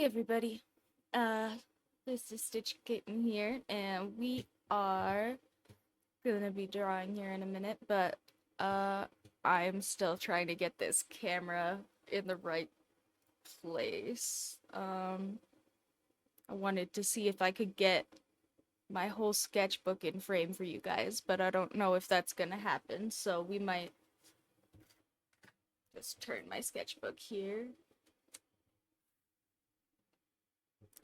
Hey everybody, uh, this is Stitch Kitten here, and we are gonna be drawing here in a minute, but, uh, I'm still trying to get this camera in the right place. I wanted to see if I could get my whole sketchbook in frame for you guys, but I don't know if that's gonna happen, so we might just turn my sketchbook here.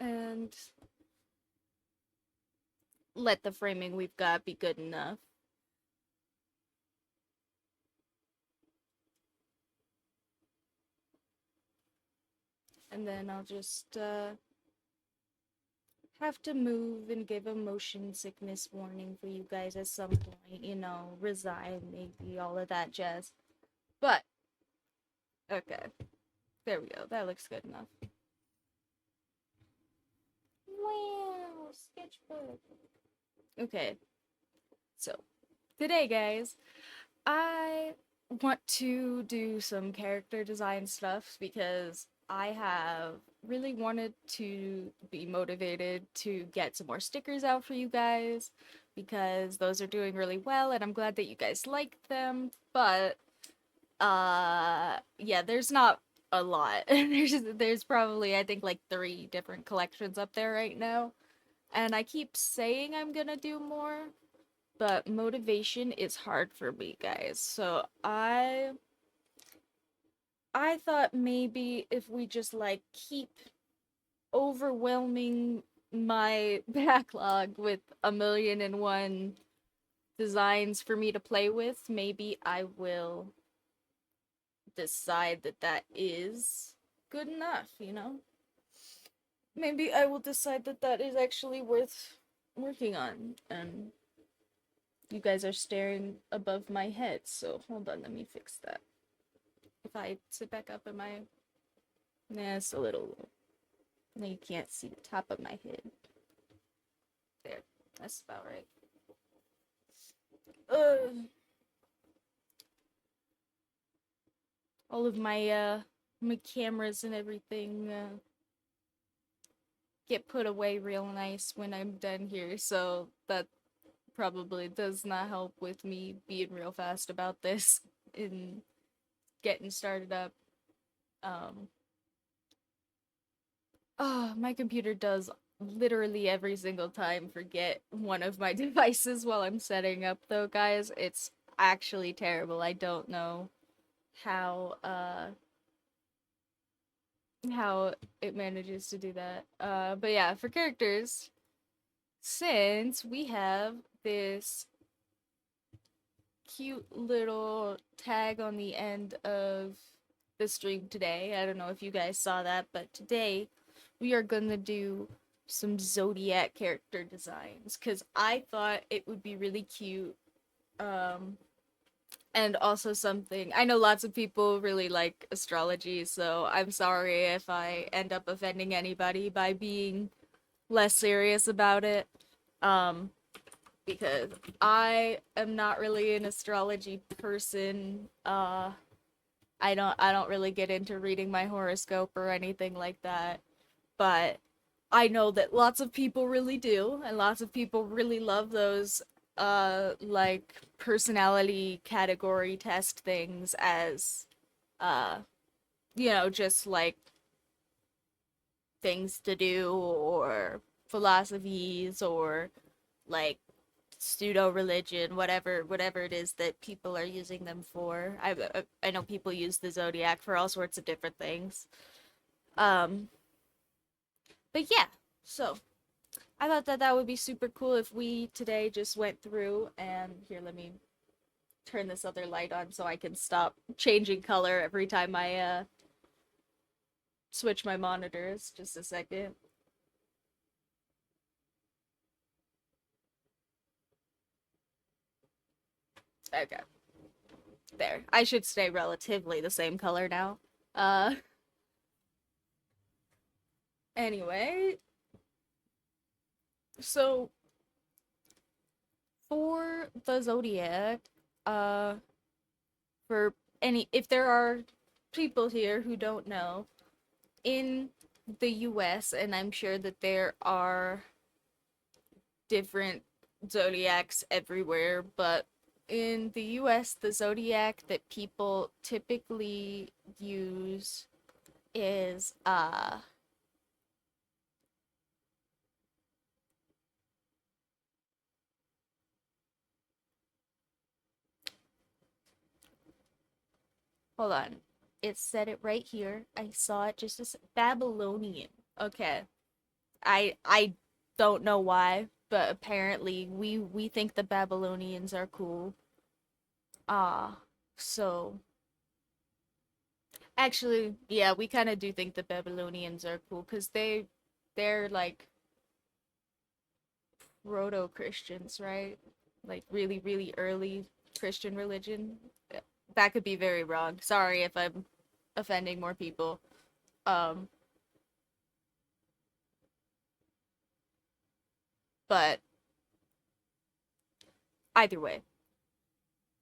And let the framing we've got be good enough. And then I'll just have to move and give a motion sickness warning for you guys at some point, resign, maybe, all of that jazz. But, okay, there we go, that looks good enough. Wow, sketchbook. Okay, so, today, guys, I want to do some character design stuff because I have really wanted to be motivated to get some more stickers out for you guys because those are doing really well and I'm glad that you guys like them. But yeah, there's not a lot. There's probably I think like 3 different collections up there right now. And I keep saying I'm gonna do more, but motivation is hard for me, guys. So I thought maybe if we just like keep overwhelming my backlog with 1,000,001 designs for me to play with, maybe I will decide that that is good enough, you know? Maybe I will decide that that is actually worth working on, and you guys are staring above my head, so hold on, let me fix that. If I sit back up, am I... Nah, it's a little low. Now you can't see the top of my head. There, that's about right. All of my cameras and everything get put away real nice when I'm done here, so that probably does not help with me being real fast about this and getting started up. My computer does literally every single time forget one of my devices while I'm setting up though, guys. It's actually terrible. I don't know how it manages to do that. But yeah, for characters, since we have this cute little tag on the end of the stream today. I don't know if you guys saw that, but today we are gonna do some zodiac character designs because I thought it would be really cute. And also something I know lots of people really like astrology, so I'm sorry if I end up offending anybody by being less serious about it. Um, because I am not really an astrology person. I don't really get into reading my horoscope or anything like that. But I know that lots of people really do, and lots of people really love those like personality category test things as uh just like things to do or philosophies or like pseudo religion, whatever it is that people are using them for. I know people use the zodiac for all sorts of different things. Um, but yeah, so I thought that that would be super cool if we today just went through and here, let me turn this other light on so I can stop changing color every time I switch my monitors. Just a second. Okay. There. I should stay relatively the same color now. Uh anyway, so for the zodiac, uh for any if there are people here who don't know, in the US, and I'm sure that there are different zodiacs everywhere, but in the US, the zodiac that people typically use is hold on. It said it right here. I saw it just as Babylonian. Okay. I don't know why, but apparently we think the Babylonians are cool. Ah, so actually, yeah, we kind of do think the Babylonians are cool because they're like proto-Christians, right? Like really, really early Christian religion. That could be very wrong. Sorry if I'm offending more people. Um, but either way,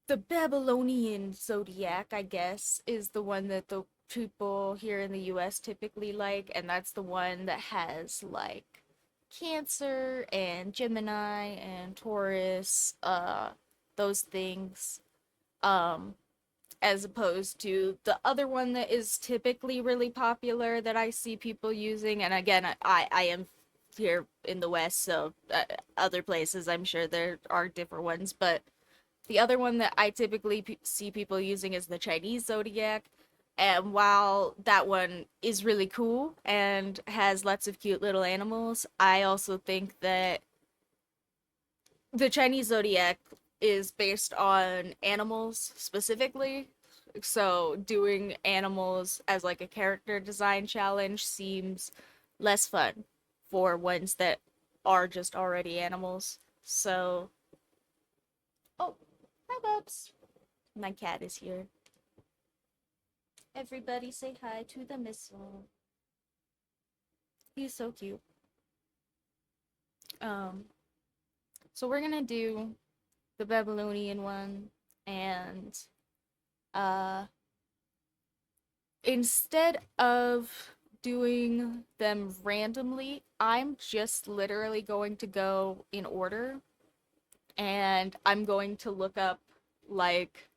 the Babylonian zodiac, I guess, is the one that the people here in the US typically like, and that's the one that has like Cancer and Gemini and Taurus, those things. Um, as opposed to the other one that is typically really popular that I see people using. And again, I am here in the West, so other places I'm sure there are different ones, but the other one that I typically see people using is the Chinese zodiac. And while that one is really cool and has lots of cute little animals, I also think that the Chinese zodiac is based on animals specifically. So doing animals as like a character design challenge seems less fun for ones that are just already animals. So, oh, hi Bubs. My cat is here. Everybody say hi to the missile. He's so cute. Um, so we're gonna do the Babylonian one, and uh, instead of doing them randomly, I'm just literally going to go in order, and I'm going to look up like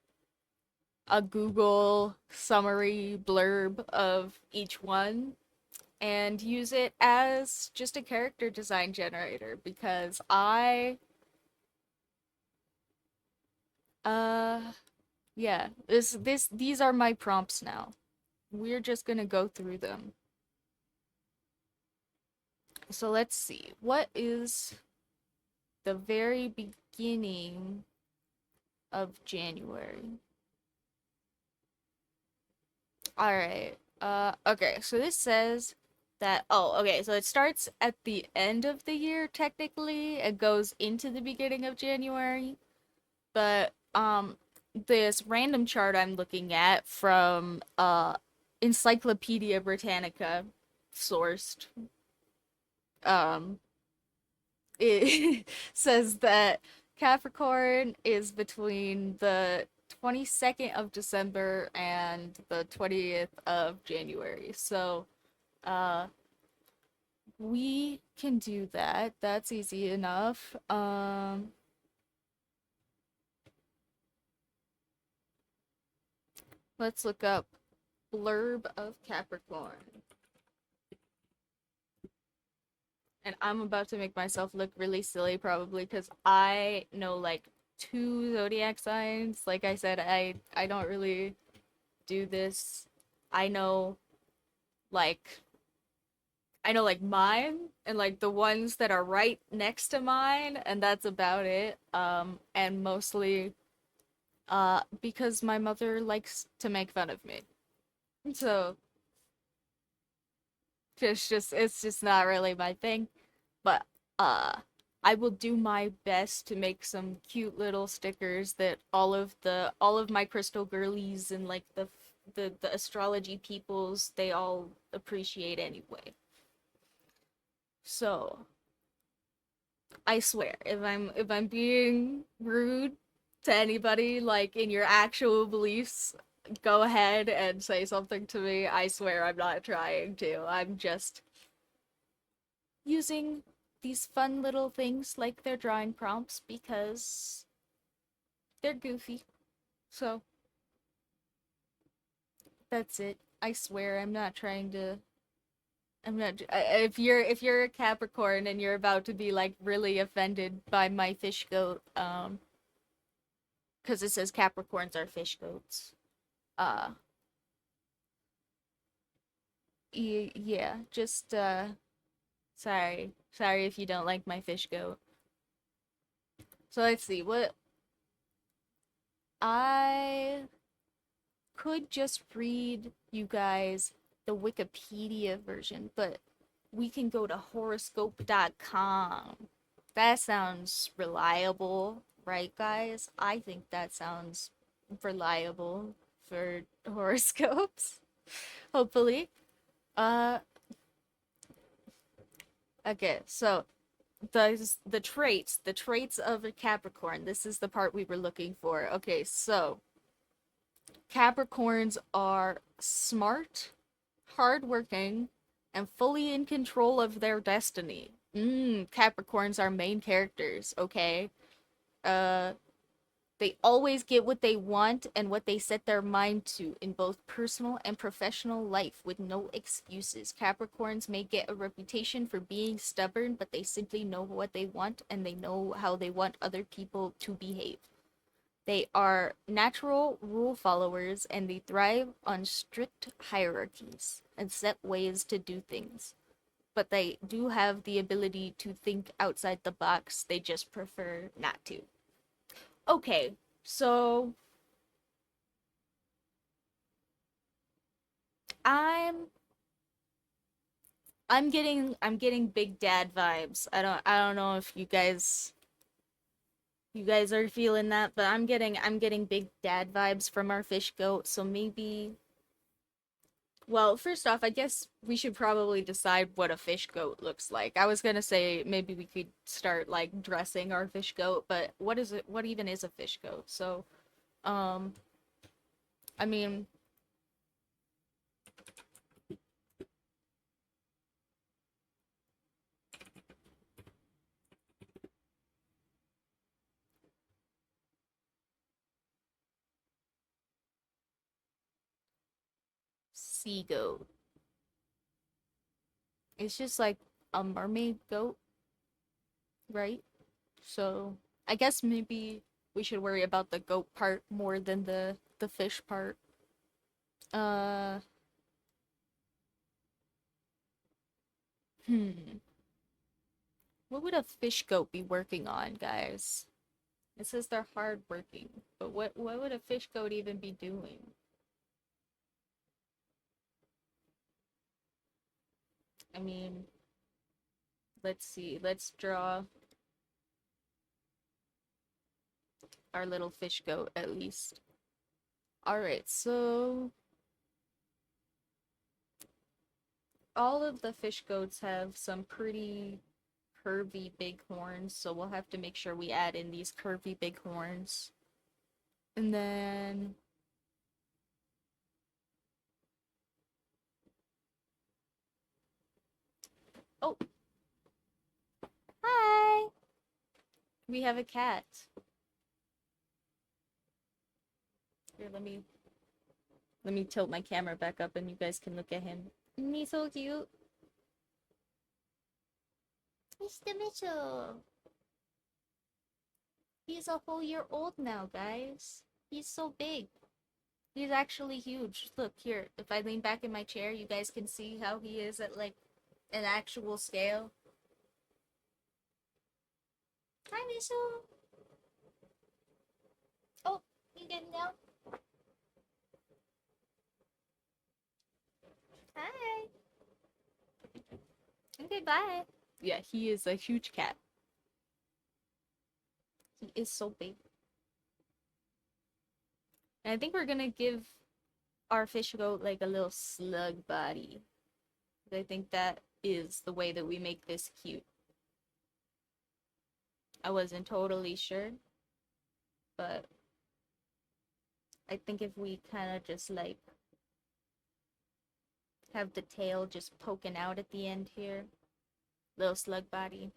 a Google summary blurb of each one and use it as just a character design generator because uh yeah, these are my prompts now. We're just gonna go through them. So let's see. What is the very beginning of January? All right. Okay. So this says that, oh, okay. So it starts at the end of the year technically. It goes into the beginning of January. But this random chart I'm looking at from Encyclopedia Britannica sourced um it says that Capricorn is between the 22nd of December and the 20th of January. So, uh, we can do that. That's easy enough. Let's look up blurb of Capricorn. And I'm about to make myself look really silly probably because I know like two zodiac signs. Like I said, I don't really do this. I know like I know like mine and like the ones that are right next to mine, and that's about it. And mostly because my mother likes to make fun of me. So just it's just not really my thing. But uh I will do my best to make some cute little stickers that all of my crystal girlies and like the astrology peoples they all appreciate anyway. So I swear, if I'm being rude to anybody like in your actual beliefs, go ahead and say something to me. I swear I'm not trying to. I'm just using these fun little things like their drawing prompts because they're goofy. So that's it. I swear I'm not trying to I'm not if you're a Capricorn and you're about to be like really offended by my fish goat cuz it says Capricorns are fish goats. Uh yeah, just sorry if you don't like my fish goat. So let's see. What I could just read you guys the Wikipedia version, but we can go to horoscope.com. That sounds reliable, right, guys? I think that sounds reliable for horoscopes, hopefully. Uh, okay, so the traits of a Capricorn. This is the part we were looking for. Okay, so Capricorns are smart, hardworking, and fully in control of their destiny. Capricorns are main characters, okay? Uh, they always get what they want and what they set their mind to in both personal and professional life with no excuses. Capricorns may get a reputation for being stubborn, but they simply know what they want and they know how they want other people to behave. They are natural rule followers and they thrive on strict hierarchies and set ways to do things. But they do have the ability to think outside the box, they just prefer not to. Okay, so I'm I'm getting big dad vibes. I don't know if you guys are feeling that, but I'm getting big dad vibes from our fish goat. So maybe well, first off, I guess we should probably decide what a fish goat looks like. I was gonna say maybe we could start like dressing our fish goat, but what is it? What even is a fish goat? So, um, I mean, sea goat. It's just like a mermaid goat, right? So, I guess maybe we should worry about the goat part more than the fish part. Uh, hmm. What would a fish goat be working on, guys? It says they're hardworking, but what would a fish goat even be doing? I mean, let's see. Let's draw our little fish goat at least. All right, so all of the fish goats have some pretty curvy big horns, so we'll have to make sure we add in these curvy big horns. And then oh, hi. We have a cat. Here, let me tilt my camera back up and you guys can look at him. He's so cute. Mr. Mitchell. He's a whole year old now, guys. He's so big. He's actually huge. Look here, if I lean back in my chair, you guys can see how he is at like an actual scale. Hi, Mitchell. Oh, you getting down? Hi. Okay, bye. Yeah, he is a huge cat. He is so big. And I think we're gonna give our fish goat like a little slug body. I think that is the way that we make this cute. I wasn't totally sure, but I think if we kind of just like have the tail just poking out at the end here, little slug body.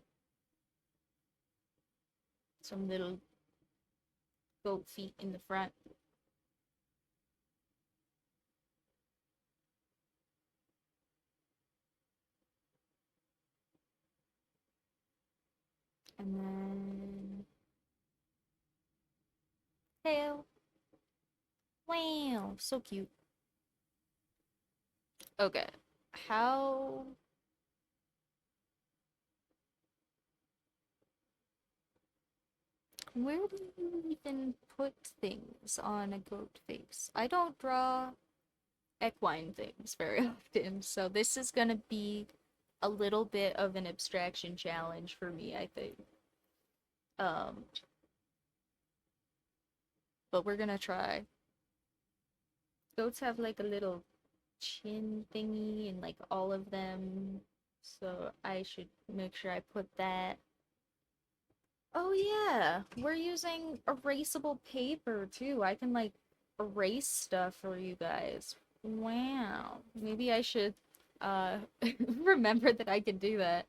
Some little goat feet in the front. And then tail. Wow, so cute. Okay. How where do you even put things on a goat face? I don't draw equine things very often, so this is gonna be a little bit of an abstraction challenge for me, I think. Um, but we're gonna try. Goats have like a little chin thingy and like all of them, so I should make sure I put that. Oh yeah, we're using erasable paper too. I can like erase stuff for you guys. Wow. Maybe I should uh remember that I can do that.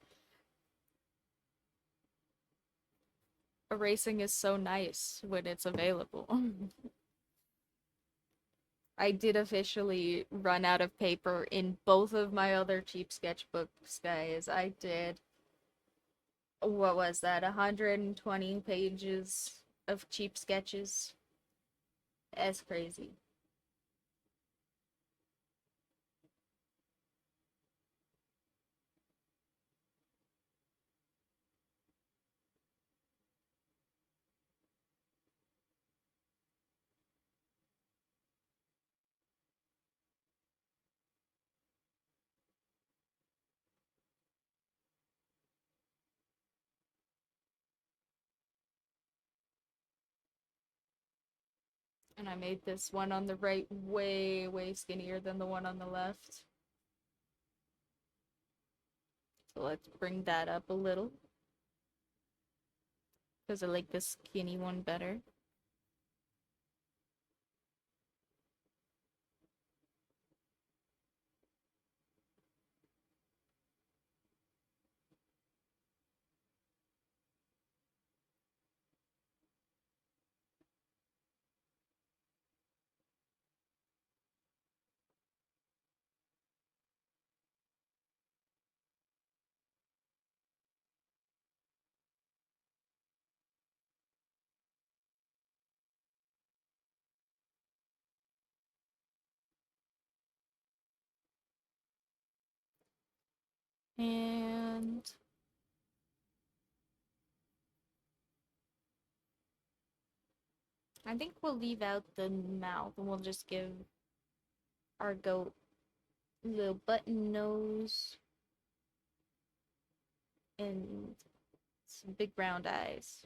Erasing is so nice when it's available. I did officially run out of paper in both of my other cheap sketchbooks, guys. I did. What was that? 120 pages of cheap sketches. That's crazy. And I made this one on the right way, way skinnier than the one on the left. So let's bring that up a little. Because I like the skinny one better. And I think we'll leave out the mouth and we'll just give our goat a little button nose and some big round eyes.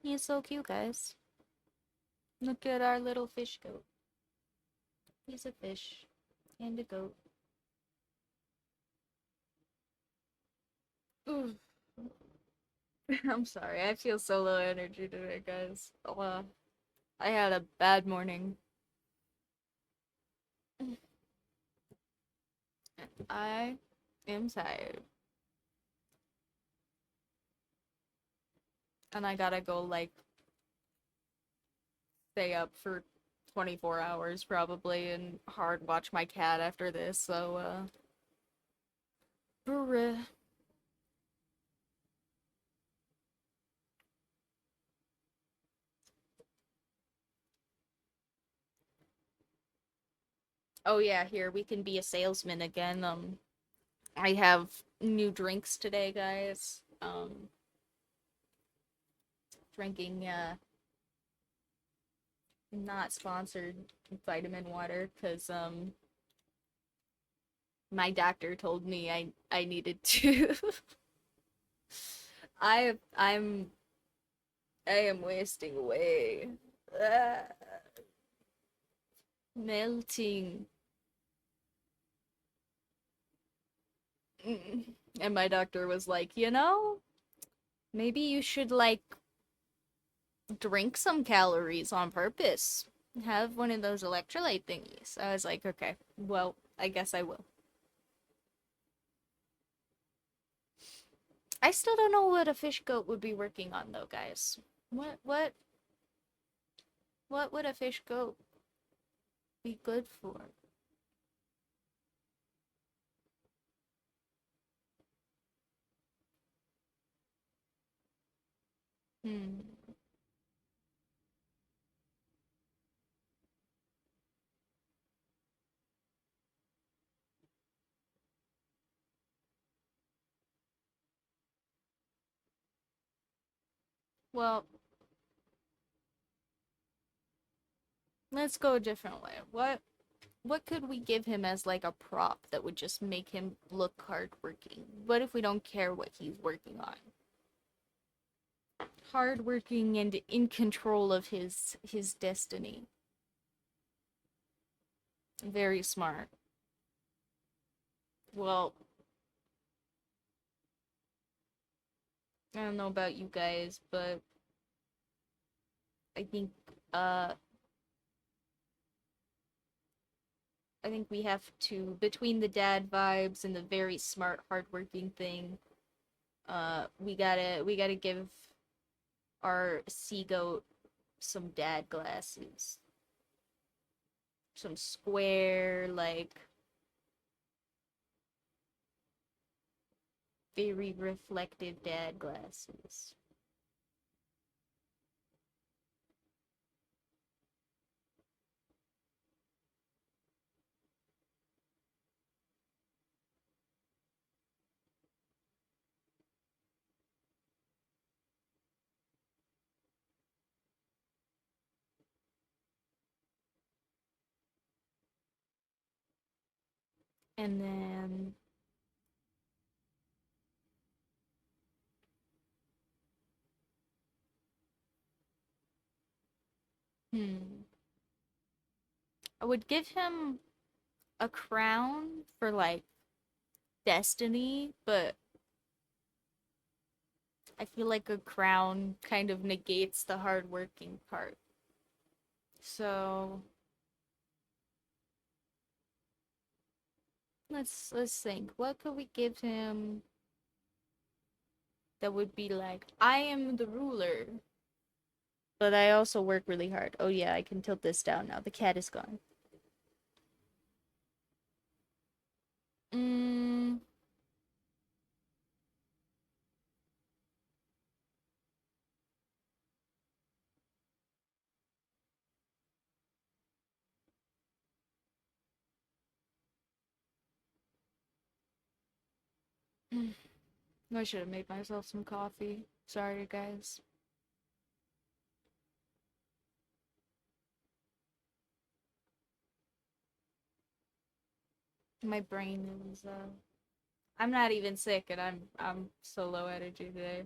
He's so cute, guys. Look at our little fish goat. He's a fish and a goat. Ooh. I'm sorry, I feel so low energy today, guys. I had a bad morning. I am tired. And I gotta go, like, stay up for 24 hours probably and hard watch my cat after this, so, bruh. Oh yeah, here, we can be a salesman again. I have new drinks today, guys. Drinking, not sponsored vitamin water, because, my doctor told me I needed to. I'm I am wasting away. Ah, melting. And my doctor was like, maybe you should like drink some calories on purpose. Have one of those electrolyte thingies. I was like, okay, well, I guess I will. I still don't know what a fish goat would be working on though, guys. What would a fish goat be good for? Hmm. Well, let's go a different way. What could we give him as like a prop that would just make him look hardworking? What if we don't care what he's working on? Hardworking and in control of his destiny. Very smart. Well, I don't know about you guys, but I think uh I think we have to, between the dad vibes and the very smart hardworking thing, we gotta give our sea goat some dad glasses. Some square, like very reflective dad glasses. And then hmm. I would give him a crown for like destiny, but I feel like a crown kind of negates the hardworking part. So let's think. What could we give him that would be like, I am the ruler, but I also work really hard. Oh yeah, I can tilt this down now. The cat is gone. Mm, I should have made myself some coffee. Sorry, guys. My brain is I'm not even sick and I'm so low energy today.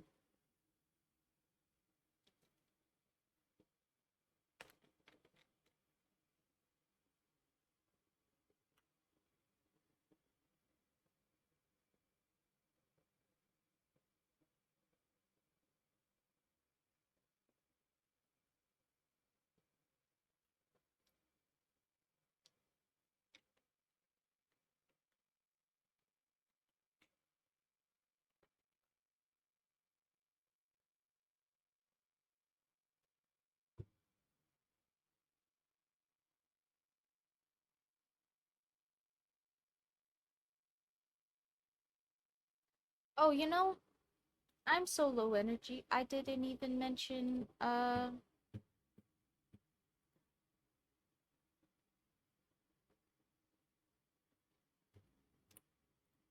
Oh, I'm so low energy. I didn't even mention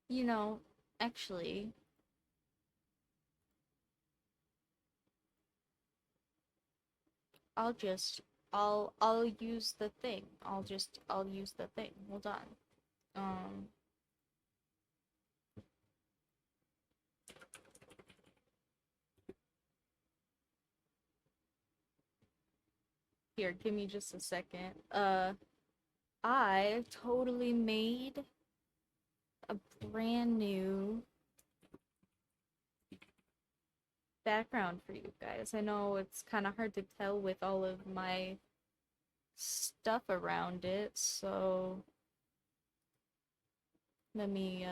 you know, actually, I'll just I'll use the thing. I'll use the thing. Hold on. Um Here, give me just a second. I totally made a brand new background for you guys. I know it's kind of hard to tell with all of my stuff around it, so let me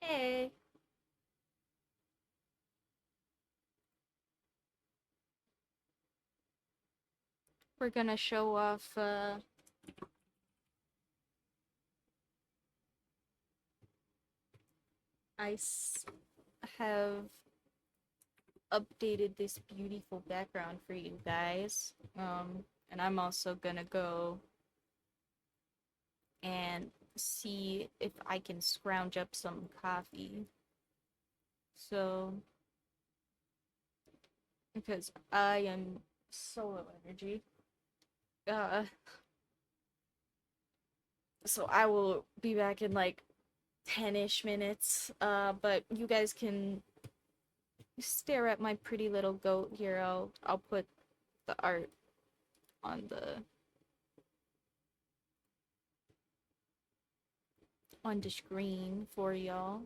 hey, we're gonna show off have updated this beautiful background for you guys. And I'm also gonna go and see if I can scrounge up some coffee. So, because I am so low energy. Uh, so I will be back in like 10-ish minutes. But you guys can stare at my pretty little goat here. I'll put the art on the screen for y'all.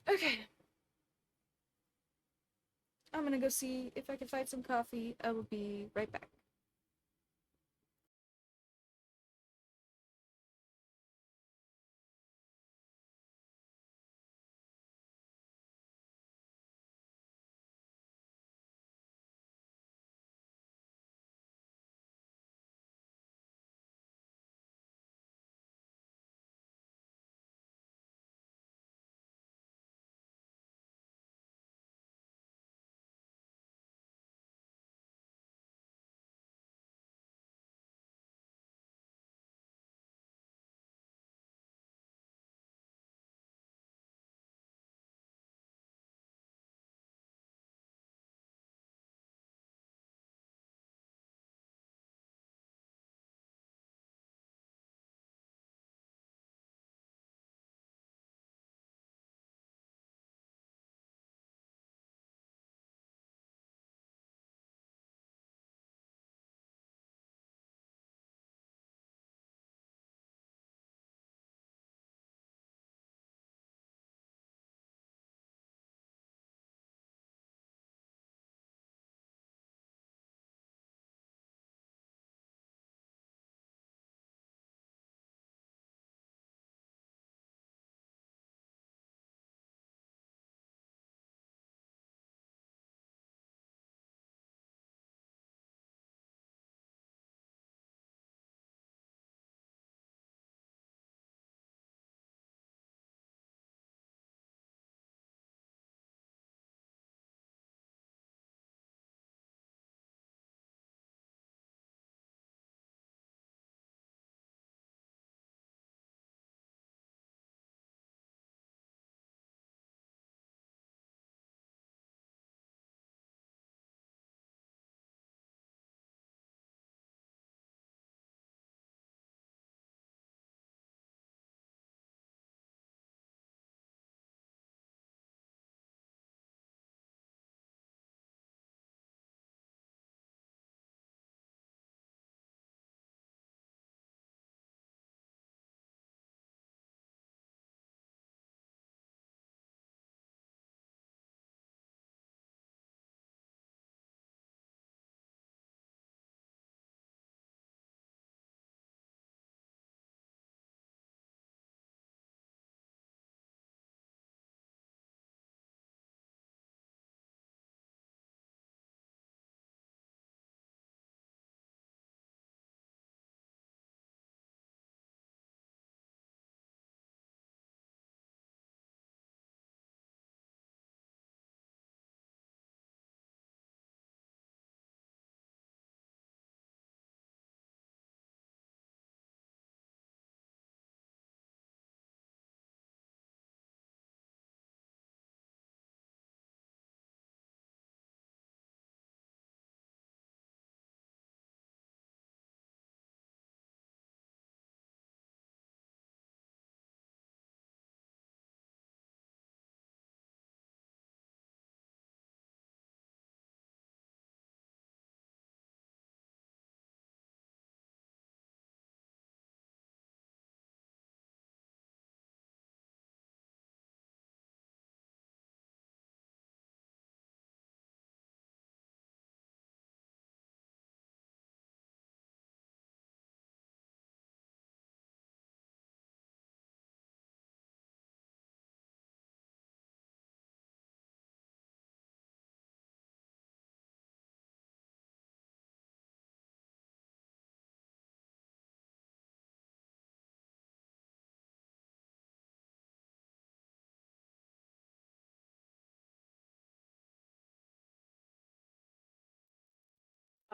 Okay. I'm gonna go see if I can find some coffee. I will be right back.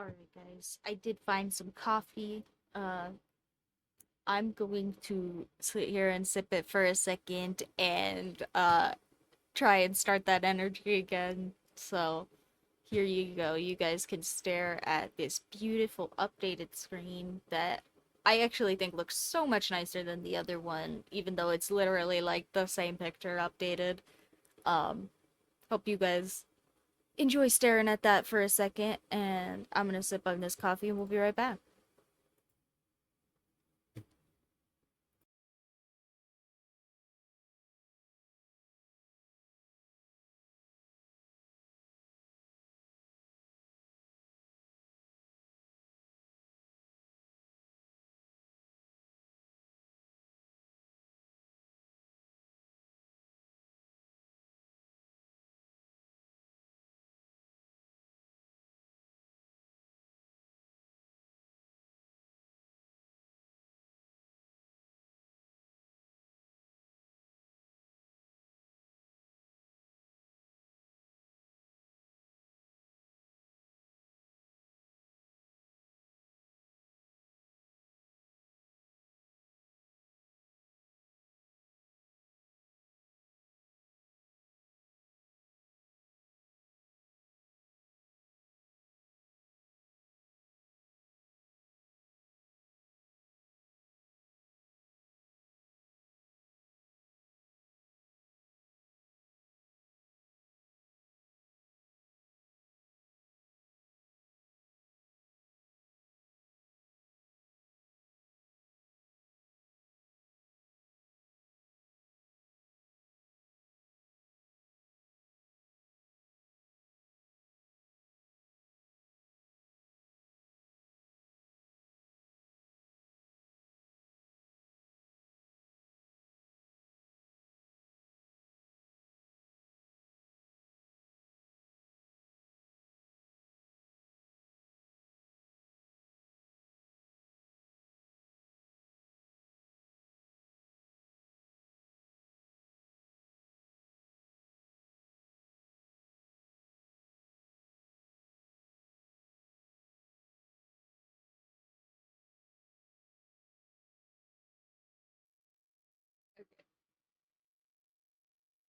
Alright, guys. I did find some coffee. Uh, I'm going to sit here and sip it for a second and try and start that energy again. So here you go. You guys can stare at this beautiful updated screen that I actually think looks so much nicer than the other one, even though it's literally like the same picture updated. Um, Hope you guys enjoy staring at that for a second, and I'm gonna sip on this coffee and we'll be right back.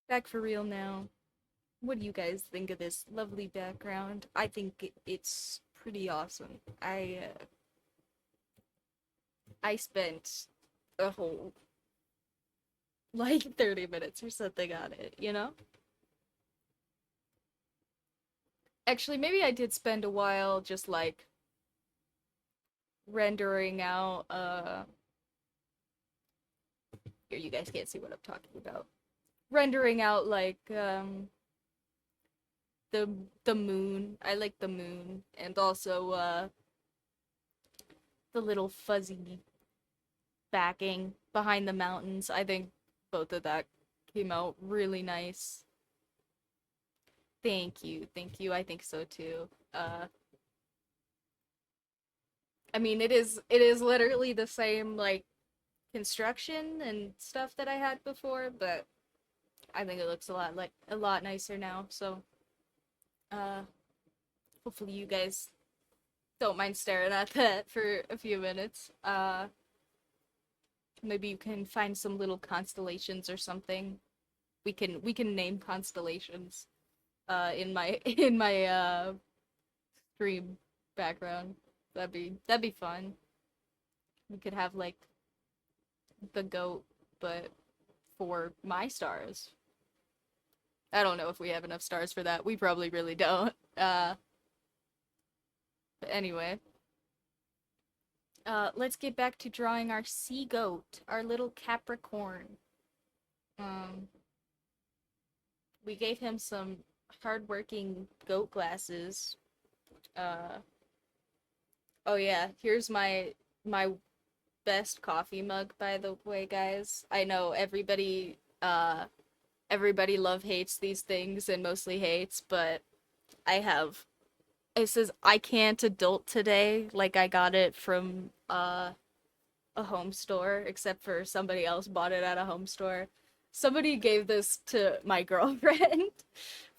Back for real now. What do you guys think of this lovely background? I think it's pretty awesome. I spent a whole like 30 minutes or something on it, you know? Actually, maybe I did spend a while just like rendering out here you guys can't see what I'm talking about. Rendering out like the the moon. I like the moon and also the little fuzzy backing behind the mountains. I think both of that came out really nice. Thank you. Thank you. I think so too. I mean it is literally the same like construction and stuff that I had before, but I think it looks a lot nicer now. So, uh hopefully you guys don't mind staring at that for a few minutes. Maybe you can find some little constellations or something. We can name constellations in my in my stream background. That'd be fun. We could have like the goat, but for my stars. I don't know if we have enough stars for that. We probably really don't. But anyway, let's get back to drawing our sea goat, our little Capricorn. Um, we gave him some hardworking goat glasses. Uh, oh yeah, here's my best coffee mug, by the way, guys. I know everybody love hates these things and mostly hates, but I have it says I can't adult today, like I got it from a home store, except for somebody else bought it at a home store. Somebody gave this to my girlfriend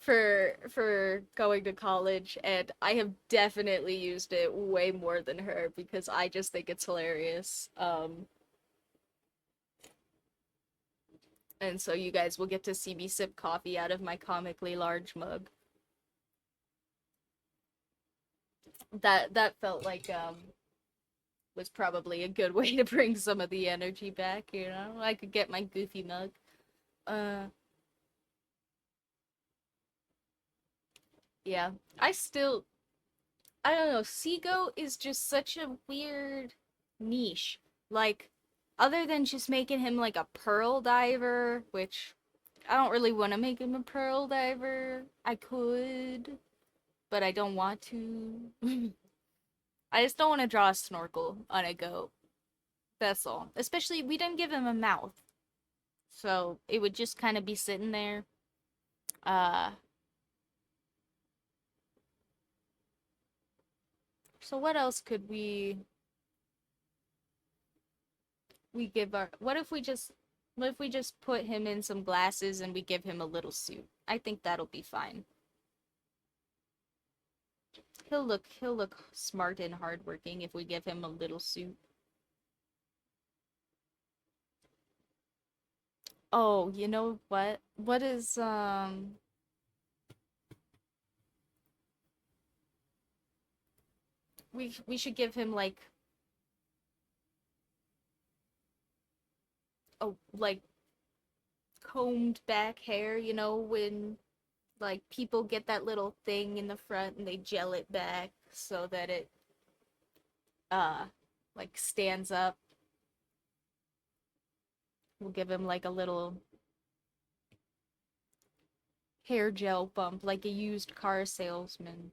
for going to college, and I have definitely used it way more than her because I just think it's hilarious. And so you guys will get to see me sip coffee out of my comically large mug. That felt like was probably a good way to bring some of the energy back, you know? I could get my goofy mug. Uh yeah. I still I don't know, Seago is just such a weird niche. Like, other than just making him like a pearl diver, which I don't really want to make him a pearl diver. I could, but I don't want to. I just don't want to draw a snorkel on a goat. That's all. Especially, we didn't give him a mouth. So it would just kind of be sitting there. Uh, so what else could we give our what if we just put him in some glasses and we give him a little suit? I think that'll be fine. He'll look smart and hardworking if we give him a little suit. Oh, you know what? What is we should give him like combed back hair, you know, when like people get that little thing in the front and they gel it back so that it uh like stands up. We'll give him like a little hair gel bump like a used car salesman.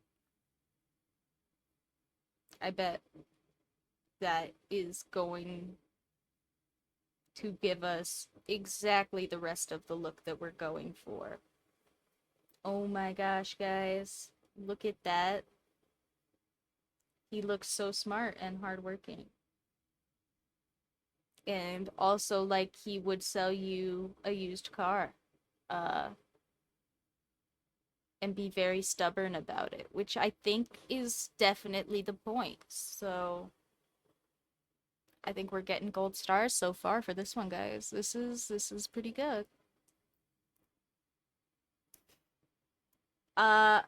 I bet that is going to give us exactly the rest of the look that we're going for. Oh my gosh, guys. Look at that. He looks so smart and hardworking. And also like he would sell you a used car. Uh and be very stubborn about it, which I think is definitely the point. So I think we're getting gold stars so far for this one, guys. This is pretty good. Uh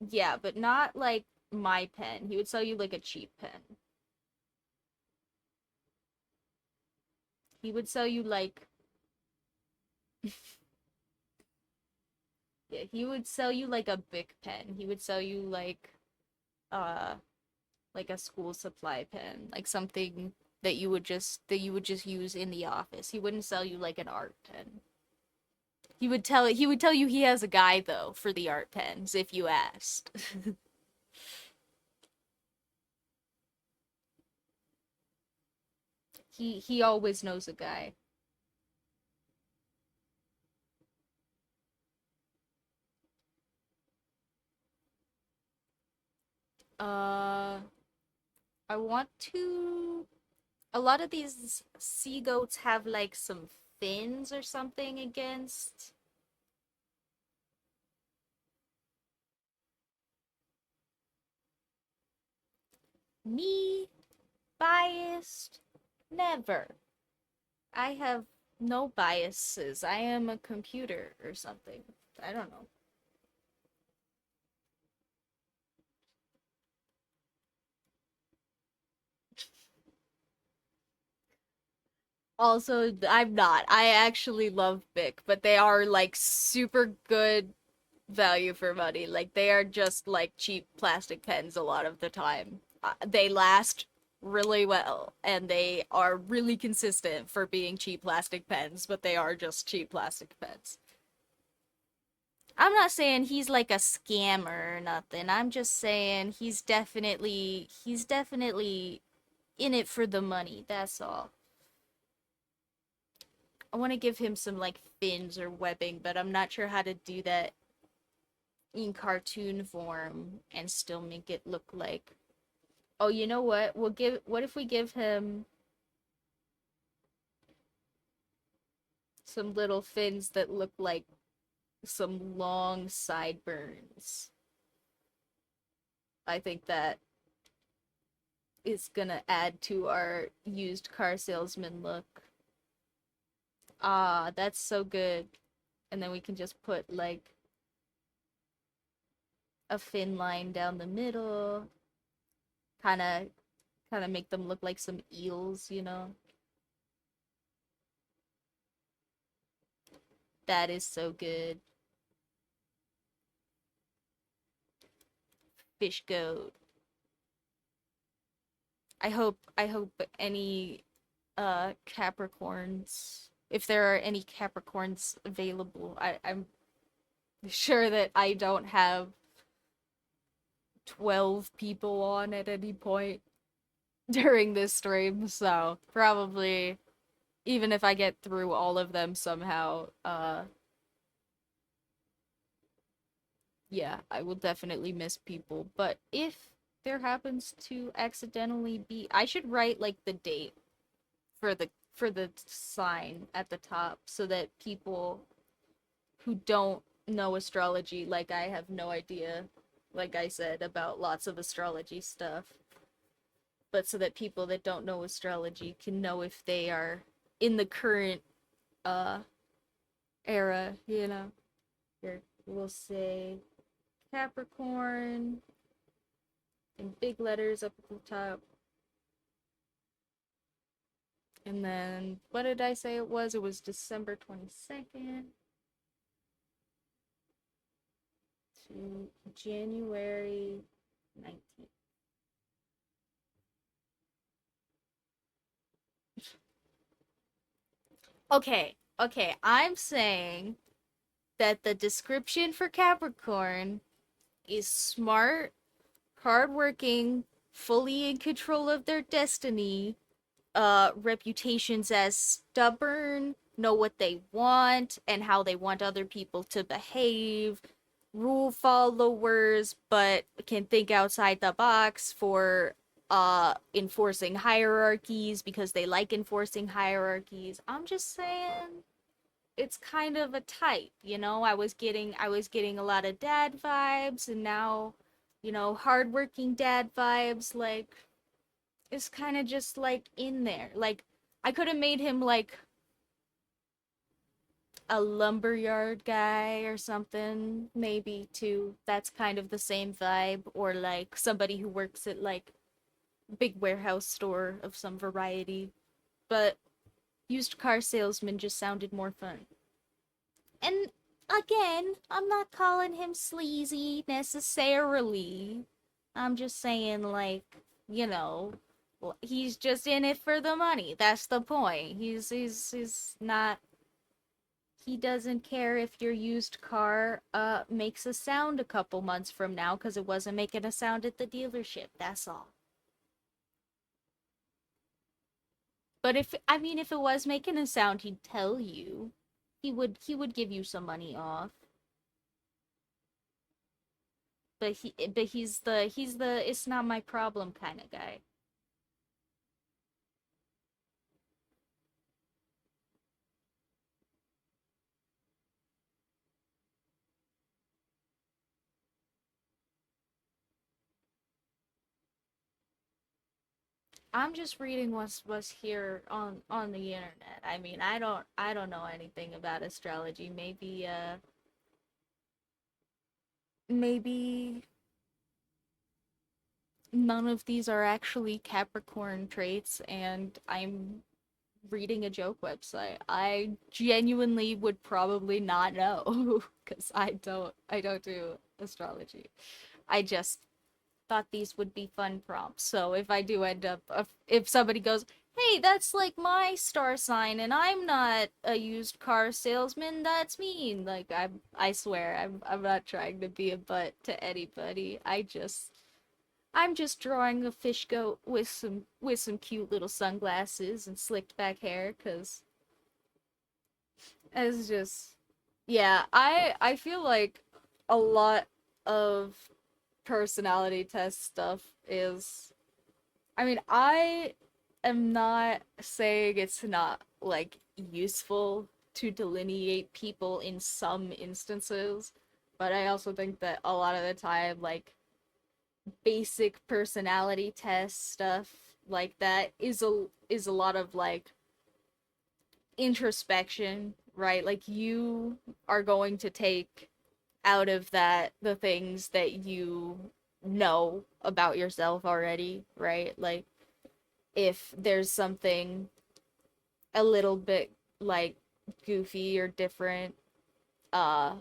yeah, but not like my pen. He would sell you like a cheap pen. He would sell you like yeah, he would sell you like a Bic pen. He would sell you uh like a school supply pen, like something that you would just use in the office. He wouldn't sell you like an art pen. He would tell you he has a guy though for the art pens if you asked. He always knows a guy. Uh I want to a lot of these sea goats have like some fins or something against me. Biased? Never. I have no biases. I am a computer or something. I don't know. Also, I'm not. I actually love Bic, but they are like super good value for money. Like they are just like cheap plastic pens a lot of the time. They last really well and they are really consistent for being cheap plastic pens, but they are just cheap plastic pens. I'm not saying he's like a scammer or nothing. I'm just saying he's definitely in it for the money. That's all. I want to give him some like fins or webbing, but I'm not sure how to do that in cartoon form and still make it look like. Oh, you know what? What if we give him some little fins that look like some long sideburns. I think that is gonna add to our used car salesman look. Ah, that's so good. And then we can just put like a fin line down the middle, kind of make them look like some eels, you know. That is so good. Fish goat. I hope any Capricorns, if there are any Capricorns available, I'm sure that I don't have 12 people on at any point during this stream, so probably even if I get through all of them somehow, yeah, I will definitely miss people. But if there happens to accidentally be, I should write like the date for the sign at the top so that people who don't know astrology, like I have no idea, like I said, about lots of astrology stuff, but so that people that don't know astrology can know if they are in the current uh era, you know. Here, we'll say Capricorn in big letters up at the top. And then, what did I say it was? It was December 22nd to January 19th. Okay, I'm saying that the description for Capricorn is smart, hardworking, fully in control of their destiny, reputations as stubborn, know what they want and how they want other people to behave, rule followers, but can think outside the box for enforcing hierarchies because they like enforcing hierarchies. I'm just saying it's kind of a type, you know. I was getting a lot of dad vibes, and now, you know, hardworking dad vibes, like, is kind of just like in there. Like, I could have made him like a lumberyard guy or something, maybe too. That's kind of the same vibe, or like somebody who works at like big warehouse store of some variety. But used car salesman just sounded more fun. And again, I'm not calling him sleazy necessarily. I'm just saying, like, you know, he's just in it for the money. That's the point. He's not. He doesn't care if your used car makes a sound a couple months from now because it wasn't making a sound at the dealership. That's all. But if it was making a sound, he'd tell you. He would give you some money off. But he's the it's not my problem kind of guy. I'm just reading what's here on the internet. I mean, I don't know anything about astrology. Maybe none of these are actually Capricorn traits, and I'm reading a joke website. I genuinely would probably not know because I don't do astrology. I just thought these would be fun prompts. So if I do end up, if somebody goes, "Hey, that's like my star sign, and I'm not a used car salesman," that's mean. Like, I swear, I'm not trying to be a butt to anybody. I'm just drawing a fish goat with some cute little sunglasses and slicked back hair, cause it's just, yeah. I feel like a lot of personality test stuff is, I mean, I am not saying it's not like useful, to delineate people in some instances, but I also think that a lot of the time, like, basic personality test stuff like that is a lot of like introspection, right? Like you are going to take out of that the things that you know about yourself already, right? Like if there's something a little bit like goofy or different, uh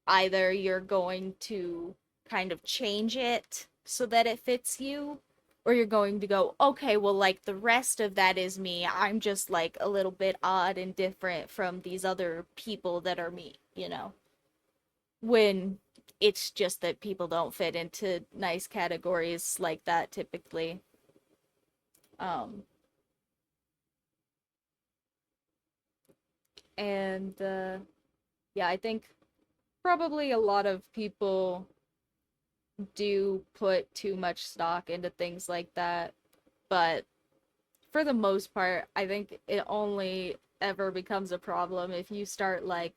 either you're going to kind of change it so that it fits you, or you're going to go, okay, well, like the rest of that is me. I'm just like a little bit odd and different from these other people that are me, you know? When it's just that people don't fit into nice categories like that typically. Um, and yeah, I think probably a lot of people do put too much stock into things like that, but for the most part, I think it only ever becomes a problem if you start like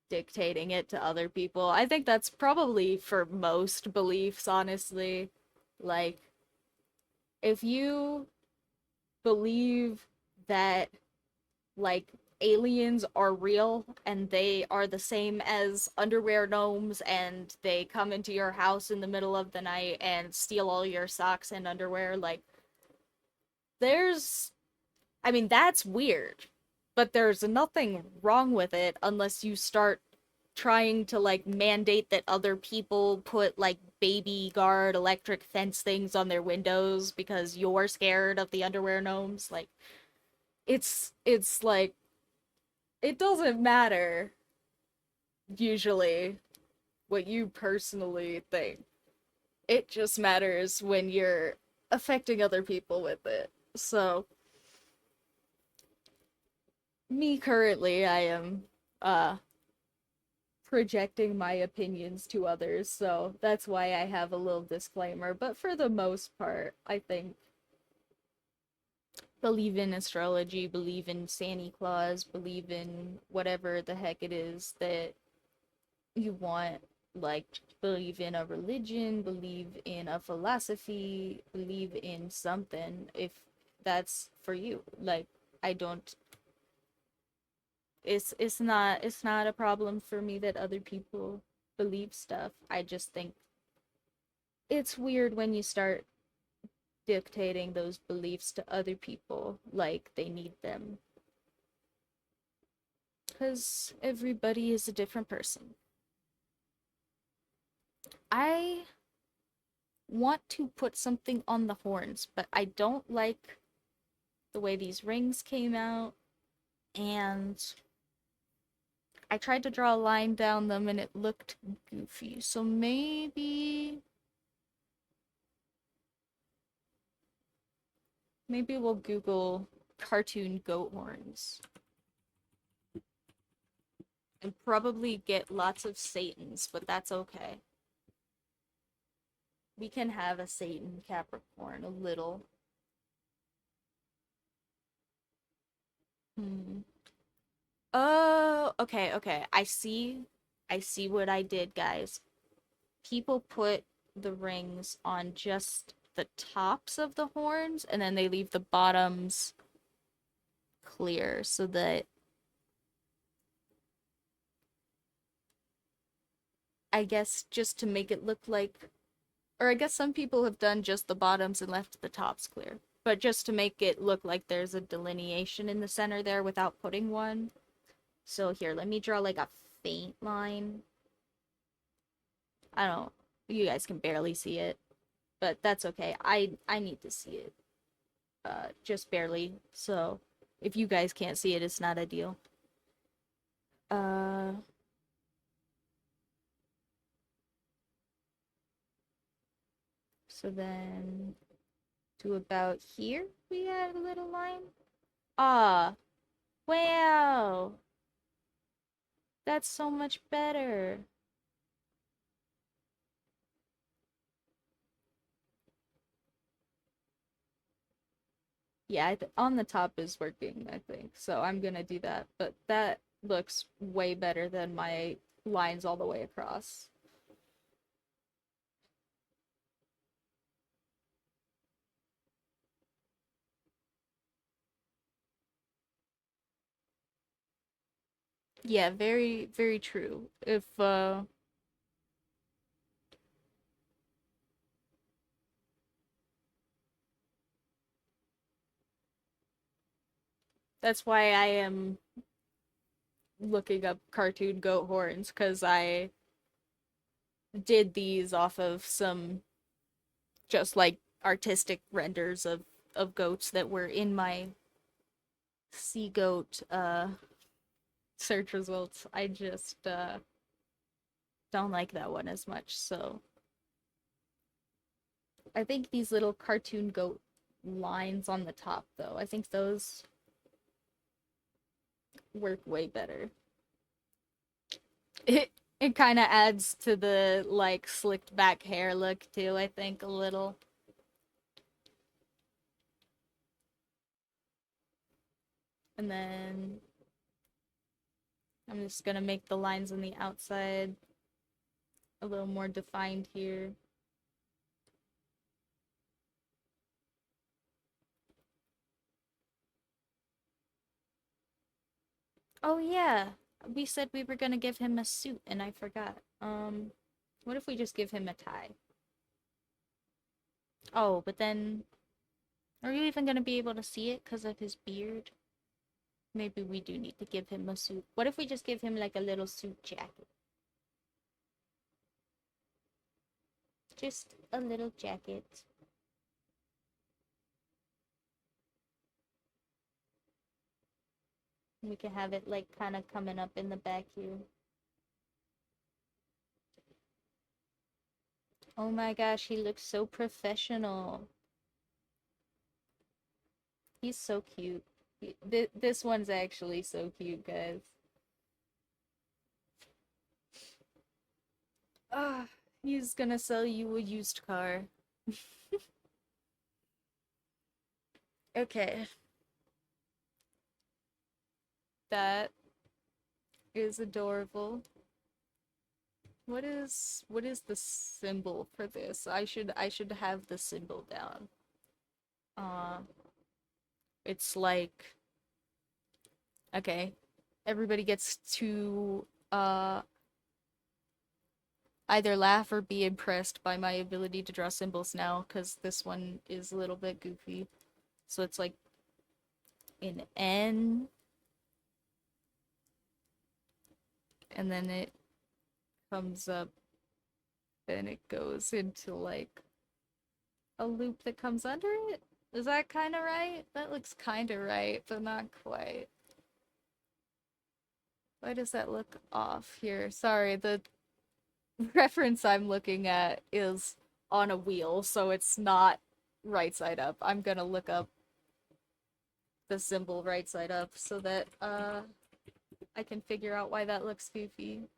dictating it to other people. I think that's probably for most beliefs, honestly. Like, if you believe that like aliens are real and they are the same as underwear gnomes and they come into your house in the middle of the night and steal all your socks and underwear, like there's I mean that's weird, but there's nothing wrong with it unless you start trying to like mandate that other people put like baby guard electric fence things on their windows because you're scared of the underwear gnomes. Like it's like it doesn't matter usually what you personally think. It just matters when you're affecting other people with it. So, me currently, I am uh projecting my opinions to others, so that's why I have a little disclaimer. But for the most part, I think believe in astrology, believe in Santa Claus, believe in whatever the heck it is that you want, like believe in a religion, believe in a philosophy, believe in something if that's for you. Like I don't it's not a problem for me that other people believe stuff. I just think it's weird when you start dictating those beliefs to other people like they need them. Cuz everybody is a different person. I want to put something on the horns, but I don't like the way these rings came out, and I tried to draw a line down them and it looked goofy. So maybe we'll Google cartoon goat horns and probably get lots of Satans, but that's okay. We can have a Satan Capricorn a little. Hmm. Oh, okay, okay. I see what I did, guys. People put the rings on just the tops of the horns and then they leave the bottoms clear so that I guess just to make it look like, or I guess some people have done just the bottoms and left the tops clear, but just to make it look like there's a delineation in the center there without putting one. So here, let me draw like a faint line. I don't, you guys can barely see it, but that's okay. I need to see it. Just barely. So if you guys can't see it, it's not ideal. Uh so then to about here we add a little line. Ah, wow. That's so much better. Yeah, on the top is working, I think. So I'm gonna do that. But that looks way better than my lines all the way across. Yeah, very, very true. If That's why I am looking up cartoon goat horns, because I did these off of some just like artistic renders of goats that were in my sea goat search results. I just don't like that one as much. So I think these little cartoon goat lines on the top, though, I think those work way better. It kind of adds to the like slicked back hair look too, I think, a little. And then I'm just gonna make the lines on the outside a little more defined here. Oh yeah, we said we were gonna give him a suit and I forgot. What if we just give him a tie? Oh, but then are you even gonna be able to see it because of his beard? Maybe we do need to give him a suit. What if we just give him like a little suit jacket? Just a little jacket. We can have it like kind of coming up in the back here. Oh my gosh, he looks so professional. He's so cute. This one's actually so cute, guys. Ah, he's gonna sell you a used car. Okay, that is adorable. What is the symbol for this? I should have the symbol down. Uh, it's like okay, everybody gets to either laugh or be impressed by my ability to draw symbols now, because this one is a little bit goofy. So it's like an N, and then it comes up, and it goes into like a loop that comes under it. Is that kind of right? That looks kind of right, but not quite. Why does that look off here? Sorry, the reference I'm looking at is on a wheel, so it's not right side up. I'm gonna look up the symbol right side up so that I can figure out why that looks goofy.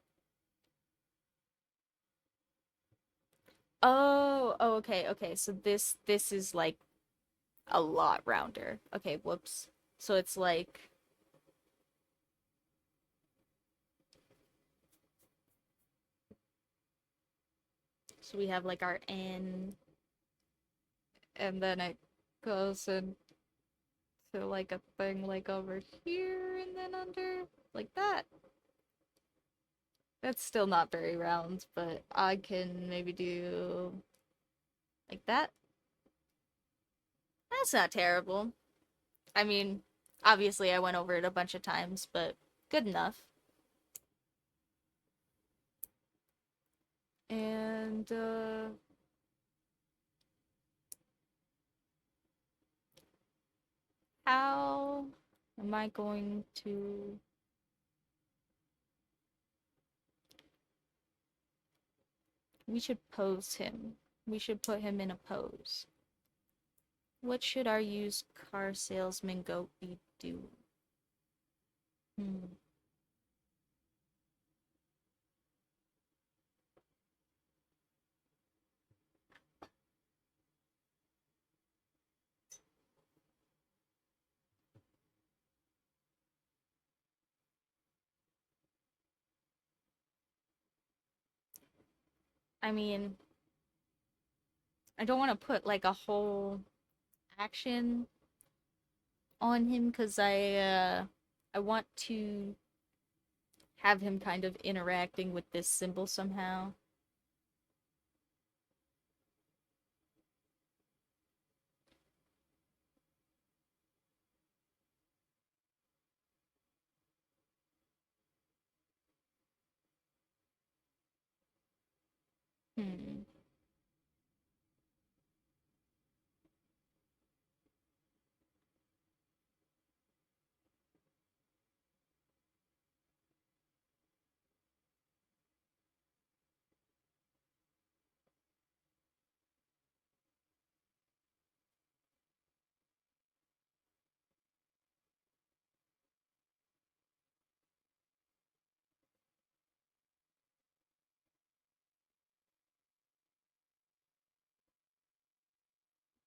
Oh, okay, okay. So this is like a lot rounder. Okay, whoops. So it's like so we have like our N, and then it goes into like a thing like over here and then under like that. That's still not very round, but I can maybe do like that. That's not terrible. I mean, obviously I went over it a bunch of times, but good enough. And how am I going to we should pose him. We should put him in a pose. What should our used car salesman goat be doing? Hmm. I mean, I don't want to put like a whole action on him because I want to have him kind of interacting with this symbol somehow. Hmm.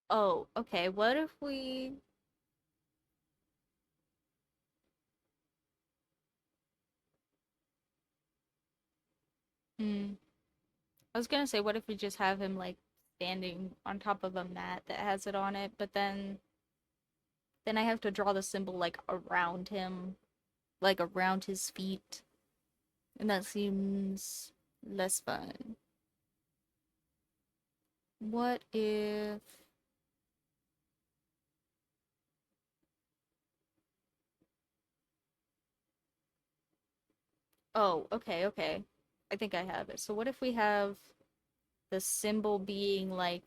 Oh, okay. What if we hmm. I was gonna say, what if we just have him like standing on top of a mat that has it on it, but then I have to draw the symbol like around him, like around his feet, and that seems less fun. What if Oh, okay, okay. I think I have it. So what if we have the symbol being like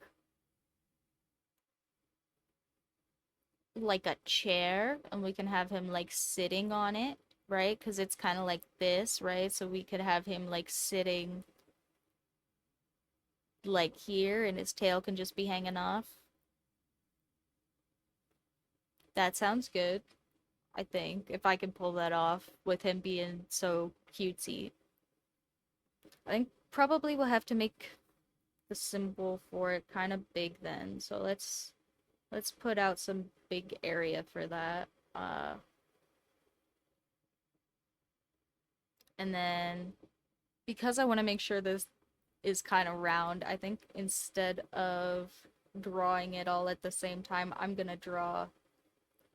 a chair and we can have him like sitting on it, right? Because it's kind of like this, right? So we could have him like sitting like here and his tail can just be hanging off. That sounds good, I think, if I can pull that off with him being so cutesy. I think probably we'll have to make the symbol for it kind of big then. So let's put out some big area for that. And then because I want to make sure this is kind of round, I think instead of drawing it all at the same time, I'm gonna draw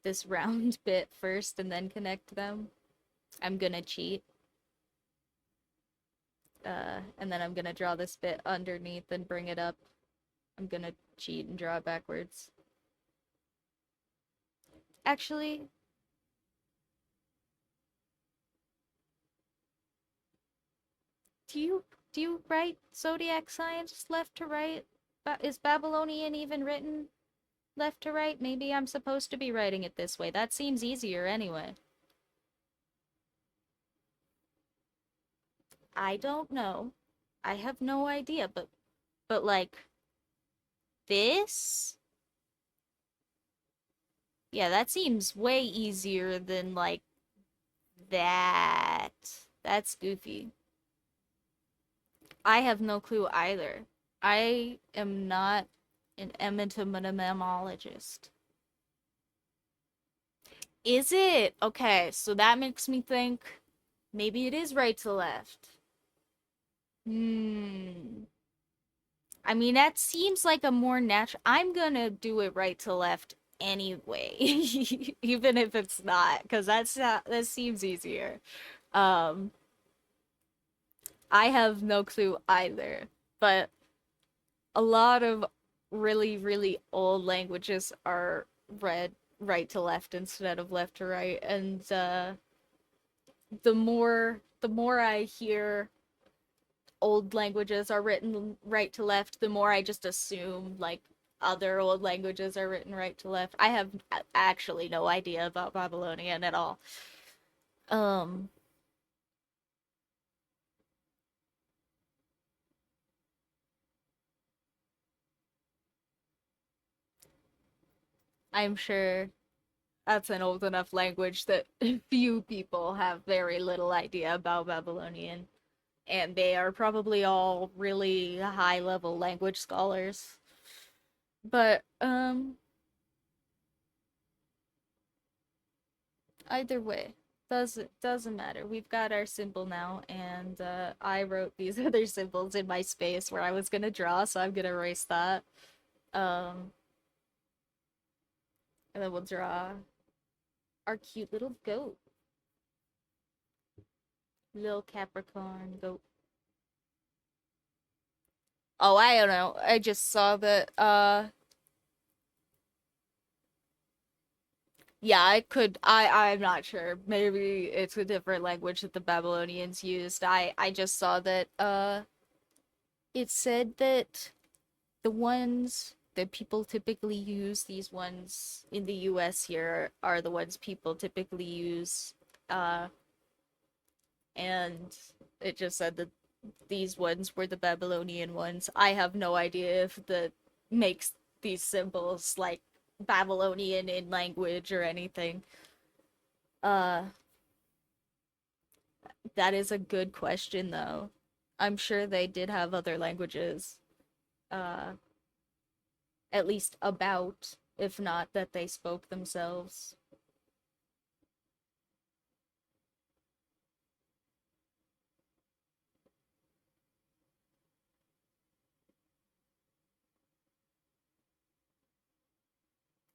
this round bit first and then connect them. I'm gonna cheat. And then I'm gonna draw this bit underneath and bring it up. I'm gonna cheat and draw it backwards. Actually, do you do you write zodiac signs left to right? Is Babylonian even written left to right? Maybe I'm supposed to be writing it this way. That seems easier anyway. I don't know. I have no idea, but like this? Yeah, that seems way easier than like that. That's goofy. I have no clue either. I am not an entomologist. Is it? Okay, so that makes me think maybe it is right to left. Hmm. I mean, that seems like a more natural. I'm gonna do it right to left anyway, even if it's not, because that seems easier. Um, I have no clue either, but a lot of really, really old languages are read right to left instead of left to right, and the more I hear old languages are written right to left, the more I just assume like other old languages are written right to left. I have actually no idea about Babylonian at all. Um, I'm sure that's an old enough language that few people have very little idea about Babylonian, and they are probably all really high level language scholars. But either way, Doesn't matter. We've got our symbol now, and I wrote these other symbols in my space where I was gonna draw, so I'm gonna erase that. Um, and then we'll draw our cute little goat, little Capricorn goat. Oh, I don't know. I just saw that. Yeah, I could. I'm not sure. Maybe it's a different language that the Babylonians used. I just saw that. It said that the ones that people typically use, these ones in the US here, are the ones people typically use. Uh, and it just said that these ones were the Babylonian ones. I have no idea if that makes these symbols like Babylonian in language or anything. Uh, that is a good question though. I'm sure they did have other languages. Uh, at least about, if not that they spoke themselves.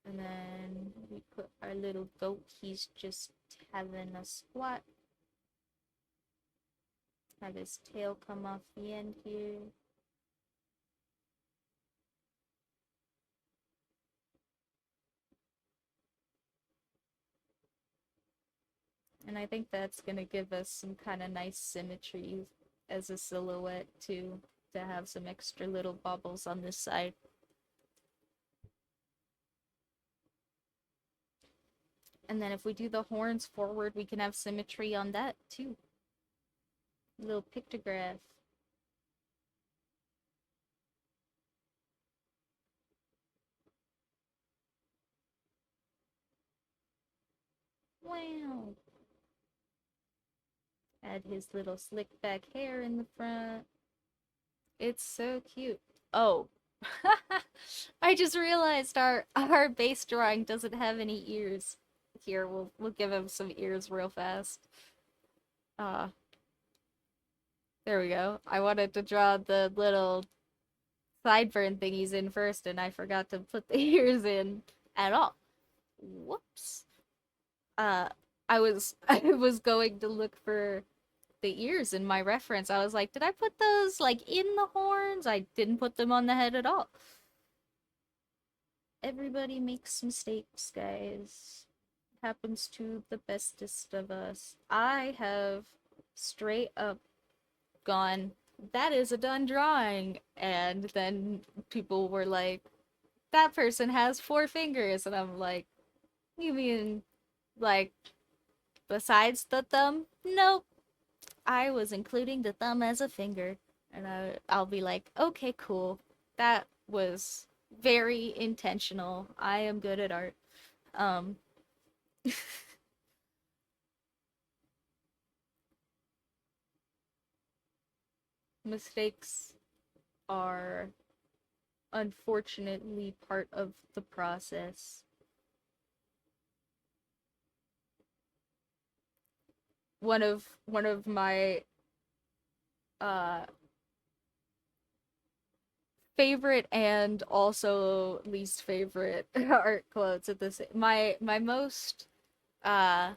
And then we put our little goat. He's just having a squat. Have his tail come off the end here. And I think that's gonna give us some kind of nice symmetry as a silhouette too, to have some extra little bubbles on this side. And then if we do the horns forward, we can have symmetry on that too. A little pictograph. Wow. Add his little slick back hair in the front. It's so cute. Oh. I just realized our base drawing doesn't have any ears. Here, we'll give him some ears real fast. Uh there we go. I wanted to draw the little sideburn thingies in first, and I forgot to put the ears in at all. Whoops. Uh I was going to look for the ears in my reference. I was like, did I put those like in the horns? I didn't put them on the head at all. Everybody makes mistakes, guys. Happens to the bestest of us. I have straight up gone, that is a done drawing. And then people were like, that person has 4 fingers. And I'm like, you mean like besides the thumb? Nope. I was including the thumb as a finger. And I'll be like, okay, cool. That was very intentional. I am good at art. Um, mistakes are unfortunately part of the process. One of my uh favorite and also least favorite art quotes at this, my most uh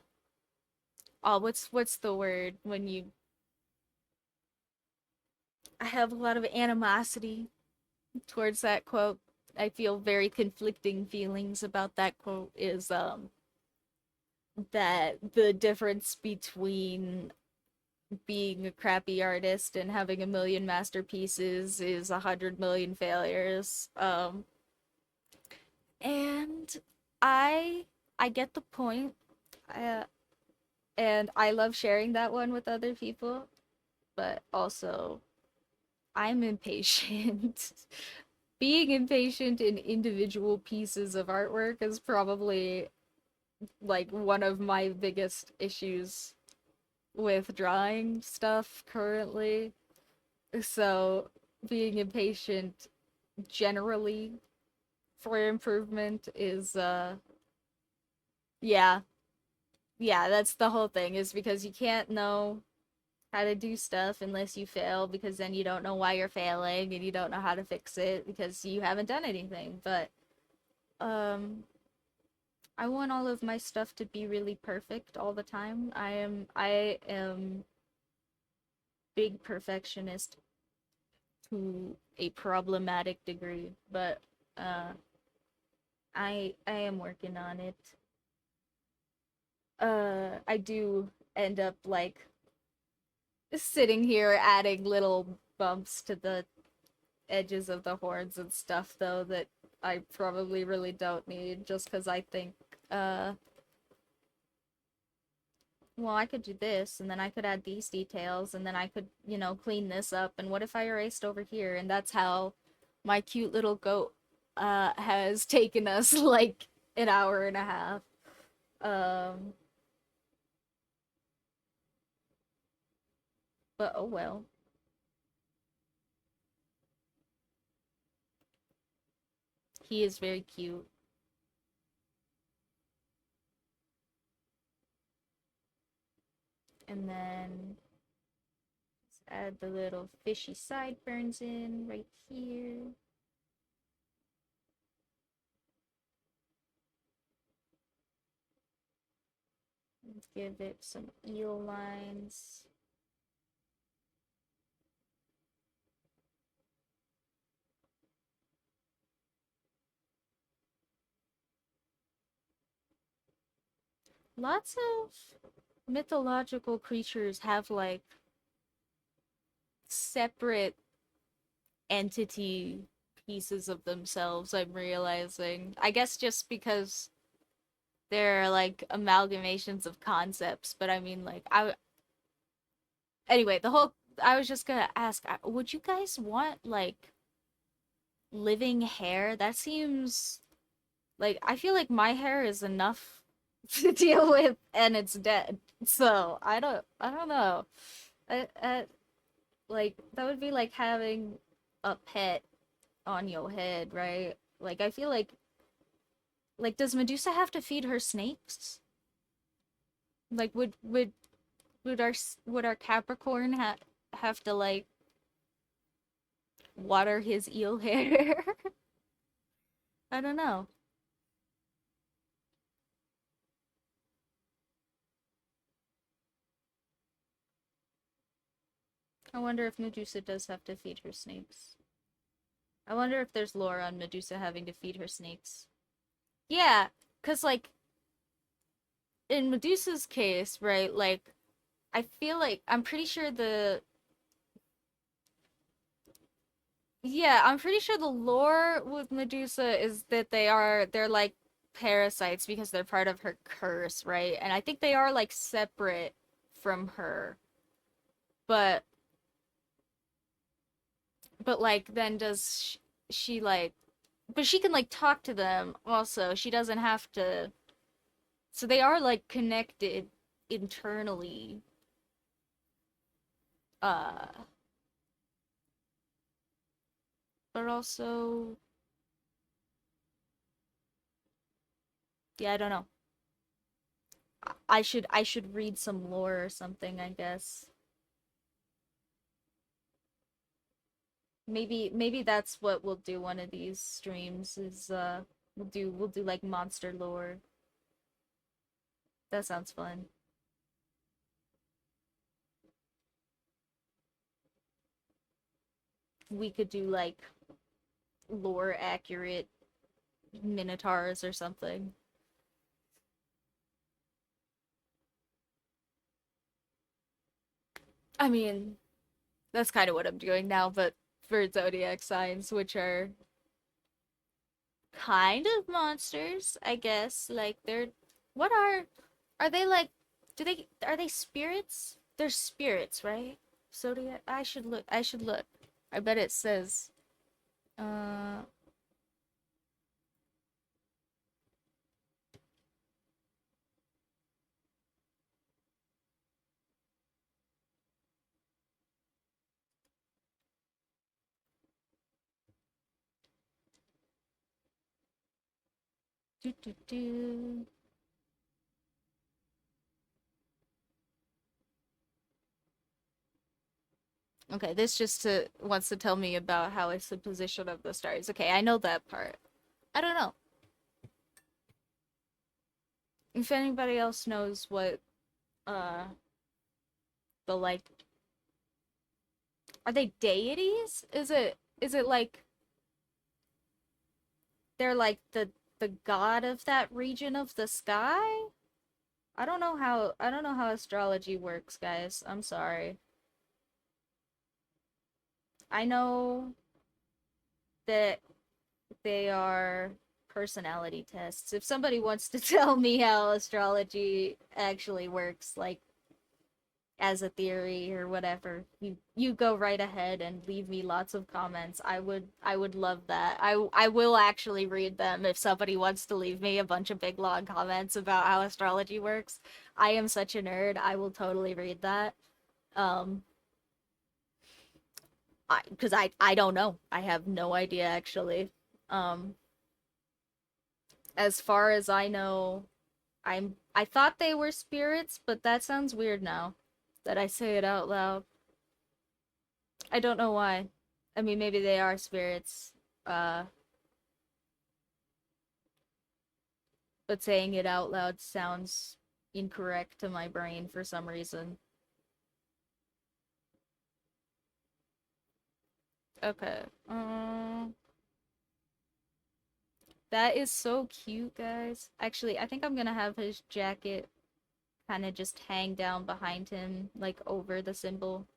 oh, what's the word when you, I have a lot of animosity towards that quote. I feel very conflicting feelings about that quote is that the difference between being a crappy artist and having a million masterpieces is 100 million failures. And I I get the point. Uh, and I love sharing that one with other people, but also I'm impatient. Being impatient in individual pieces of artwork is probably like one of my biggest issues with drawing stuff currently. So being impatient generally for improvement is yeah, yeah, that's the whole thing, is because you can't know how to do stuff unless you fail, because then you don't know why you're failing and you don't know how to fix it because you haven't done anything. But um I want all of my stuff to be really perfect all the time. I am big perfectionist to a problematic degree, but uh I am working on it. I do end up like sitting here adding little bumps to the edges of the horns and stuff though that I probably really don't need, just because I think uh well, I could do this and then I could add these details and then I could, clean this up, and what if I erased over here? And that's how my cute little goat has taken us like an hour and a half. Um but oh well. He is very cute. And then let's add the little fishy sideburns in right here. Give it some eel lines. Lots of mythological creatures have like separate entity pieces of themselves, I'm realizing. I guess just because they're like amalgamations of concepts, but I mean like anyway, the whole I was just gonna ask, would you guys want like living hair? That seems like, I feel like my hair is enough to deal with and it's dead. So, I don't know. Like that would be like having a pet on your head, right? Like I feel like does Medusa have to feed her snakes? Like would our Capricorn have to like water his eel hair? I don't know. I wonder if Medusa does have to feed her snakes. I wonder if there's lore on Medusa having to feed her snakes. Yeah, cuz like in Medusa's case, right? Like I feel like I'm pretty sure the yeah, I'm pretty sure the lore with Medusa is that they're like parasites because they're part of her curse, right? And I think they are like separate from her. But like then she like but she can like talk to them also. She doesn't have to. So they are like connected internally. Uh but also yeah, I don't know. I should read some lore or something, I guess. Maybe that's what we'll do one of these streams is we'll do like monster lore. That sounds fun. We could do like lore accurate minotaurs or something. I mean, that's kind of what I'm doing now, but for zodiac signs, which are kind of monsters, I guess. Like they're what are they like? Do they are they spirits? They're spirits, right? Zodiac. I should look. I should look. I bet it says. Uh. Do do do. Okay, this just wants to tell me about how it's the position of the stars. Okay, I know that part. I don't know. If anybody else knows what uh the like are they deities? Is it like they're like the god of that region of the sky? I don't know how astrology works, guys. I'm sorry. I know that they are personality tests. If somebody wants to tell me how astrology actually works, like as a theory or whatever, you go right ahead and leave me lots of comments. I would love that. I will actually read them if somebody wants to leave me a bunch of big long comments about how astrology works. I am such a nerd. I will totally read that. Um because I don't know. I have no idea actually. Um as far as I know, I thought they were spirits, but that sounds weird now that I say it out loud. I don't know why. I mean, maybe they are spirits. Uh, but saying it out loud sounds incorrect to my brain for some reason. Okay. That is so cute, guys. Actually, I think I'm gonna have his jacket kind of just hang down behind him, like over the symbol,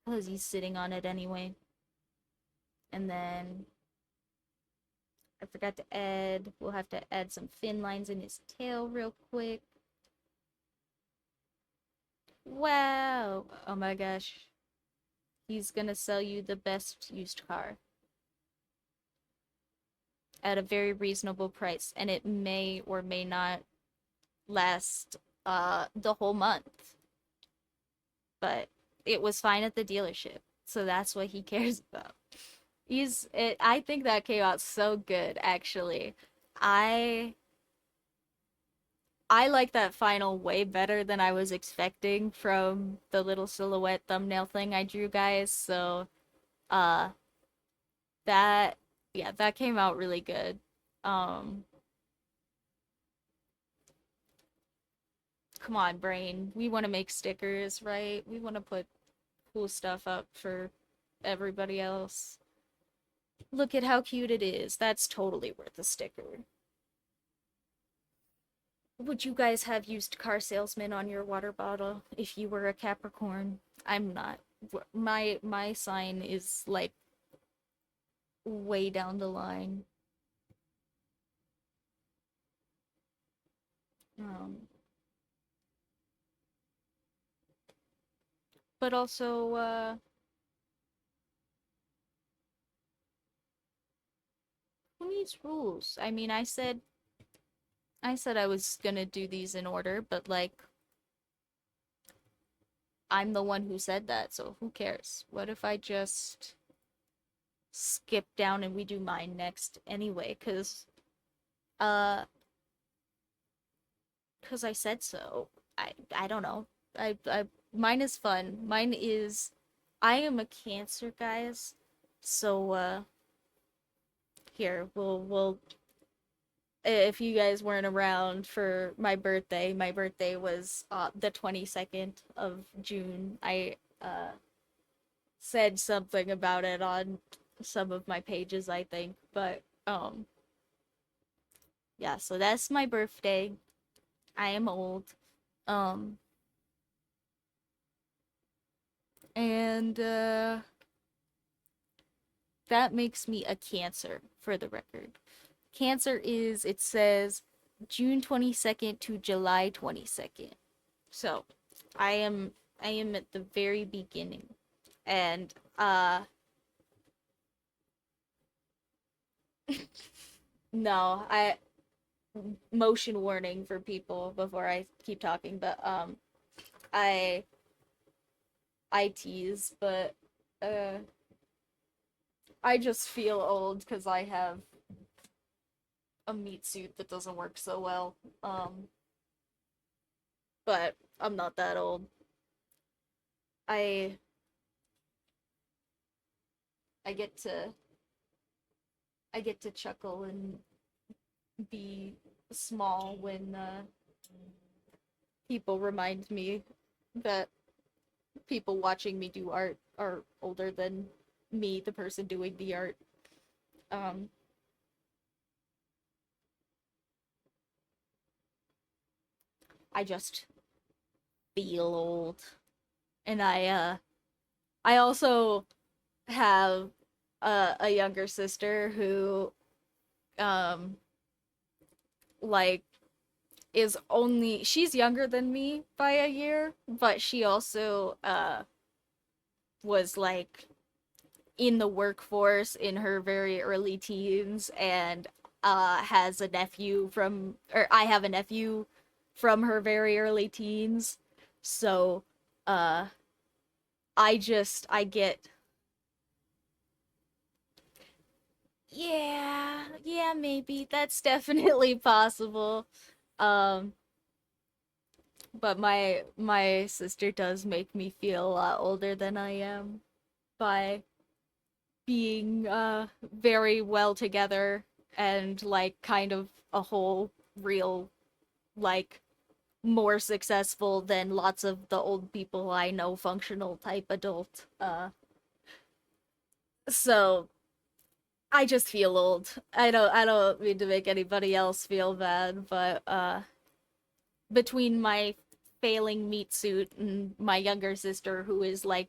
because he's sitting on it anyway. And then I forgot to add, we'll have to add some fin lines in his tail real quick. Wow. Oh my gosh. He's gonna sell you the best used car at a very reasonable price, and it may or may not last the whole month. But it was fine at the dealership. So that's what he cares about. I think that came out so good actually. I I like that final way better than I was expecting from the little silhouette thumbnail thing I drew, guys. So, uh, that, yeah, that came out really good. Um, Come on, brain. We want to make stickers, right? We want to put cool stuff up for everybody else. Look at how cute it is. That's totally worth a sticker. Would you guys have used car salesman on your water bottle if you were a Capricorn? I'm not. My sign is like way down the line. Um, but also, who needs rules? I mean, I said I was gonna do these in order, but like, I'm the one who said that, so who cares? What if I just skip down and we do mine next anyway? Uh, cause I said so. I don't know. Mine is fun. Mine is I am a Cancer, guys. So here we'll if you guys weren't around for my birthday was the 22nd of June. I said something about it on some of my pages, I think. But yeah, so that's my birthday. I am old. Um and that makes me a Cancer for the record. Cancer is, it says June 22nd to July 22nd. So, I am I am at the very beginning. And no, I motion warning for people before I keep talking, but I I tease, but uh I just feel old cuz I have a meat suit that doesn't work so well. But I'm not that old. I I get to I get to chuckle and be small when people remind me that people watching me do art are older than me, the person doing the art. Um, I just feel old, and I also have a younger sister who um like is only she's younger than me by a year, but she also was like in the workforce in her very early teens and has a nephew from or I have a nephew from her very early teens. So uh I get yeah, maybe that's definitely possible. Um but my sister does make me feel a lot older than I am by being very well together and like kind of a whole real like more successful than lots of the old people I know functional type adult. So I just feel old. I don't mean to make anybody else feel bad, but between my failing meat suit and my younger sister who is like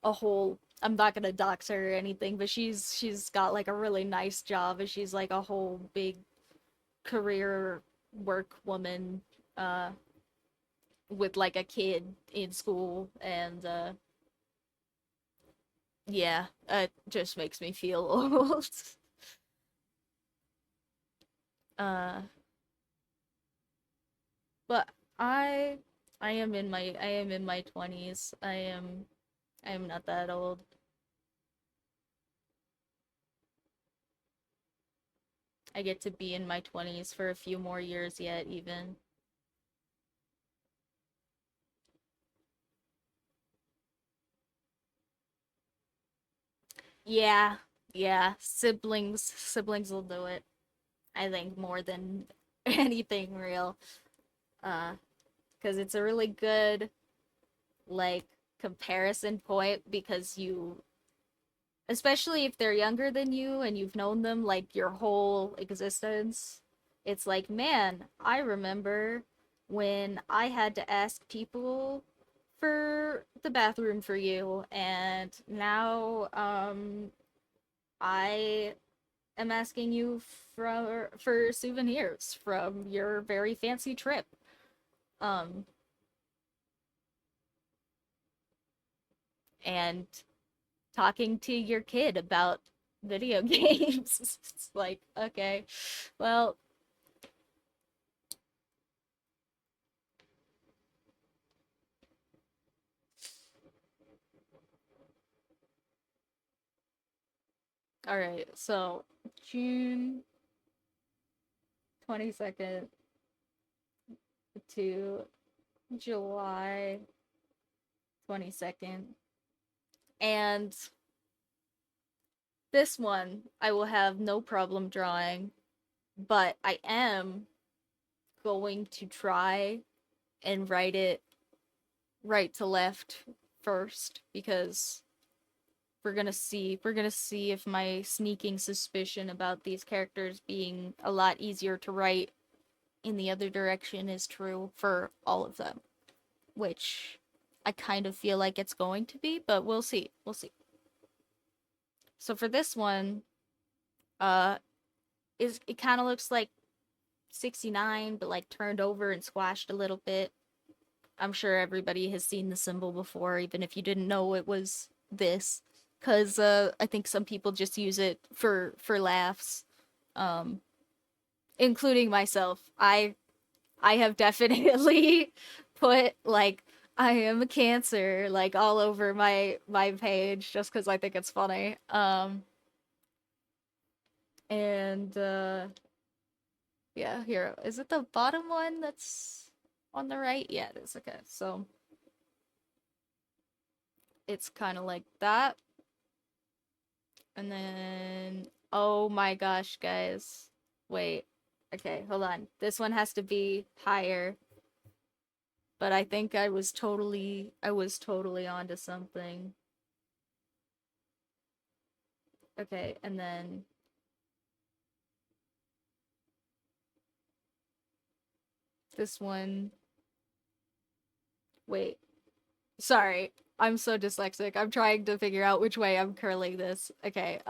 a whole I'm not gonna dox her or anything, but she's got like a really nice job and she's like a whole big career work woman uh with like a kid in school and yeah, it just makes me feel old. uh but I I am in my 20s. I am not that old. I get to be in my 20s for a few more years yet even. Yeah, yeah, siblings will do it. I think more than anything real. Uh, because it's a really good like comparison point because you especially if they're younger than you and you've known them like your whole existence, it's like, man, I remember when I had to ask people for the bathroom for you and now I am asking you for souvenirs from your very fancy trip. Um, and talking to your kid about video games. It's like, okay, well, all right. So June 22nd to July 22nd. And this one I will have no problem drawing, but I am going to try and write it right to left first because we're gonna see if my sneaking suspicion about these characters being a lot easier to write in the other direction is true for all of them, which I kind of feel like it's going to be, but we'll see. We'll see. So for this one, uh is it kind of looks like 69 but like turned over and squashed a little bit. I'm sure everybody has seen the symbol before even if you didn't know it was this cuz I think some people just use it for laughs. Um including myself. I have definitely put like I am a cancer like all over my page just cuz I think it's funny. And yeah, here. Is it the bottom one that's on the right? Yeah, it is. Okay. So it's kind of like that. And then, oh my gosh, guys. Wait. Okay, hold on. This one has to be higher. But I think I was totally onto something. Okay, and then this one. Wait. Sorry. I'm so dyslexic. I'm trying to figure out which way I'm curling this. Okay,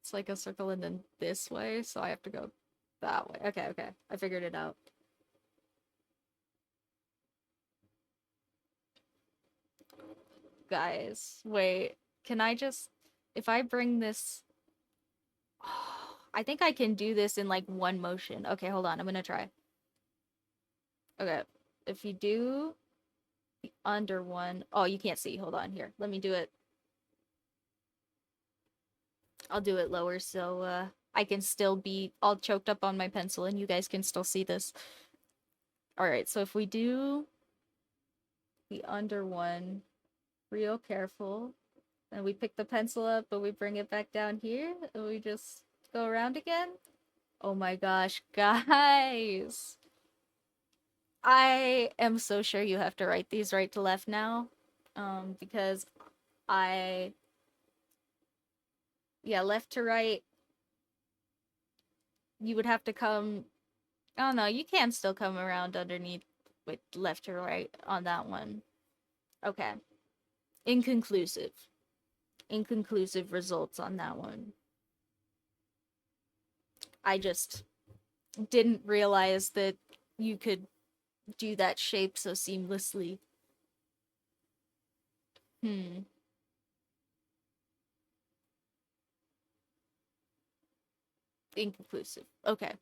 it's like a circle and then this way, so I have to go that way. Okay, okay. I figured it out. Guys, wait. Can I just if I bring this I think I can do this in like one motion. Okay, hold on. I'm gonna try. Okay. If you do the under one, oh, you can't see. Hold on here. Let me do it. I'll do it lower so I can still be all choked up on my pencil and you guys can still see this. All right. So if we do the under one, real careful, and we pick the pencil up, but we bring it back down here, and we just go around again. Oh my gosh, guys. I am so sure you have to write these right to left now. Because I yeah, left to right, you would have to come oh no, you can still come around underneath with left to right on that one. Okay. Inconclusive. Inconclusive results on that one. I just didn't realize that you could do that shape so seamlessly. Hmm. Inconclusive. Okay.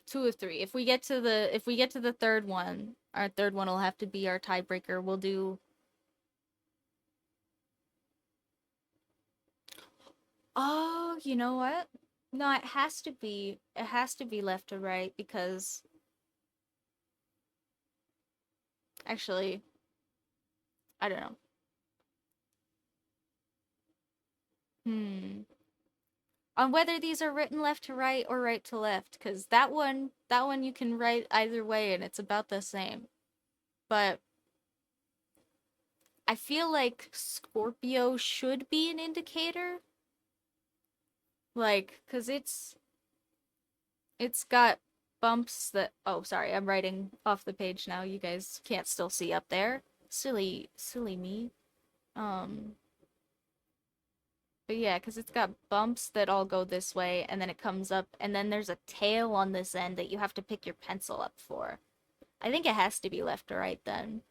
2 of 3. If we get to the third one, our third one will have to be our tiebreaker. We'll do oh, you know what? No, it has to be left to right because actually I don't know. Hmm. On whether these are written left to right or right to left, because that one you can write either way and it's about the same. But I feel like Scorpio should be an indicator. Like, because it's got bumps that oh sorry, I'm writing off the page now. You guys can't still see up there. Silly me. Um but yeah, because it's got bumps that all go this way, and then it comes up, and then there's a tail on this end that you have to pick your pencil up for. I think it has to be left or right then.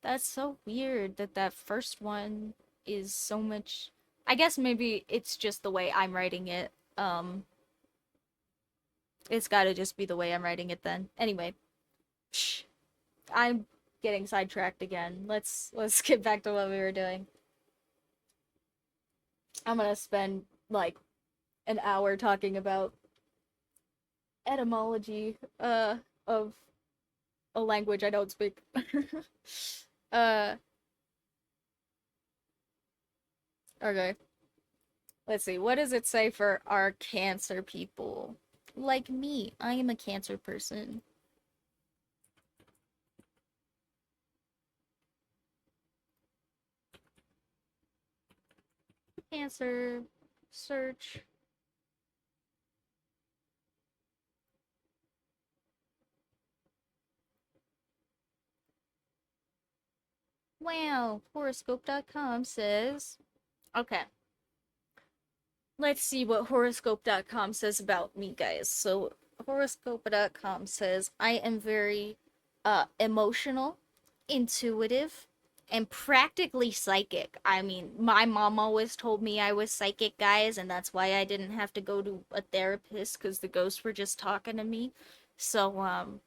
That's so weird that that first one is so much. I guess maybe it's just the way I'm writing it. It's gotta just be the way I'm writing it then. Anyway, psh, I'm getting sidetracked again. Let's get back to what we were doing. I'm gonna spend like an hour talking about etymology of a language I don't speak. uh okay. Let's see. What does it say for our Cancer people? Like me, I am a Cancer person. Cancer search. Wow, horoscope.com says. Okay. Let's see what horoscope.com says about me, guys. So, horoscope.com says I am very emotional, intuitive, and practically psychic. I mean, my mom always told me I was psychic, guys, and that's why I didn't have to go to a therapist because the ghosts were just talking to me. So,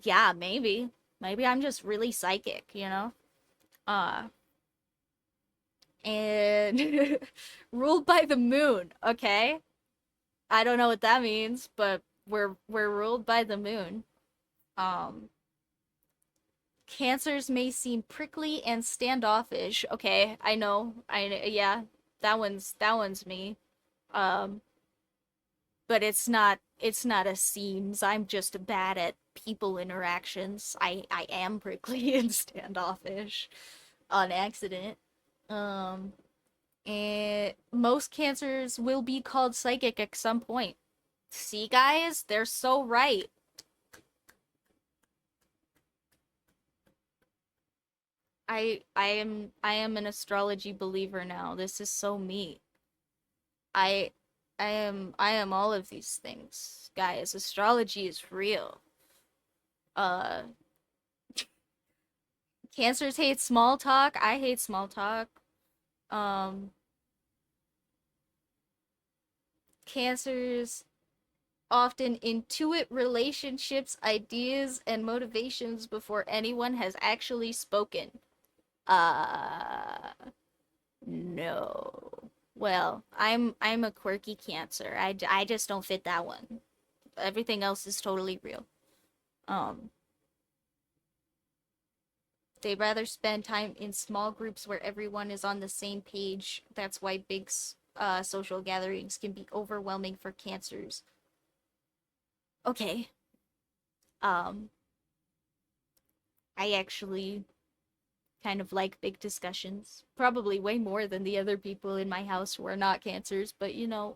yeah, maybe. Maybe I'm just really psychic, you know? Uh, and ruled by the moon, okay? I don't know what that means, but we're ruled by the moon. Um, Cancers may seem prickly and standoffish. Okay, I know. Yeah. that one's me. Um, but it's not a seems. I'm just bad at people interactions. I am prickly and standoffish on accident. Um, and most cancers will be called psychic at some point. See, guys, they're so right. I am an astrology believer now. This is so me. I I am all of these things. Guys, astrology is real. Uh Cancers hate small talk. I hate small talk. Um Cancers often intuit relationships, ideas, and motivations before anyone has actually spoken. Uh no. Well, I'm a quirky cancer. I just don't fit that one. Everything else is totally real. Um They'd rather spend time in small groups where everyone is on the same page. That's why big social gatherings can be overwhelming for cancers. Okay. Um, I actually kind of like big discussions. Probably way more than the other people in my house who are not cancers, but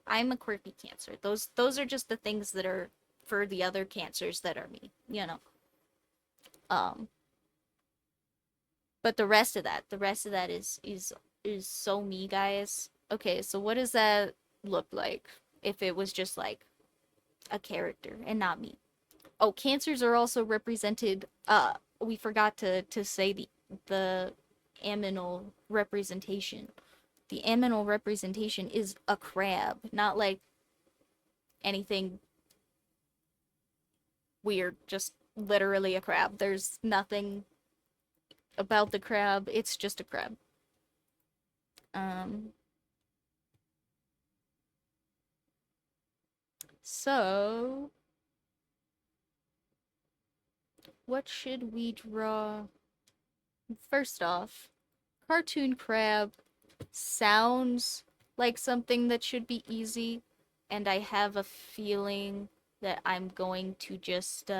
I'm a quirky cancer. Those are just the things that are for the other cancers that are me. Um, but the rest of that is so me, guys. Okay, so what does that look like if it was just like a character and not me? Oh, cancers are also represented. We forgot to say the aminal representation. The aminal representation is a crab, not like anything weird, just literally a crab. There's nothing about the crab, it's just a crab. Um so what should we draw? First off, cartoon crab sounds like something that should be easy, and I have a feeling that I'm going to just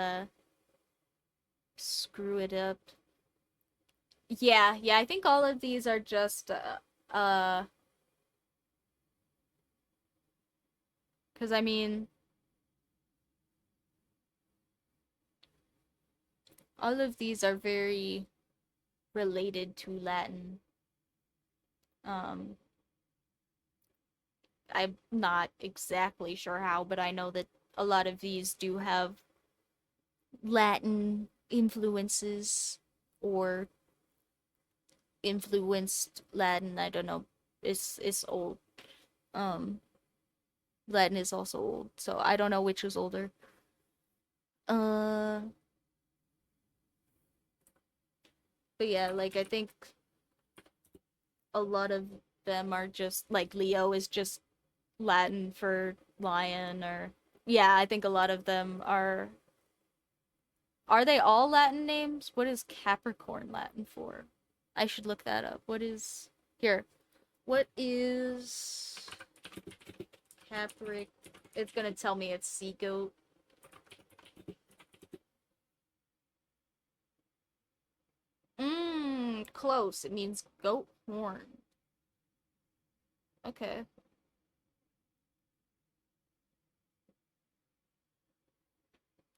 screw it up. Yeah, I think all of these are just uh cuz I mean, all of these are very related to Latin. Um I'm not exactly sure how, but I know that a lot of these do have Latin influences or influenced Latin. I don't know. It's old. Um, Latin is also old, so I don't know which is older. Uh, but yeah, like I think a lot of them are just like Leo is just Latin for lion, or yeah, I think a lot of them are. Are they all Latin names? What is Capricorn Latin for? I should look that up. What is here? What is Capric? It's gonna tell me it's sea goat. Close. It means goat horn. Okay.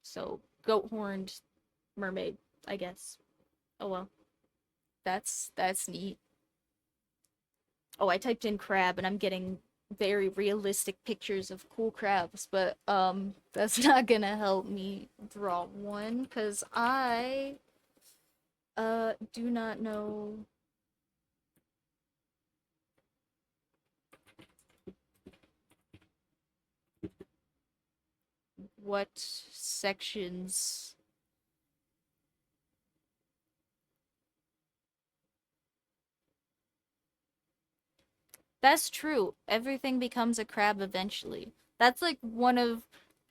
So goat horned mermaid, I guess. Oh well. That's neat. Oh, I typed in crab and I'm getting very realistic pictures of cool crabs, but that's not gonna help me draw one cuz I do not know what sections. That's true. Everything becomes a crab eventually. That's like one of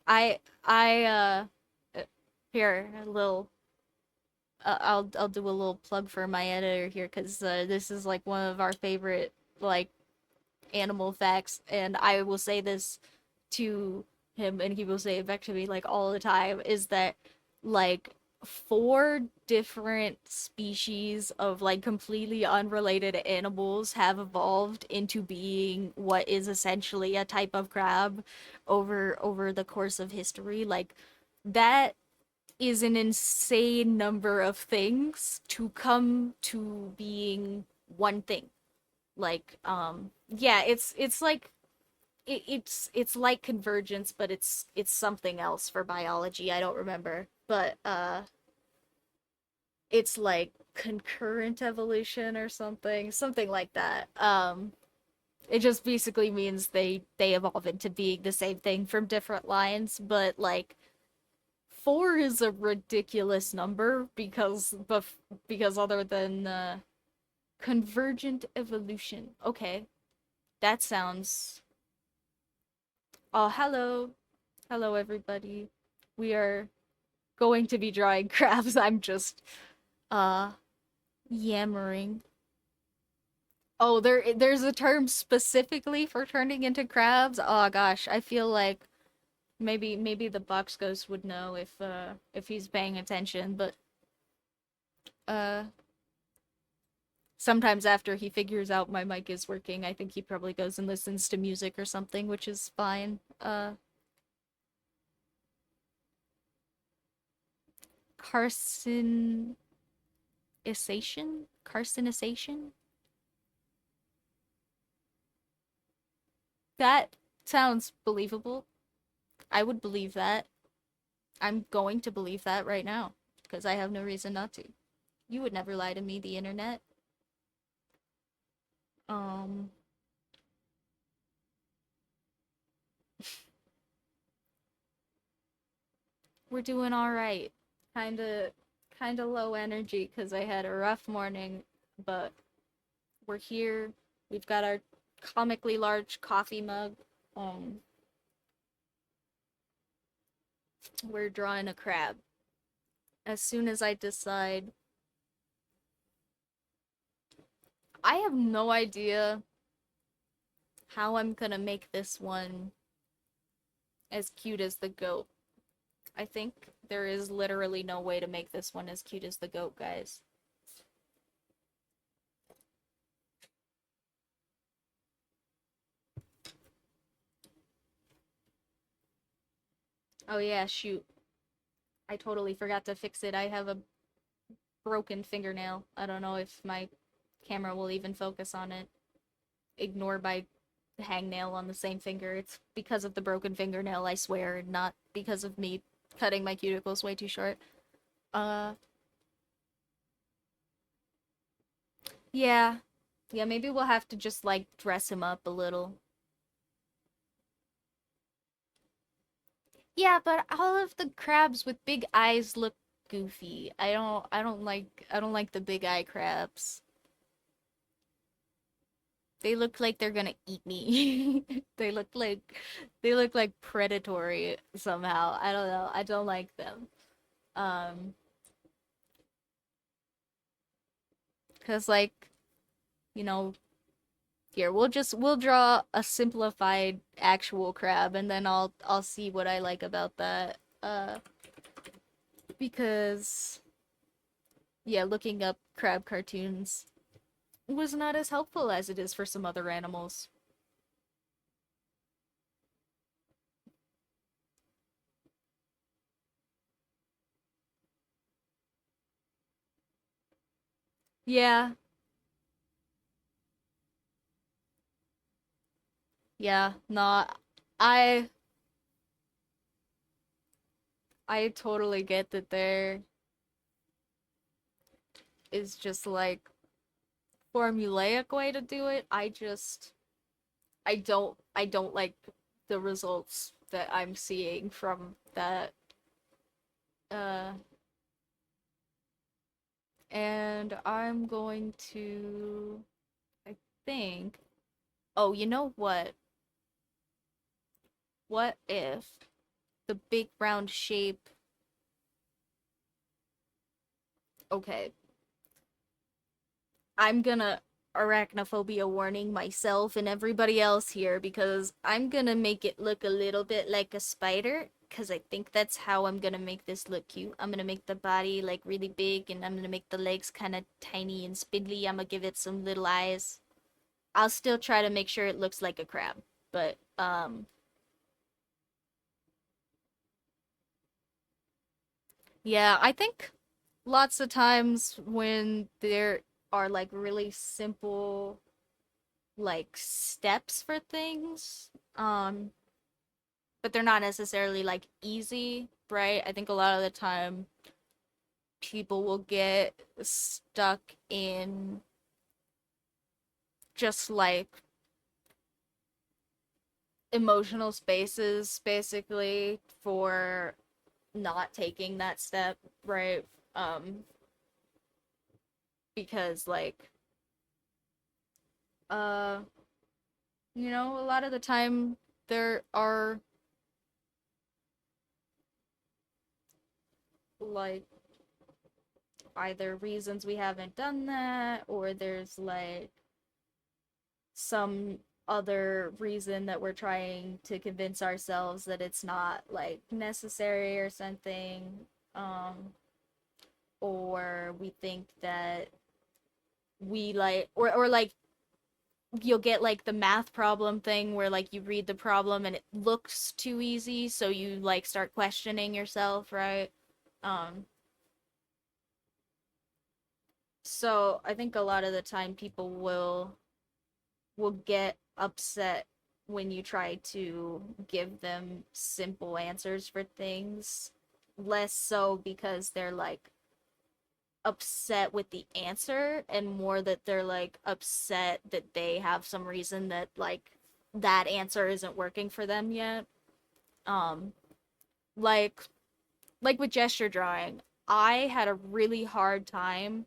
I uh, here a little I'll do a little plug for my editor here cuz this is like one of our favorite like animal facts, and I will say this to him, and he will say it back to me like all the time, is that like four different species of like completely unrelated animals have evolved into being what is essentially a type of crab over the course of history. Like that is an insane number of things to come to being one thing. Like yeah, it's like it's like convergence, but it's something else for biology. I don't remember, but it's like concurrent evolution or something like that. It just basically means they evolve into being the same thing from different lines, but like four is a ridiculous number because other than convergent evolution. Okay, that sounds. Oh, hello. Hello, everybody. We are going to be drawing crabs. I'm just, uh, yammering. Oh, there's a term specifically for turning into crabs? Oh gosh, I feel like maybe the box ghost would know if he's paying attention, but, uh, sometimes after he figures out my mic is working, I think he probably goes and listens to music or something, which is fine. Carcinization? Carcinization? That sounds believable. I would believe that. I'm going to believe that right now, because I have no reason not to. You would never lie to me, the internet. Um, we're doing all right. Kinda, kinda low energy because I had a rough morning, but we're here. We've got our comically large coffee mug. Um, we're drawing a crab. As soon as I decide, I have no idea how I'm gonna make this one as cute as the goat. I think there is literally no way to make this one as cute as the goat, guys. Oh yeah, shoot. I totally forgot to fix it. I have a broken fingernail. I don't know if my camera will even focus on it. Ignore my hangnail on the same finger. It's because of the broken fingernail, I swear, and not because of me cutting my cuticles way too short. Uh, yeah. Yeah, maybe we'll have to just, like, dress him up a little. Yeah, but all of the crabs with big eyes look goofy. I don't like the big eye crabs. They look like they're gonna eat me. They look like predatory somehow. I don't know. I don't like them. Um, 'Cause like, you know, here we'll draw a simplified actual crab and then I'll see what I like about that. Because yeah, looking up crab cartoons was not as helpful as it is for some other animals. Yeah, yeah, no, I I totally get that there is just like formulaic way to do it. I don't like the results that I'm seeing from that. Uh and I'm going to I think oh, you know what? What if the big round shape okay, I'm gonna arachnophobia warning myself and everybody else here because I'm gonna make it look a little bit like a spider because I think that's how I'm gonna make this look cute. I'm gonna make the body like really big and I'm gonna make the legs kind of tiny and spindly. I'm gonna give it some little eyes. I'll still try to make sure it looks like a crab, but yeah, I think lots of times when there are like really simple like steps for things, but they're not necessarily like easy, right? I think a lot of the time people will get stuck in just like emotional spaces basically for not taking that step, right? Because like uh a lot of the time there are like either reasons we haven't done that or there's like some other reason that we're trying to convince ourselves that it's not like necessary or something, or we think that we like or like you'll get like the math problem thing where like you read the problem and it looks too easy so you like start questioning yourself, right? um so I think a lot of the time people will get upset when you try to give them simple answers for things, less so because they're like upset with the answer and more that they're like upset that they have some reason that like that answer isn't working for them yet. um like like with gesture drawing, I had a really hard time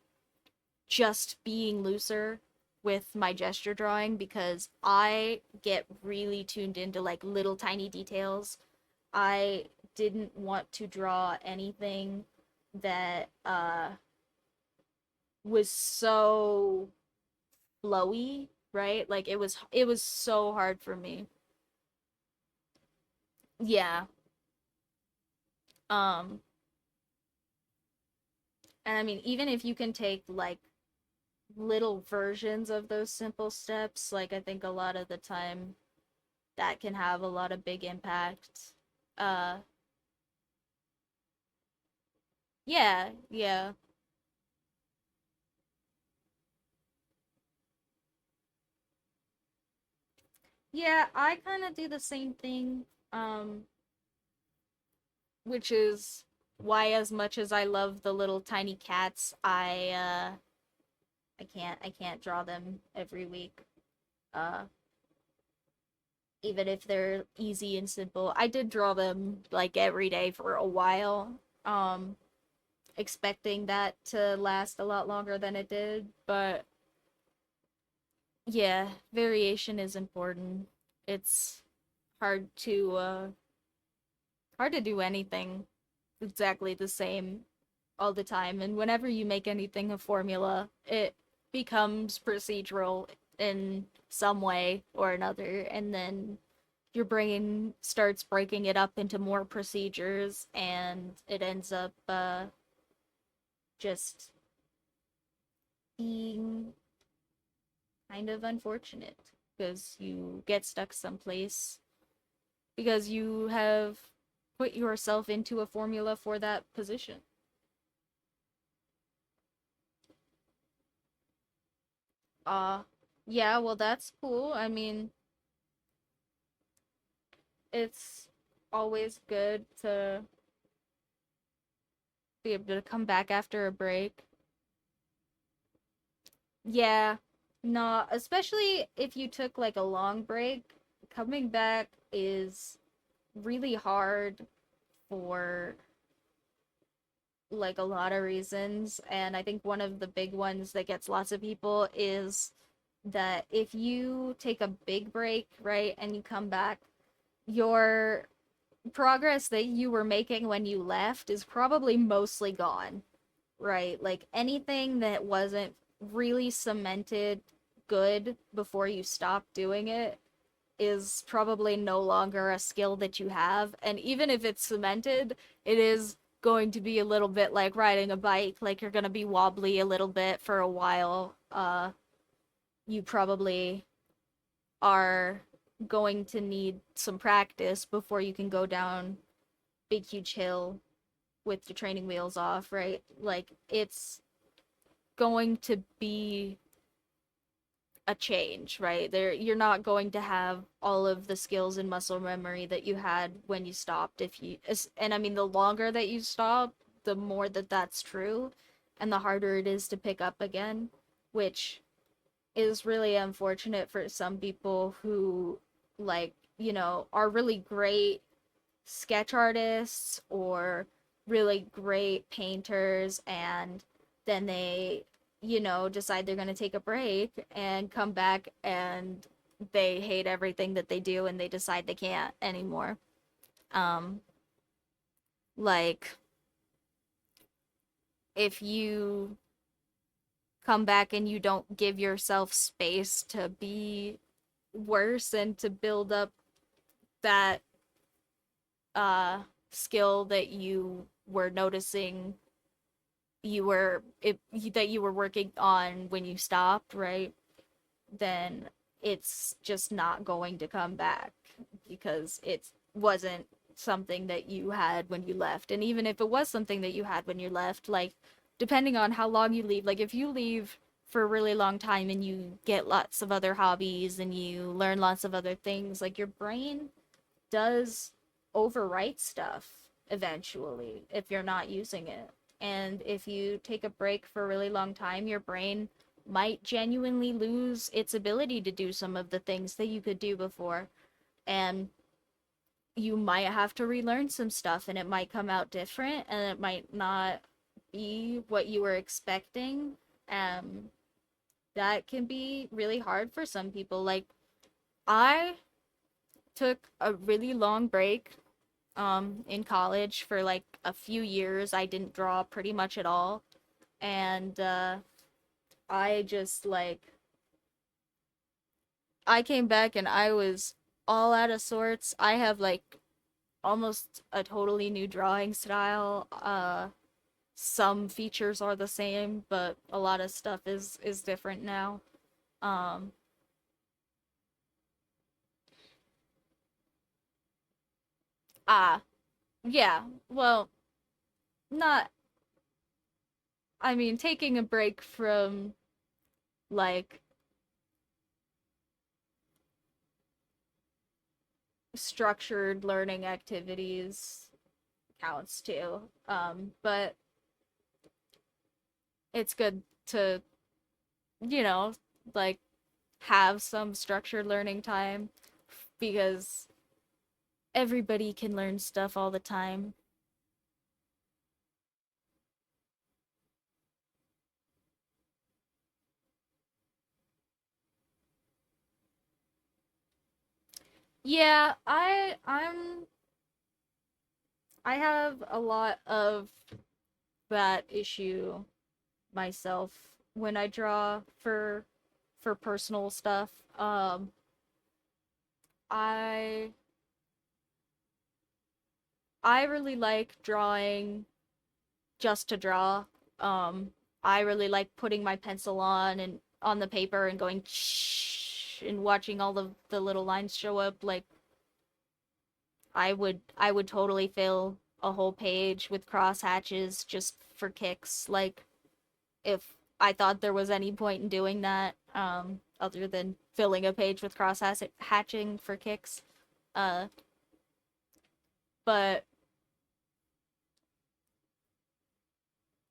just being looser with my gesture drawing because I get really tuned into like little tiny details. I didn't want to draw anything that was so flowy, right? Like it was so hard for me. Yeah. Um and I mean even if you can take like little versions of those simple steps, like I think a lot of the time that can have a lot of big impact. Uh yeah, yeah. Yeah, I kind of do the same thing. Um which is why as much as I love the little tiny cats, I can't draw them every week. Uh Even if they're easy and simple. I did draw them like every day for a while. Expecting that to last a lot longer than it did, but yeah, variation is important. It's hard to uh hard to do anything exactly the same all the time, and whenever you make anything a formula, it becomes procedural in some way or another, and then your brain starts breaking it up into more procedures and it ends up just being kind of unfortunate because you get stuck someplace because you have put yourself into a formula for that position. Uh yeah, well that's cool. I mean, it's always good to be able to come back after a break. Yeah. No, especially if you took like a long break, coming back is really hard for like a lot of reasons, and I think one of the big ones that gets lots of people is that if you take a big break, right, and you come back, your progress that you were making when you left is probably mostly gone, right? Like anything that wasn't really cemented good before you stop doing it is probably no longer a skill that you have. And even if it's cemented, it is going to be a little bit like riding a bike. Like you're going to be wobbly a little bit for a while. You probably are going to need some practice before you can go down big, huge hill with the training wheels off, right? Like it's going to be a change, right? There you're not going to have all of the skills and muscle memory that you had when you stopped if you and I mean the longer that you stop, the more that that's true and the harder it is to pick up again, which is really unfortunate for some people who like, are really great sketch artists or really great painters and then they decide they're going to take a break and come back and they hate everything that they do and they decide they can't anymore. um like if you come back and you don't give yourself space to be worse and to build up that uh skill that you were noticing that you were working on when you stopped, right? Then it's just not going to come back because it wasn't something that you had when you left. And even if it was something that you had when you left, like depending on how long you leave, like if you leave for a really long time and you get lots of other hobbies and you learn lots of other things, like your brain does overwrite stuff eventually if you're not using it. And if you take a break for a really long time, your brain might genuinely lose its ability to do some of the things that you could do before. And you might have to relearn some stuff and it might come out different and it might not be what you were expecting. Um, that can be really hard for some people. Like, I took a really long break in college for like a few years. I didn't draw pretty much at all. And I just like I came back and I was all out of sorts. I have like almost a totally new drawing style. Some features are the same, but a lot of stuff is different now. Um ah yeah. Well, not I mean taking a break from like structured learning activities counts too. But it's good to, you know, like have some structured learning time because everybody can learn stuff all the time. Yeah, I have a lot of that issue myself when I draw for personal stuff. I I really like drawing just to draw. Um, I really like putting my pencil on and on the paper and going shh and watching all the little lines show up. Like I would totally fill a whole page with cross hatches just for kicks. Like if I thought there was any point in doing that, other than filling a page with hatching for kicks. Uh, but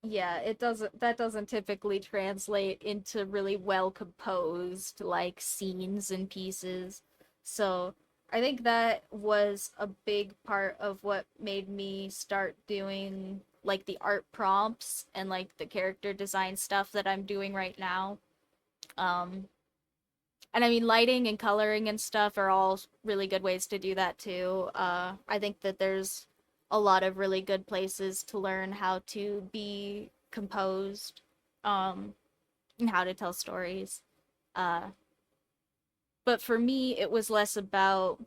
yeah, that doesn't typically translate into really well composed like scenes and pieces. So I think that was a big part of what made me start doing like the art prompts and like the character design stuff that I'm doing right now. Um, and I mean, lighting and coloring and stuff are all really good ways to do that too. I think that there's a lot of really good places to learn how to be composed, um, and how to tell stories. Uh, but for me, it was less about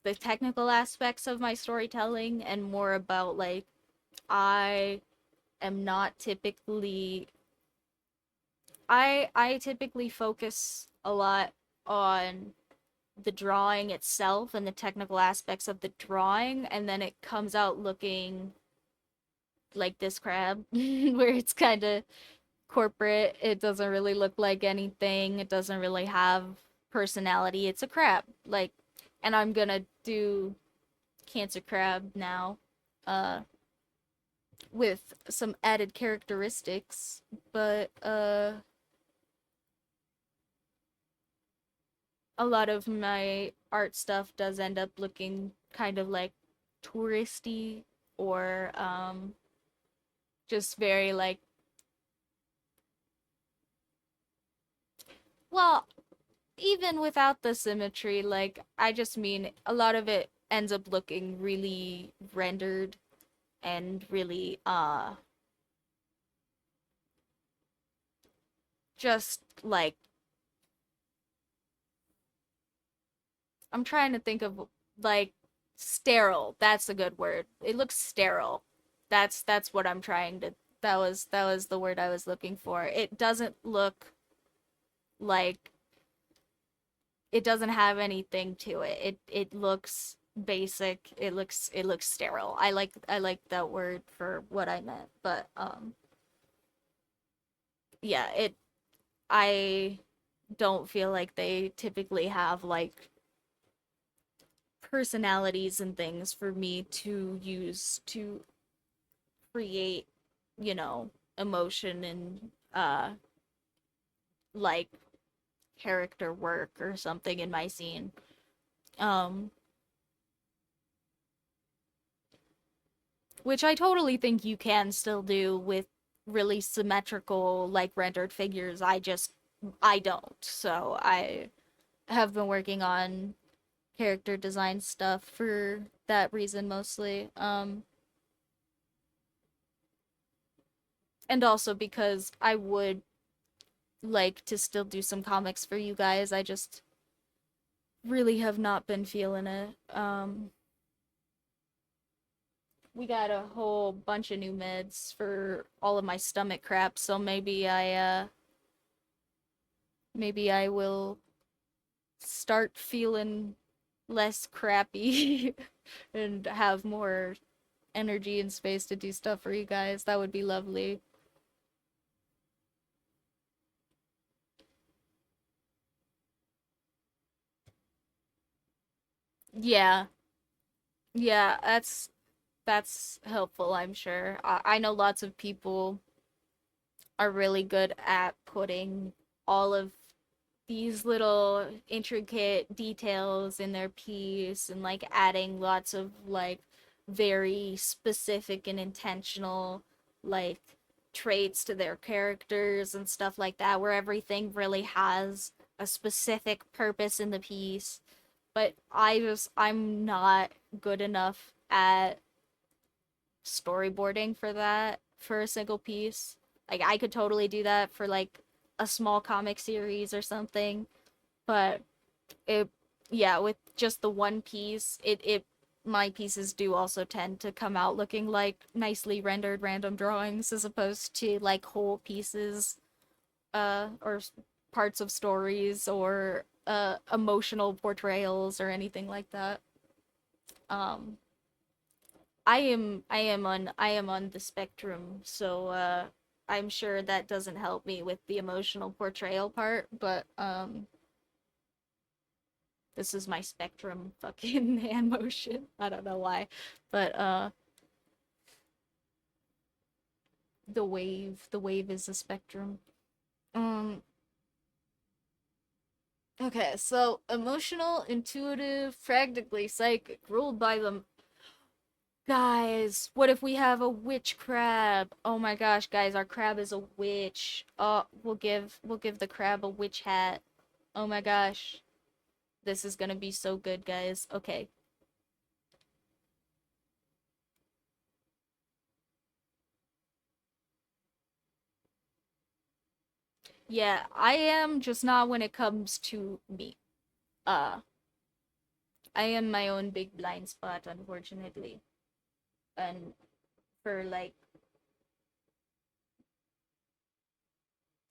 the technical aspects of my storytelling and more about like I am not typically I typically focus a lot on the drawing itself and the technical aspects of the drawing, and then it comes out looking like this crab where it's kind of corporate. It doesn't really look like anything. It doesn't really have personality. It's a crab. Like, and I'm gonna do Cancer Crab now, uh, with some added characteristics, but a lot of my art stuff does end up looking kind of like touristy or just very like, well, even without the symmetry, like I just mean a lot of it ends up looking really rendered and really just like I'm trying to think of like sterile. That's a good word. It looks sterile. That's what I'm trying to that was the word I was looking for. It doesn't look like it doesn't have anything to it. It looks basic. It looks sterile. I like that word for what I meant. But yeah, it I don't feel like they typically have like personalities and things for me to use to create, you know, emotion and like character work or something in my scene. Um which I totally think you can still do with really symmetrical like rendered figures. I don't. So I have been working on character design stuff for that reason mostly. And also because I would like to still do some comics for you guys. I just really have not been feeling it. We got a whole bunch of new meds for all of my stomach crap, so maybe I will start feeling less crappy and have more energy and space to do stuff for you guys. That would be lovely. Yeah. Yeah, that's helpful, I'm sure. I know lots of people are really good at putting all of these little intricate details in their piece and like adding lots of like very specific and intentional like traits to their characters and stuff like that, where everything really has a specific purpose in the piece. But I'm not good enough at storyboarding for that for a single piece. Like I could totally do that for like a small comic series or something, but it yeah, with just the one piece, it my pieces do also tend to come out looking like nicely rendered random drawings as opposed to like whole pieces or parts of stories or emotional portrayals or anything like that. Um I am on the spectrum, so I'm sure that doesn't help me with the emotional portrayal part, but this is my spectrum fucking hand motion. I don't know why. But the wave is a spectrum. Um okay, so emotional, intuitive, practically psychic, ruled by the guys, what if we have a witch crab? Oh my gosh, guys, our crab is a witch. We'll give the crab a witch hat. Oh my gosh. This is gonna be so good, guys. Okay. Yeah, I am, just not when it comes to me. Uh, I am my own big blind spot, unfortunately. And for like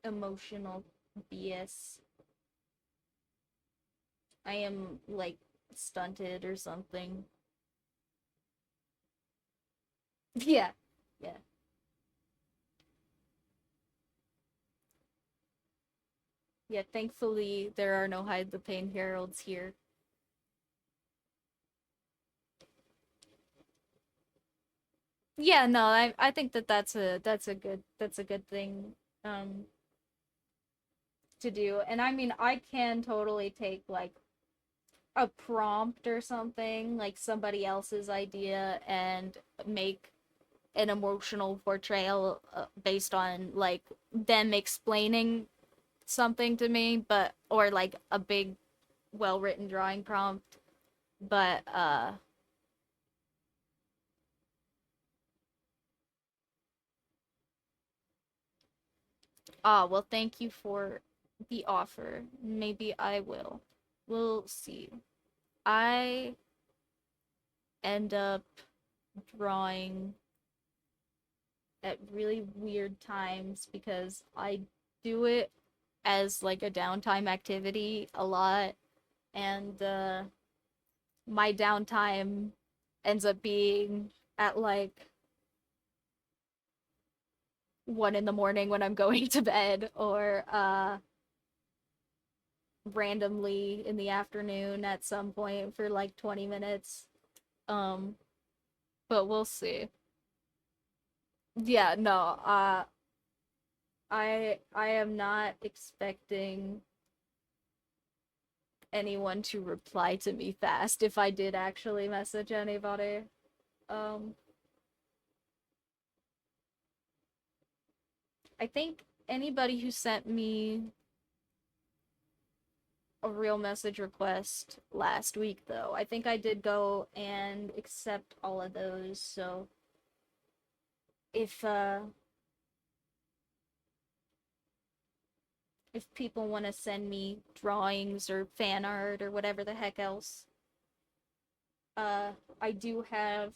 emotional BS, I am like stunted or something. Yeah, yeah, yeah. Thankfully, there are no hide the pain heralds here. Yeah, no, I think that that's a good thing um to do. And I mean, I can totally take like a prompt or something, like somebody else's idea, and make an emotional portrayal based on like them explaining something to me, but or like a big well written drawing prompt. But well, thank you for the offer. Maybe I will. We'll see. I end up drawing at really weird times because I do it as like a downtime activity a lot, and my downtime ends up being at like 1 in the morning when I'm going to bed, or randomly in the afternoon at some point for like 20 minutes. Um, but we'll see. Yeah, no, I am not expecting anyone to reply to me fast if I did actually message anybody. Um, I think anybody who sent me a real message request last week, though, I think I did go and accept all of those. So if if people want to send me drawings or fan art or whatever the heck else, uh, I do have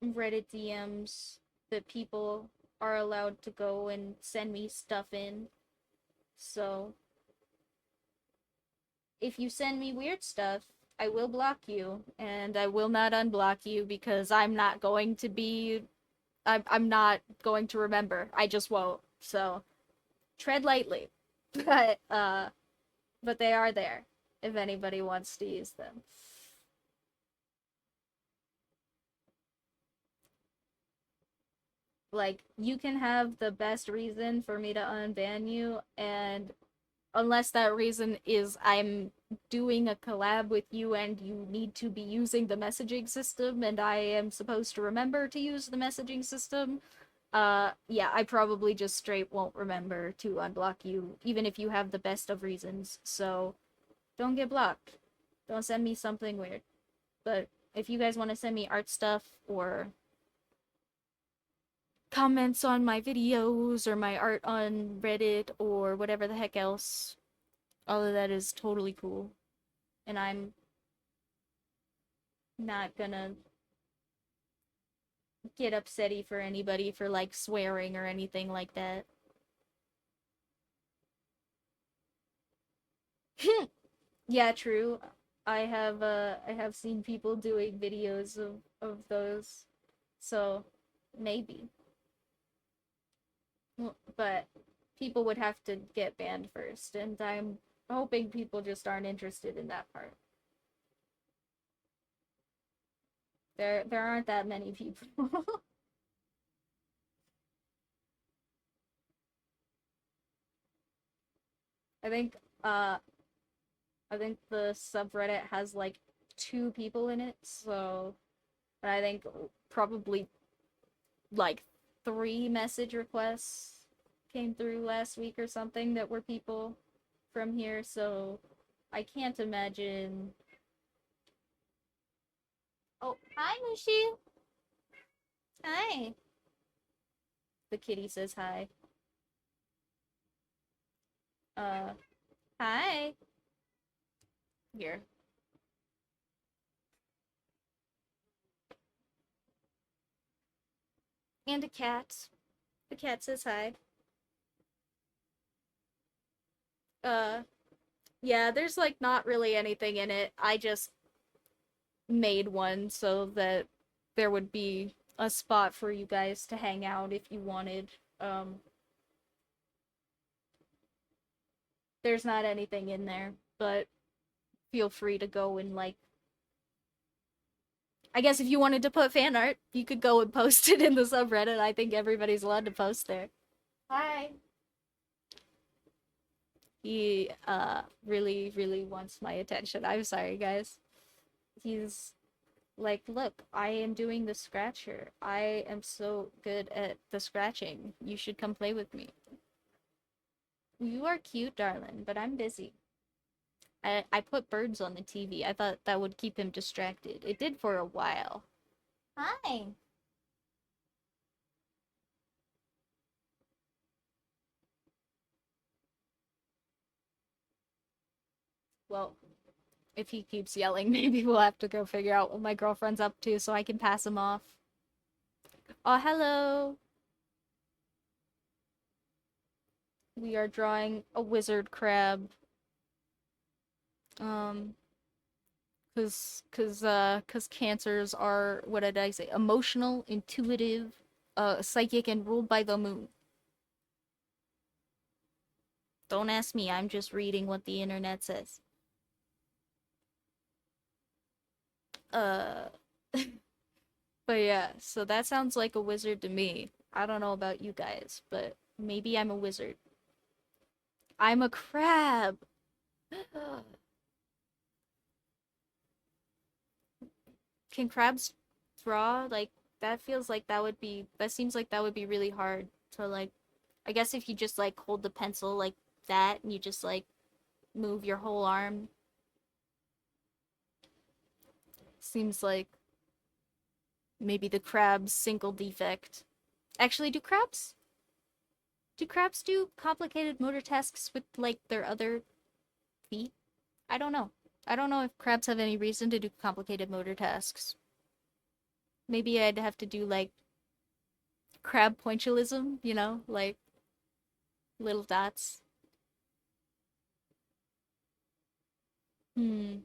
Reddit DMs that people are allowed to go and send me stuff in. So if you send me weird stuff, I will block you, and I will not unblock you because I'm not going to be. I'm not going to remember. I just won't. So tread lightly. But but they are there if anybody wants to use them. Like, you can have the best reason for me to unban you, and unless that reason is I'm doing a collab with you and you need to be using the messaging system and I am supposed to remember to use the messaging system, yeah, I probably just straight won't remember to unblock you even if you have the best of reasons. So don't get blocked. Don't send me something weird. But if you guys want to send me art stuff or comments on my videos or my art on Reddit or whatever the heck else, all of that is totally cool. And I'm not gonna get upsetty for anybody for like swearing or anything like that. Yeah, true. I have seen people doing videos of those. So maybe. But people would have to get banned first, and I'm hoping people just aren't interested in that part. There aren't that many people. I think uh I think the subreddit has like 2 people in it, so I think probably like 3 message requests came through last week or something that were people from here, so I can't imagine. Oh, hi, Mushi. Hi. The kitty says hi. Uh, hi. Here. And a cat. The cat says hi. Uh, yeah, there's like not really anything in it. I just made one so that there would be a spot for you guys to hang out if you wanted. Um, there's not anything in there, but feel free to go and like I guess if you wanted to put fan art, you could go and post it in the subreddit. I think everybody's allowed to post there. Hi. He really really wants my attention. I'm sorry, guys. He's like, "Look, I am doing the scratcher. I am so good at the scratching. You should come play with me." You are cute, darling, but I'm busy. I put birds on the TV. I thought that would keep him distracted. It did for a while. Hi. Well, if he keeps yelling, maybe we'll have to go figure out what my girlfriend's up to so I can pass him off. Oh, hello. We are drawing a wizard crab. Um, cause cancers are, what did I say? Emotional, intuitive, psychic, and ruled by the moon. Don't ask me, I'm just reading what the internet says. Uh, but yeah, so that sounds like a wizard to me. I don't know about you guys, but maybe I'm a wizard. I'm a crab! Can crabs draw? Like, that feels like that seems like that would be really hard to, like, I guess if you just, like, hold the pencil like that and you just, like, move your whole arm. Seems like maybe the crab's single defect. Actually, do crabs do complicated motor tasks with, like, their other feet? I don't know. I don't know if crabs have any reason to do complicated motor tasks. Maybe I'd have to do, like, crab pointillism, like little dots. Hmm.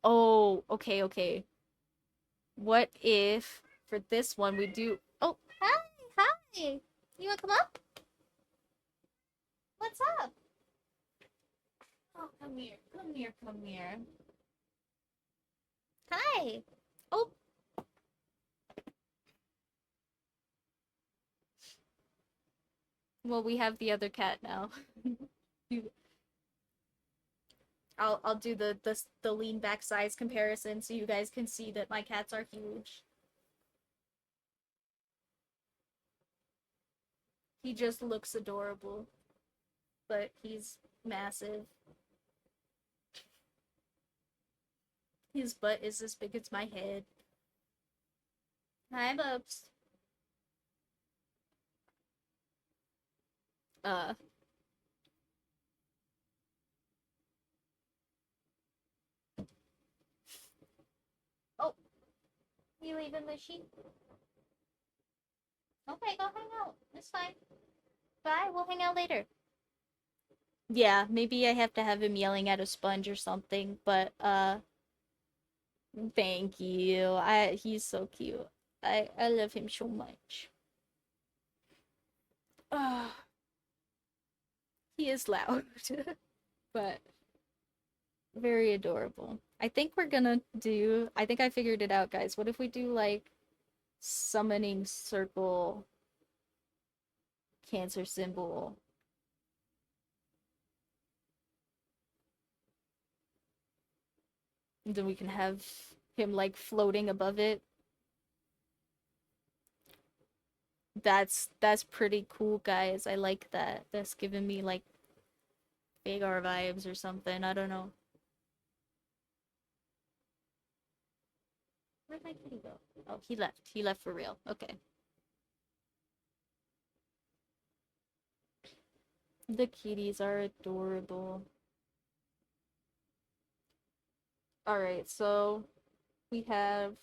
Oh, okay, okay. What if for this one we do. Oh, hi, hi. You wanna come up? What's up? Oh, come here, come here, come here. Hi. Oh, well, we have the other cat now. You- I'll do the lean back size comparison so you guys can see that my cats are huge. He just looks adorable, but he's massive. His butt is as big as my head. Hi, Bubs. Uh, oh, you leaving the sheep? Okay, go hang out. It's fine. Bye, we'll hang out later. Yeah, maybe I have to have him yelling at a sponge or something, but thank you. He's so cute. I love him so much. He is loud, but very adorable. I think I figured it out, guys. What if we do like summoning circle cancer symbol? And then we can have him like floating above it. That's pretty cool, guys. I like that. That's giving me like Vagar vibes or something. I don't know. Where'd my kitty go? Oh, he left. He left for real. Okay. The kitties are adorable. Alright, so we have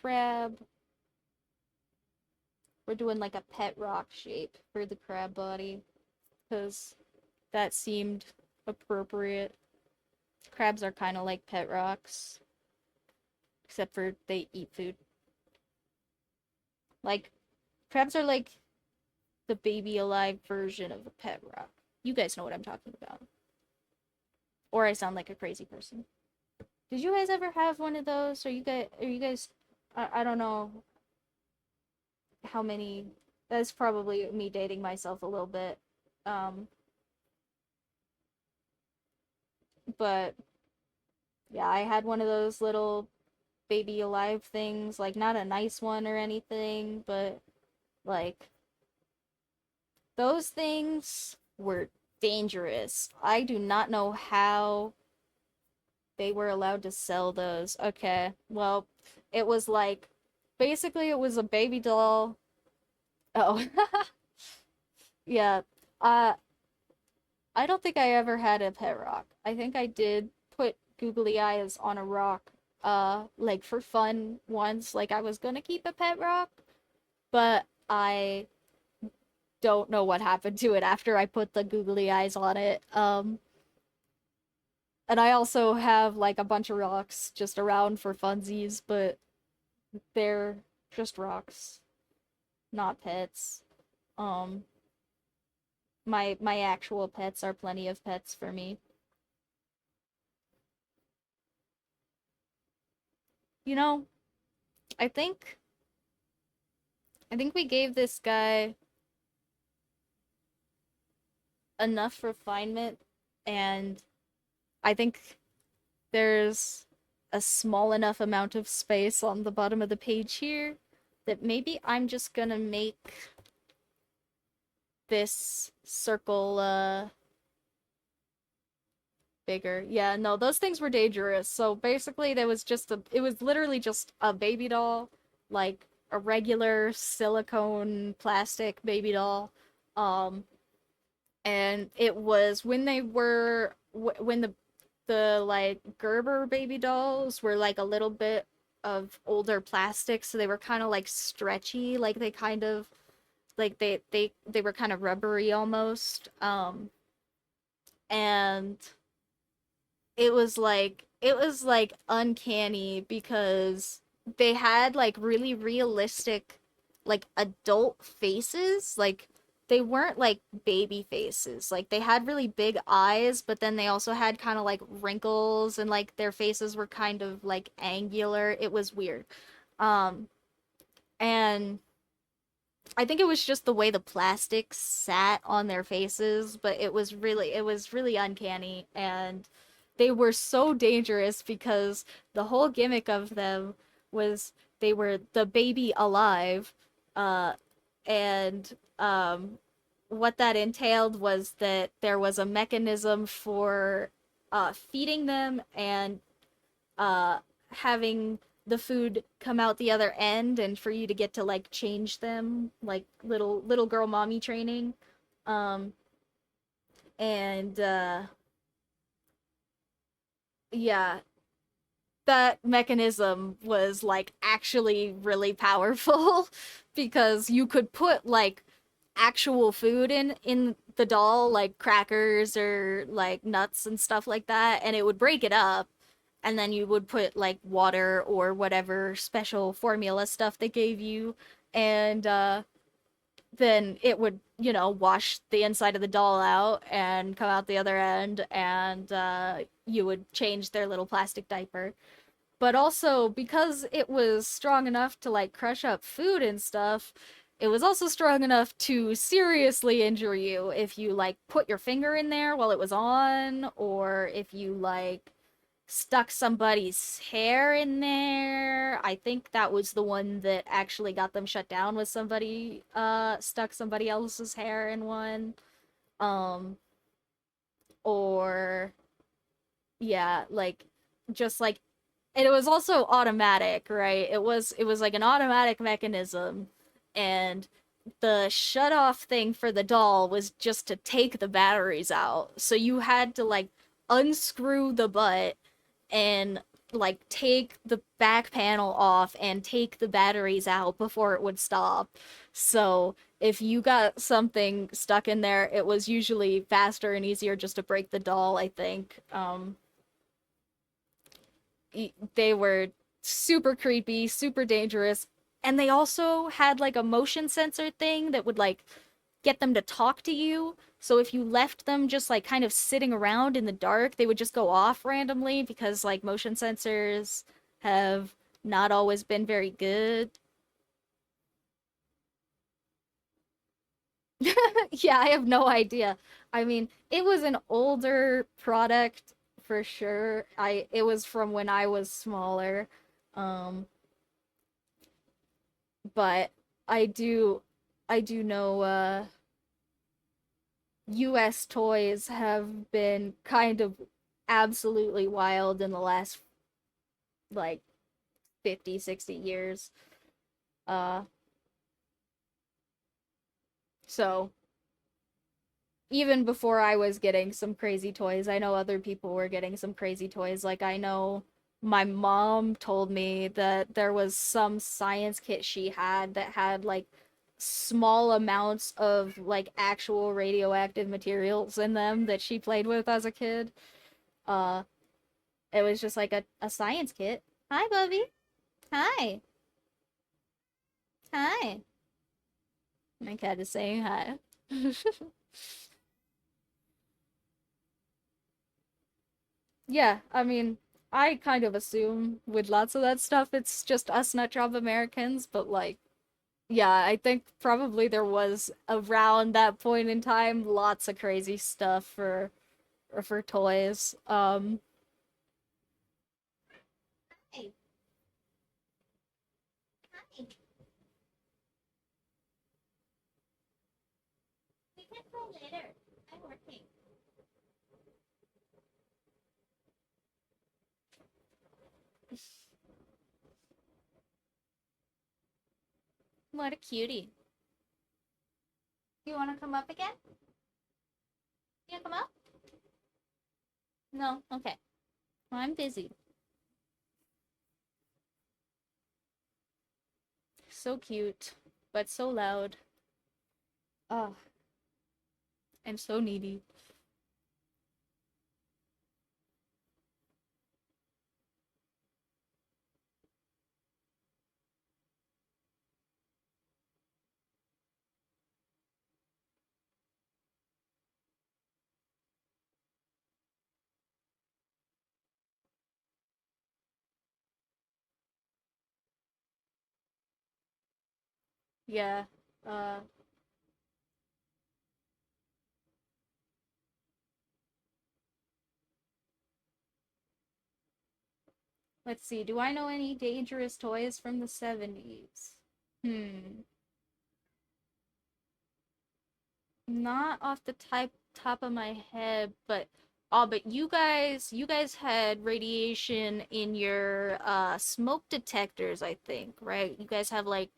crab. We're doing like a pet rock shape for the crab body because that seemed appropriate. Crabs are kind of like pet rocks, except for they eat food. Like, crabs are like the baby alive version of a pet rock. You guys know what I'm talking about. Or I sound like a crazy person. Did you guys ever have one of those? Are you guys I don't know how many. That's probably me dating myself a little bit. Um but yeah, I had one of those little baby alive things, like not a nice one or anything, but like those things were dangerous. I do not know how they were allowed to sell those. Okay, well, it was like basically it was a baby doll. Oh, yeah. Uh, I don't think I ever had a pet rock. I think I did put googly eyes on a rock, like for fun once. Like I was gonna keep a pet rock, but I don't know what happened to it after I put the googly eyes on it. And I also have like a bunch of rocks just around for funsies, but they're just rocks, not pets. Um, my actual pets are plenty of pets for me. You know, I think I think we gave this guy enough refinement, and I think there's a small enough amount of space on the bottom of the page here that maybe I'm just gonna make this circle bigger. Yeah, no, those things were dangerous. So basically it was literally just a baby doll, like a regular silicone plastic baby doll. Um and it was when they were when the like Gerber baby dolls were like a little bit of older plastic, so they were kind of like stretchy, like they kind of like they were kind of rubbery almost. And it was like uncanny because they had like really realistic like adult faces. Like they weren't like baby faces. Like they had really big eyes, but then they also had kind of like wrinkles, and like their faces were kind of like angular. It was weird. Um and I think it was just the way the plastic sat on their faces, but it was really uncanny, and they were so dangerous because the whole gimmick of them was they were the baby alive, uh and what that entailed was that there was a mechanism for feeding them and uh having the food come out the other end, and for you to get to like change them like little girl mommy training. um and Yeah, that mechanism was like actually really powerful because you could put like actual food in the doll, like crackers or like nuts and stuff like that, and it would break it up, and then you would put like water or whatever special formula stuff they gave you, and then it would, you know, wash the inside of the doll out and come out the other end, and you would change their little plastic diaper. But also because it was strong enough to like crush up food and stuff, it was also strong enough to seriously injure you if you like put your finger in there while it was on, or if you like stuck somebody's hair in there. I think that was the one that actually got them shut down, was somebody stuck somebody else's hair in one. Um or yeah, like just like, and it was also automatic, right? It was like an automatic mechanism, and the shut off thing for the doll was just to take the batteries out. So you had to like unscrew the butt and like take the back panel off and take the batteries out before it would stop. So if you got something stuck in there, it was usually faster and easier just to break the doll, I think. They were super creepy, super dangerous, and they also had like a motion sensor thing that would like get them to talk to you. So if you left them just like kind of sitting around in the dark, they would just go off randomly because like motion sensors have not always been very good. Yeah, I have no idea. I mean, it was an older product for sure. It was from when I was smaller. Um, but I do I do know US toys have been kind of absolutely wild in the last like 50, 60 years. Uh so even before I was getting some crazy toys, I know other people were getting some crazy toys. Like I know my mom told me that there was some science kit she had that had like small amounts of like actual radioactive materials in them that she played with as a kid. Uh it was just like a science kit. Hi, Bubby. Hi. Hi. My cat is saying hi. Yeah, I mean, I kind of assume with lots of that stuff it's just us nut job Americans, but like, yeah, I think probably there was around that point in time lots of crazy stuff for toys. Hey, hi. We can go later. I'm working. What a cutie. You want to come up again? You come up? No? Okay. Well, I'm busy. So cute, but so loud. Oh, I'm so needy. Yeah. Uh, let's see. Do I know any dangerous toys from the 70s? Hmm. Not off the top of my head, but oh, but you guys had radiation in your smoke detectors, I think, right? You guys have like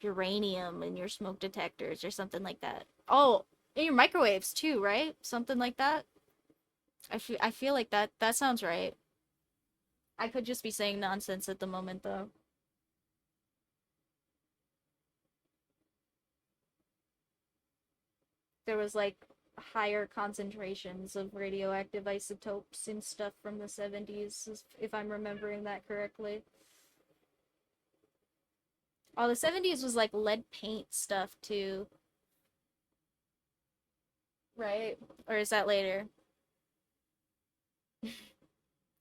uranium in your smoke detectors or something like that. Oh, in your microwaves too, right? Something like that. I feel like that sounds right. I could just be saying nonsense at the moment though. There was like higher concentrations of radioactive isotopes and stuff from the 70s, if I'm remembering that correctly. Oh, the 70s was like lead paint stuff too, right? Or is that later?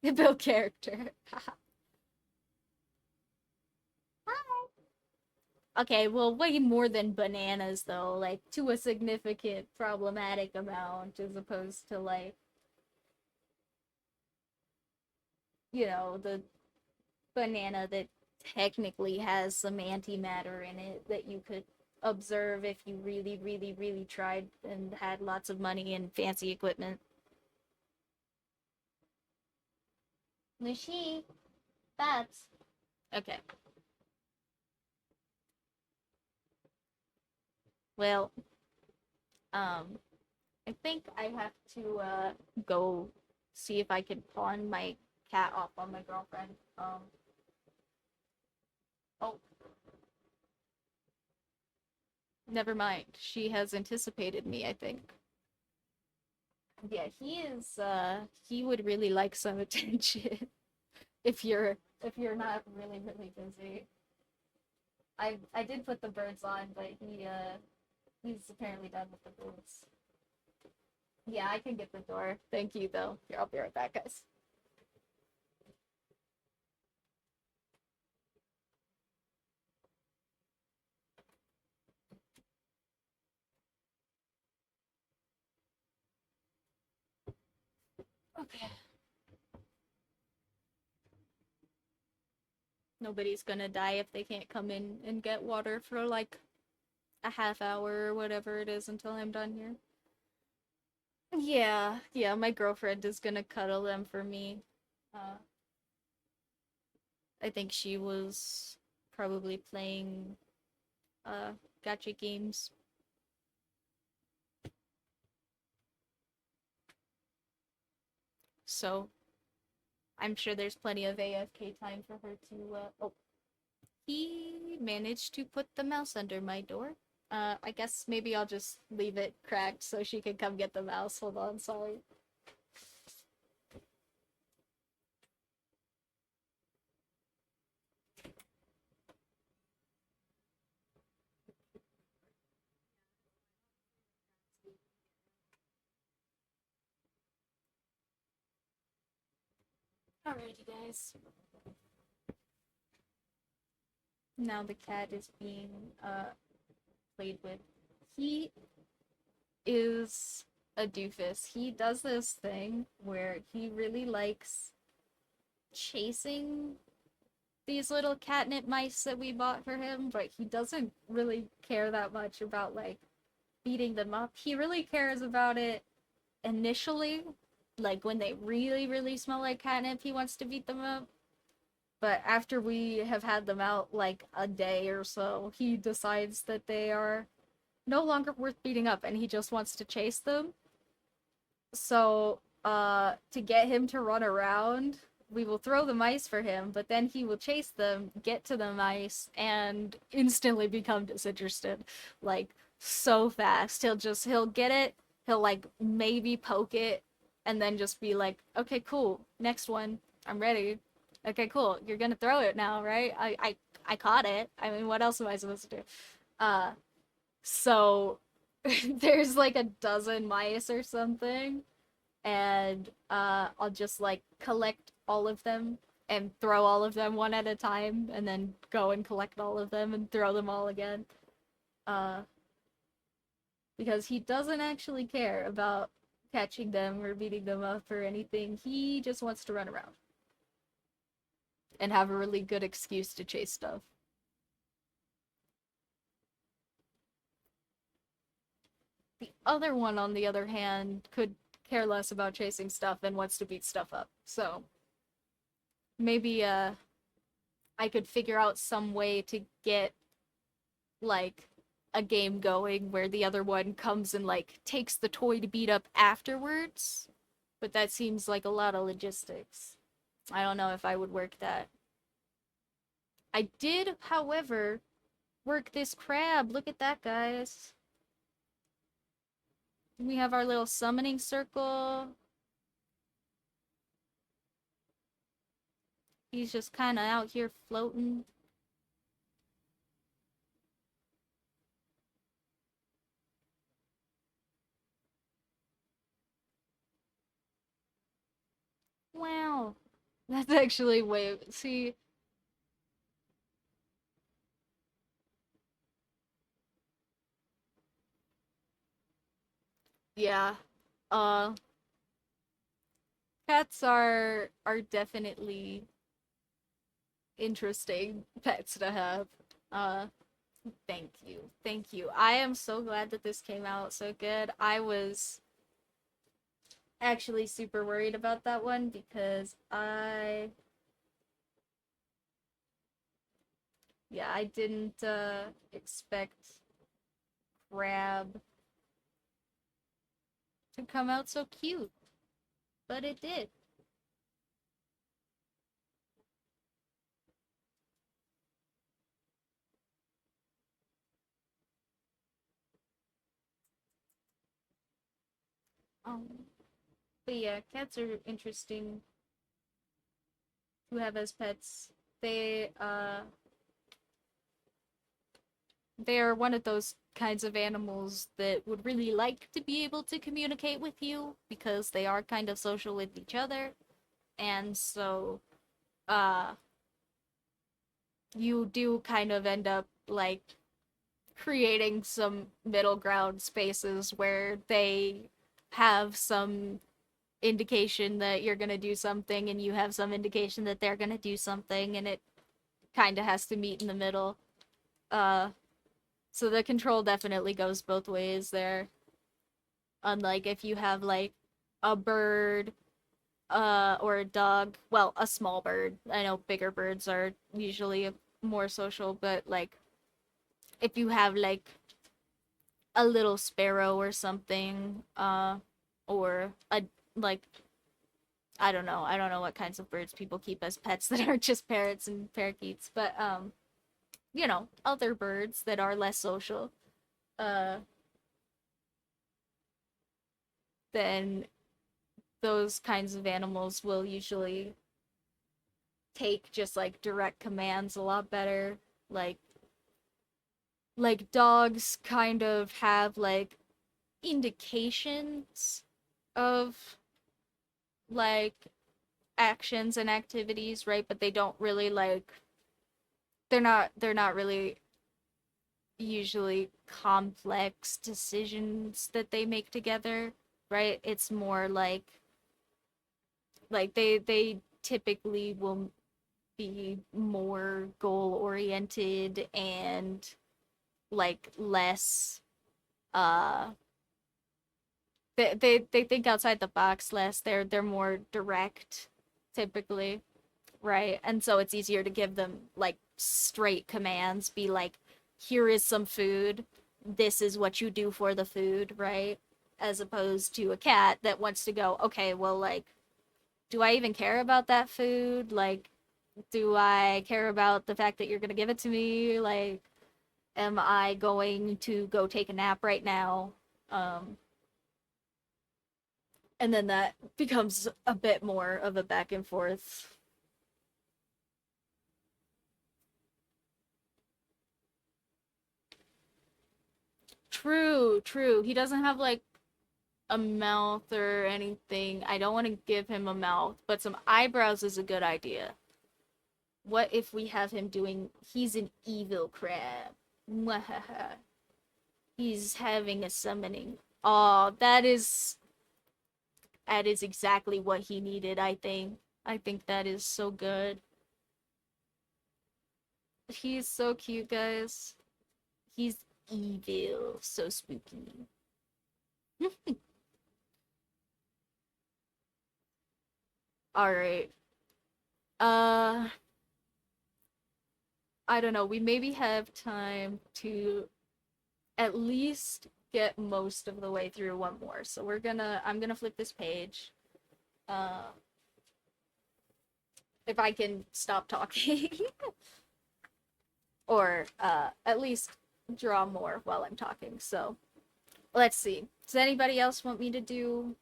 The Bill character. Okay, well, way more than bananas though, like to a significant problematic amount as opposed to like, the banana that technically has some antimatter in it that you could observe if you really, really, really tried and had lots of money and fancy equipment. Mushy, bats. Okay. Well, I think I have to go see if I can pawn my cat off on my girlfriend. Oh, never mind. She has anticipated me, I think. Yeah, he would really like some attention if you're not really busy. I did put the birds on, but he's apparently done with the birds. Yeah, I can get the door. Thank you though. Here, I'll be right back, guys. Okay. Nobody's gonna die if they can't come in and get water for like a half hour or whatever it is until I'm done here. Yeah, my girlfriend is gonna cuddle them for me. Uh, I think she was probably playing uh gacha games. So I'm sure there's plenty of AFK time for her to oh, he managed to put the mouse under my door. I guess maybe I'll just leave it cracked so she can come get the mouse. Hold on, sorry. Alrighty, guys. Now the cat is being played with. He is a doofus. He does this thing where he really likes chasing these little catnip mice that we bought for him, but he doesn't really care that much about like beating them up. He really cares about it initially, like when they really smell like catnip, he wants to beat them up. But after we have had them out like a day or so, he decides that they are no longer worth beating up and he just wants to chase them. So, to get him to run around, we will throw the mice for him, but then he will chase them, get to the mice, and instantly become disinterested. Like, so fast. He'll get it, he'll like maybe poke it, and then just be like, okay, cool, next one, I'm ready. Okay, cool, you're gonna throw it now, right? I caught it. I mean, what else am I supposed to do? Uh, so there's like a dozen mice or something and I'll just like collect all of them and throw all of them one at a time, and then go and collect all of them and throw them all again. Uh, because he doesn't actually care about catching them or beating them up or anything. He just wants to run around and have a really good excuse to chase stuff. The other one, on the other hand, could care less about chasing stuff and wants to beat stuff up. So maybe I could figure out some way to get like a game going where the other one comes and like takes the toy to beat up afterwards. But that seems like a lot of logistics. I don't know if I would work that. I did, however, work this crab. Look at that, guys. We have our little summoning circle. He's just kind of out here floating. Wow. That's actually way... See, yeah. Uh, cats are definitely interesting pets to have. Uh, thank you. Thank you. I am so glad that this came out so good. I was actually super worried about that one because yeah, I didn't expect crab to come out so cute, but it did. Um, but yeah, cats are interesting to have as pets. They they are one of those kinds of animals that would really like to be able to communicate with you because they are kind of social with each other. And so uh you do kind of end up like creating some middle ground spaces where they have some indication that you're going to do something and you have some indication that they're going to do something, and it kind of has to meet in the middle. uh so the control definitely goes both ways there, unlike if you have like a bird or a dog. Well, a small bird. I know bigger birds are usually more social, but like if you have like a little sparrow or something, or a like I don't know what kinds of birds people keep as pets that aren't just parrots and parakeets, but you know, other birds that are less social, uh, then those kinds of animals will usually take just like direct commands a lot better. Like dogs kind of have like indications of like actions and activities, right? But they don't really like they're not really usually complex decisions that they make together, right? It's more like they typically will be more goal oriented and like less uh they think outside the box less. They're more direct typically, right? And so it's easier to give them like straight commands, be like, here is some food, this is what you do for the food, right? As opposed to a cat that wants to go, okay, well, like, do I even care about that food? Like, do I care about the fact that you're gonna give it to me? Like, am I going to go take a nap right now? Um, and then that becomes a bit more of a back and forth. True, true. He doesn't have like a mouth or anything. I don't want to give him a mouth, but some eyebrows is a good idea. What if we have him doing, he's an evil crab. Mwahaha. He's having a summoning. Oh, that is exactly what he needed, I think. I think that is so good. He's so cute, guys. He's evil. So spooky. Alright. Uh, I don't know. We maybe have time to at least get most of the way through one more. So I'm gonna flip this page. Uh, if I can stop talking. Or at least draw more while I'm talking. So let's see. Does anybody else want me to do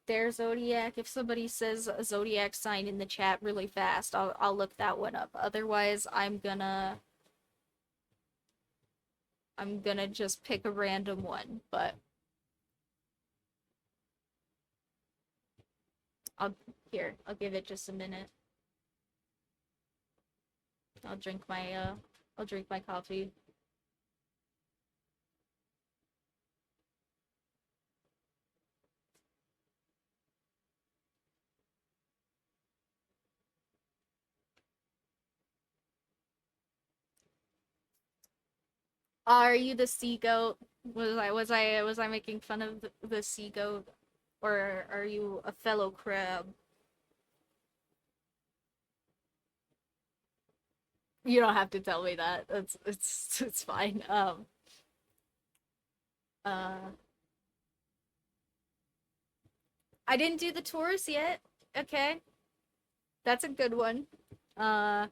their zodiac? If somebody says a zodiac sign in the chat really fast, I'll look that one up. Otherwise, I'm gonna just pick a random one, but I'll I'll give it just a minute. I'll drink my I'll drink my coffee. Are you the sea goat? Was I making fun of the sea goat? Or are you a fellow crab? You don't have to tell me that. It's fine. Uh, I didn't do the Taurus yet. Okay, that's a good one. Uh,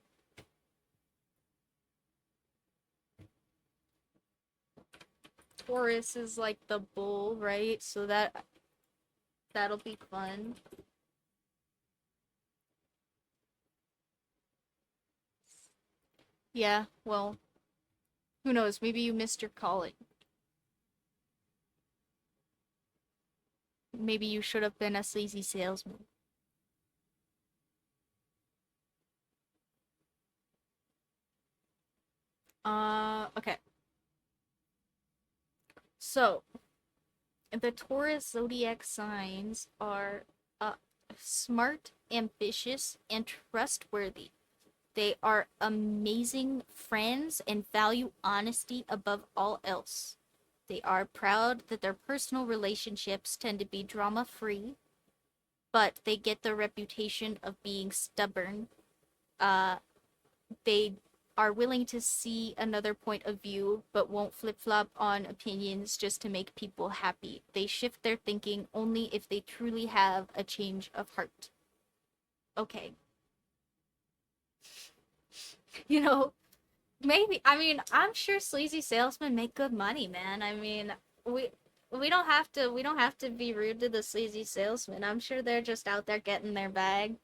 Taurus is like the bull, right? So that'll be fun. Yeah, well, who knows? Maybe you missed your calling. Maybe you should have been a sleazy salesman. Okay. So, the Taurus zodiac signs are smart, ambitious, and trustworthy. They are amazing friends and value honesty above all else. They are proud that their personal relationships tend to be drama free, but they get the reputation of being stubborn. Uh, they are willing to see another point of view, but won't flip flop on opinions just to make people happy. They shift their thinking only if they truly have a change of heart. Okay. You know, maybe. I mean, I'm sure sleazy salesmen make good money, man. I mean, we we don't have to be rude to the sleazy salesmen. I'm sure they're just out there getting their bag.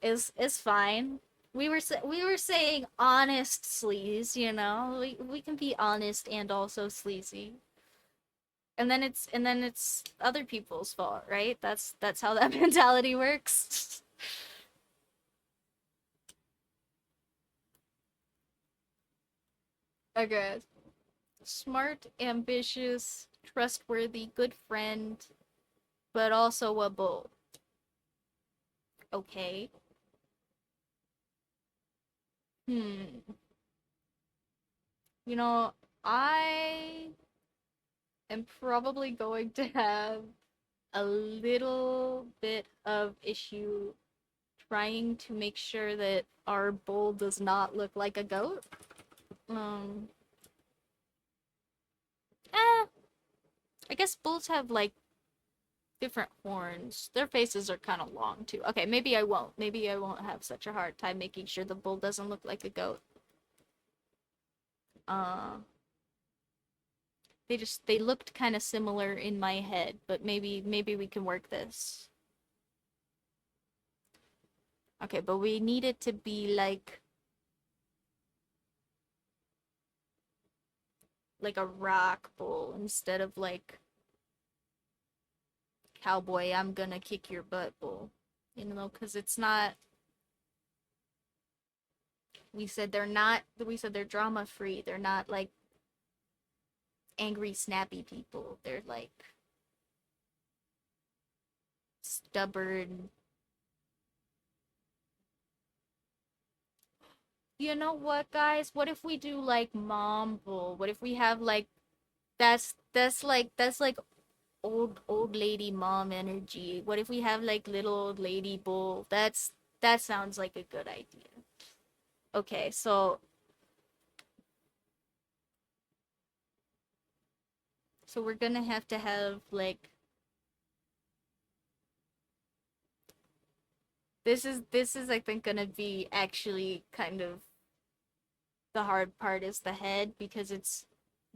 Is fine. We were saying honest sleaze, you know. We can be honest and also sleazy. And then it's other people's fault, right? That's how that mentality works. Okay. Smart, ambitious, trustworthy, good friend, but also a bull. Okay. Hmm. You know, I am probably going to have a little bit of issue trying to make sure that our bull does not look like a goat. Um, eh, I guess bulls have like different horns. Their faces are kind of long too. Okay, maybe I won't. Maybe I won't have such a hard time making sure the bull doesn't look like a goat. Uh, they looked kind of similar in my head, but maybe we can work this. Okay, but we need it to be like a rock bull instead of like cowboy, I'm gonna kick your butt bull. You know, because it's not. We said they're not. We said they're drama free. They're not like angry, snappy people. They're like stubborn. You know what, guys? What if we do like mom bull? What if we have like that's like old lady mom energy. What if we have like little old lady bull? That sounds like a good idea. Okay, so we're gonna have to have like this is I think gonna be actually kind of the hard part is the head because it's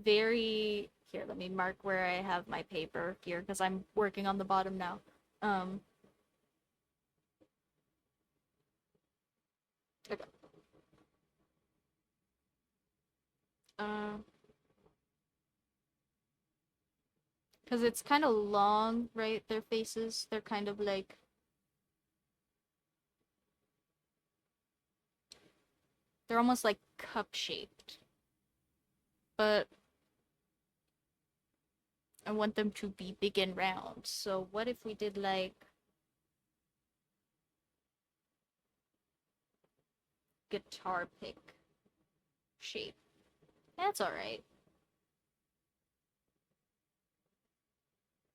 very here, let me mark where I have my paper here because I'm working on the bottom now. Um okay. Uh because it's kind of long, right? Their faces, they're kind of like they're almost like cup shaped. But I want them to be big and round. So what if we did like guitar pick shape? That's all right.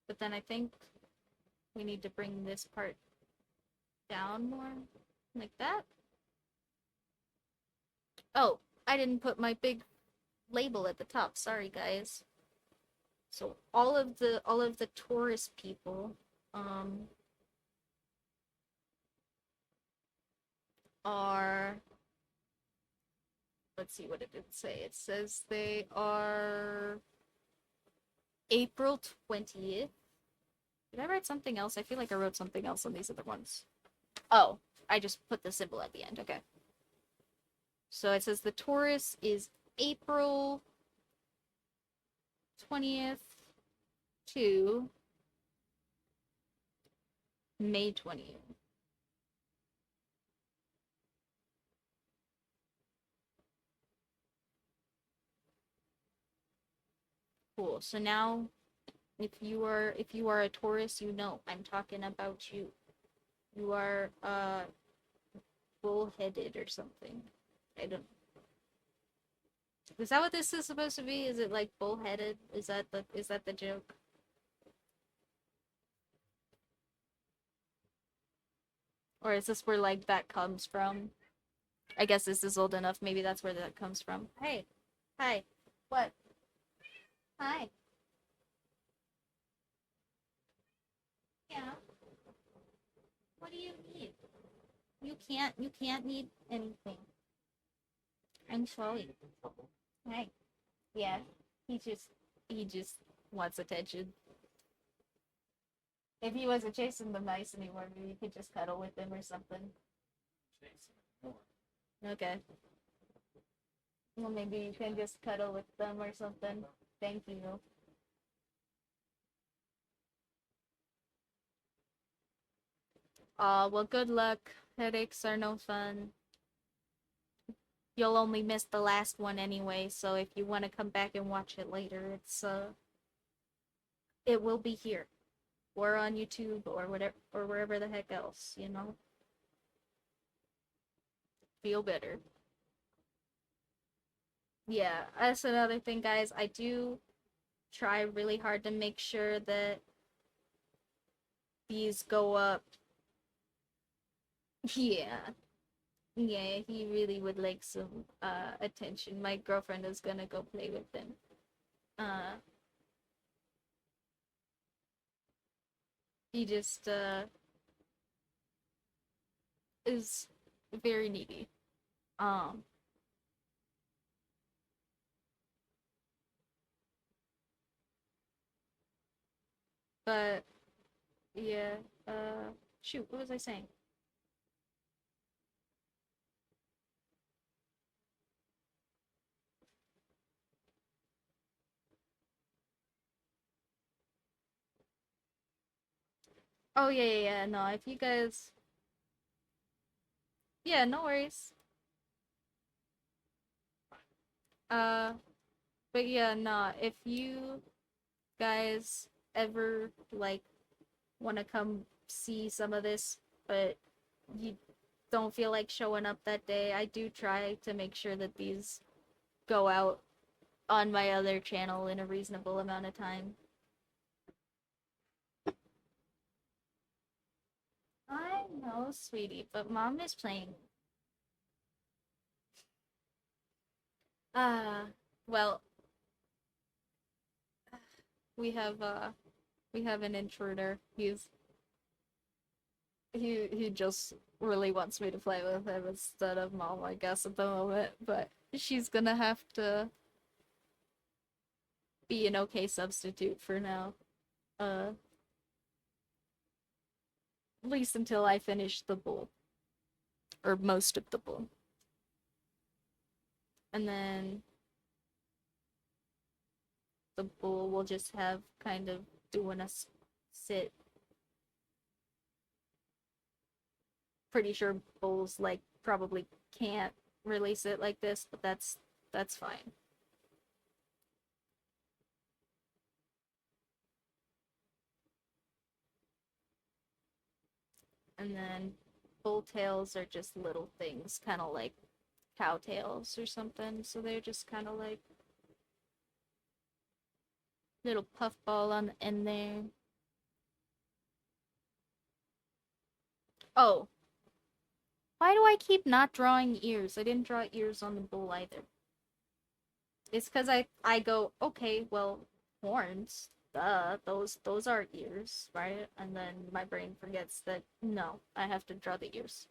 But then I think we need to bring this part down more, like that. Oh, I didn't put my big label at the top. Sorry, guys. So all of the tourist people are, let's see, what did it say? It says they are April 20th. Did I write something else? I feel like I wrote something else on these other ones. Oh, I just put the symbol at the end. Okay. So it says the Taurus is April 20th to May 20th. Cool. So now if you are a Taurus, you know I'm talking about you. You are bullheaded or something. I don't. Is that what this is supposed to be? Is it like bullheaded? Is that the joke? Or is this where like that comes from? I guess this is old enough. Maybe that's where that comes from. Hey, hi. What? Hi. Yeah. What do you need? You can't need anything. I'm sorry. Hi. Yeah. He just wants attention. If he wasn't chasing the mice anymore, maybe you could just cuddle with him or something. Okay. Well, maybe you can just cuddle with them or something. Thank you. Well, good luck. Headaches are no fun. You'll only miss the last one anyway, so if you want to come back and watch it later, it will be here. Or on YouTube or whatever or wherever the heck else, you know? Feel better. Yeah, that's another thing, guys. I do try really hard to make sure that these go up. Yeah. Yeah, he really would like some attention. My girlfriend is gonna go play with him. Uh he just is very needy. Um but yeah, shoot, what was I saying? Oh yeah, yeah, yeah. No, if you guys, yeah, no worries. Uh, but yeah, nah, if you guys ever like want to come see some of this, but you don't feel like showing up that day, I do try to make sure that these go out on my other channel in a reasonable amount of time. I know, sweetie, but mom is playing. Uh, well, we have we have an intruder. He just really wants me to play with him instead of mom, I guess, at the moment. But she's gonna have to be an okay substitute for now. Uh, at least until I finish the bowl, or most of the bowl, and then the bowl will just have kind of doing a sit. Pretty sure bowls like probably can't release it like this, but that's fine. And then bull tails are just little things, kind of like cow tails or something. So they're just kind of like little puffball on the end there. Oh, why do I keep not drawing ears? I didn't draw ears on the bull either. It's because I go, okay, well, Horns. Those are ears, right? And then my brain forgets that no, I have to draw the ears.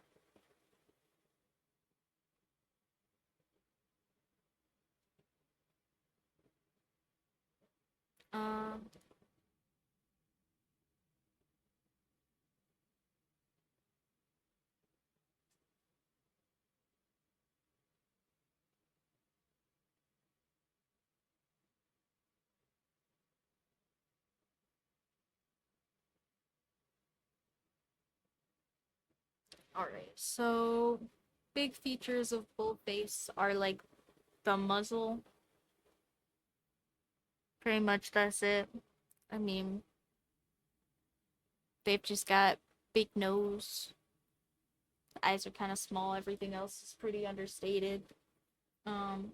Um, Alright, so big features of bullface are like the muzzle. Pretty much that's it. I mean, they've just got big nose. The eyes are kind of small. Everything else is pretty understated. Um,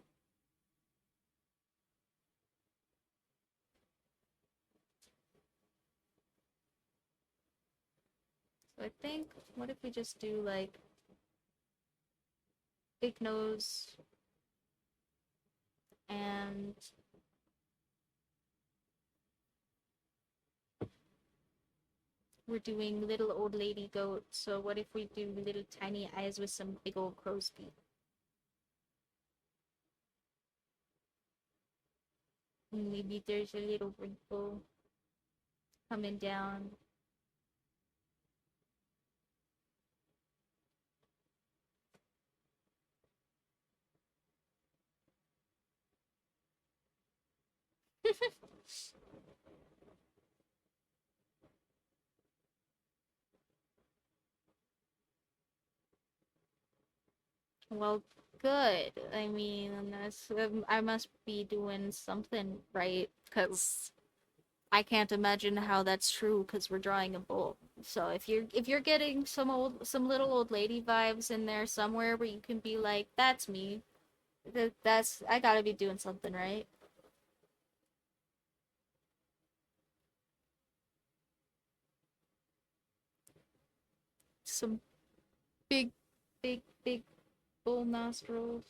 so I think, what if we just do like big nose and we're doing little old lady goat. So what if we do little tiny eyes with some big old crow's feet? And maybe there's a little wrinkle coming down. Well, good. I mean, I must be doing something right because I can't imagine how that's true because we're drawing a bull. So if you're getting some little old lady vibes in there somewhere where you can be like, that's me. That's I gotta be doing something right. Some big, big bull nostrils.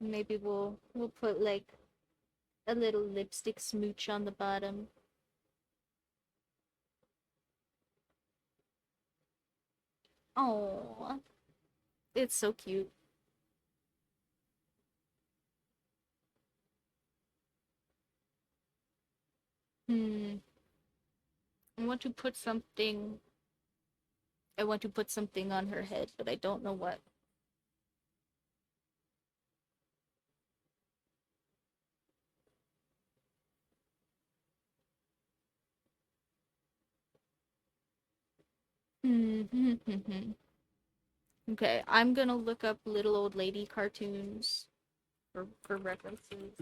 Maybe we'll put like a little lipstick smooch on the bottom. Oh, it's so cute. Hmm. I want to put something. I want to put something on her head, but I don't know what. Hmm. Okay, I'm gonna look up little old lady cartoons for references.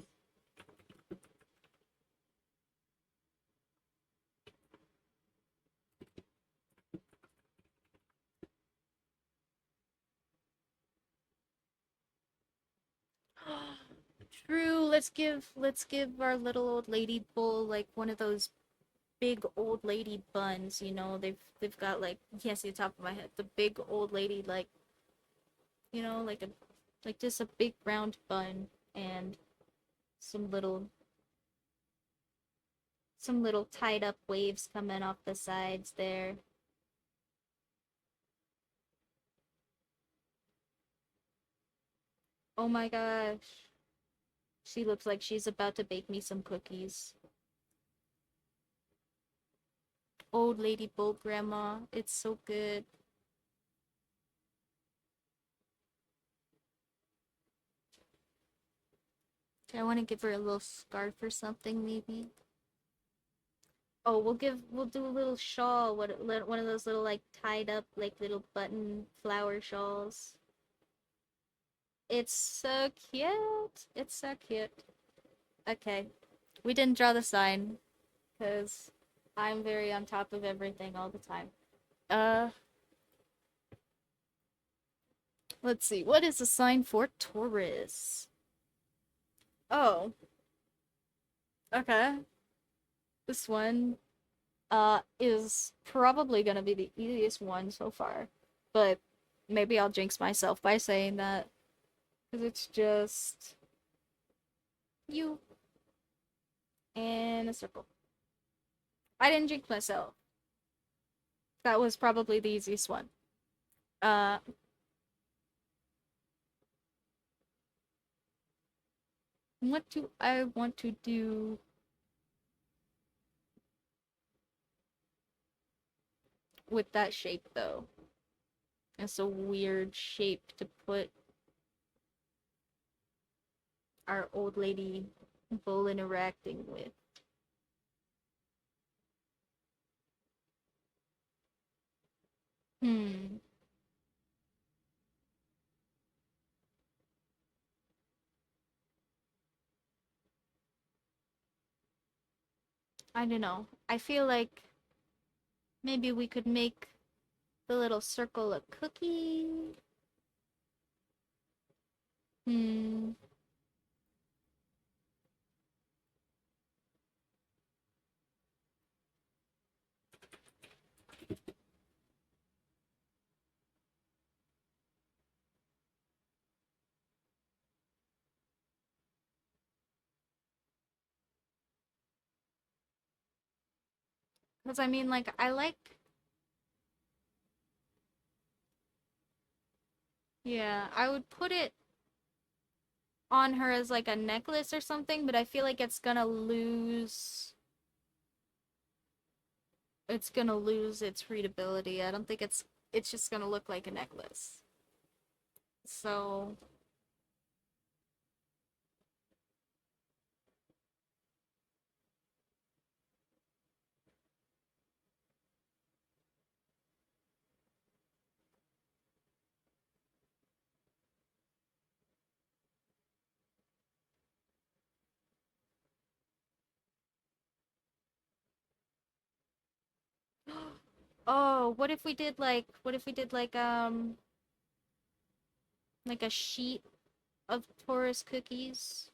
True. Let's give our little old lady bull like one of those big old lady buns. You know, they've got like I can't see the top of my head. The big old lady like like just a big round bun and some little some little tied up waves coming off the sides there. Oh my gosh. She looks like she's about to bake me some cookies. Old lady bull grandma. It's so good. I want to give her a little scarf or something maybe. Oh, we'll do a little shawl. One of those little like tied up like little button flower shawls. It's so cute. It's so cute. Okay. We didn't draw the sign because I'm very on top of everything all the time. Uh, let's see. What is the sign for Taurus? Oh, okay. This one is probably gonna be the easiest one so far. But maybe I'll jinx myself by saying that. Because it's just you. And a circle. I didn't jinx myself. That was probably the easiest one. Uh, what do I want to do with that shape, though? It's a weird shape to put our old lady bull interacting with. Hmm. I don't know. I feel like maybe we could make the little circle a cookie. Hmm. Because I mean, like, I like. Yeah, I would put it on her as like a necklace or something, but I feel like it's gonna lose its readability. I don't think it's just gonna look like a necklace. So, oh, what if we did like a sheet of Taurus cookies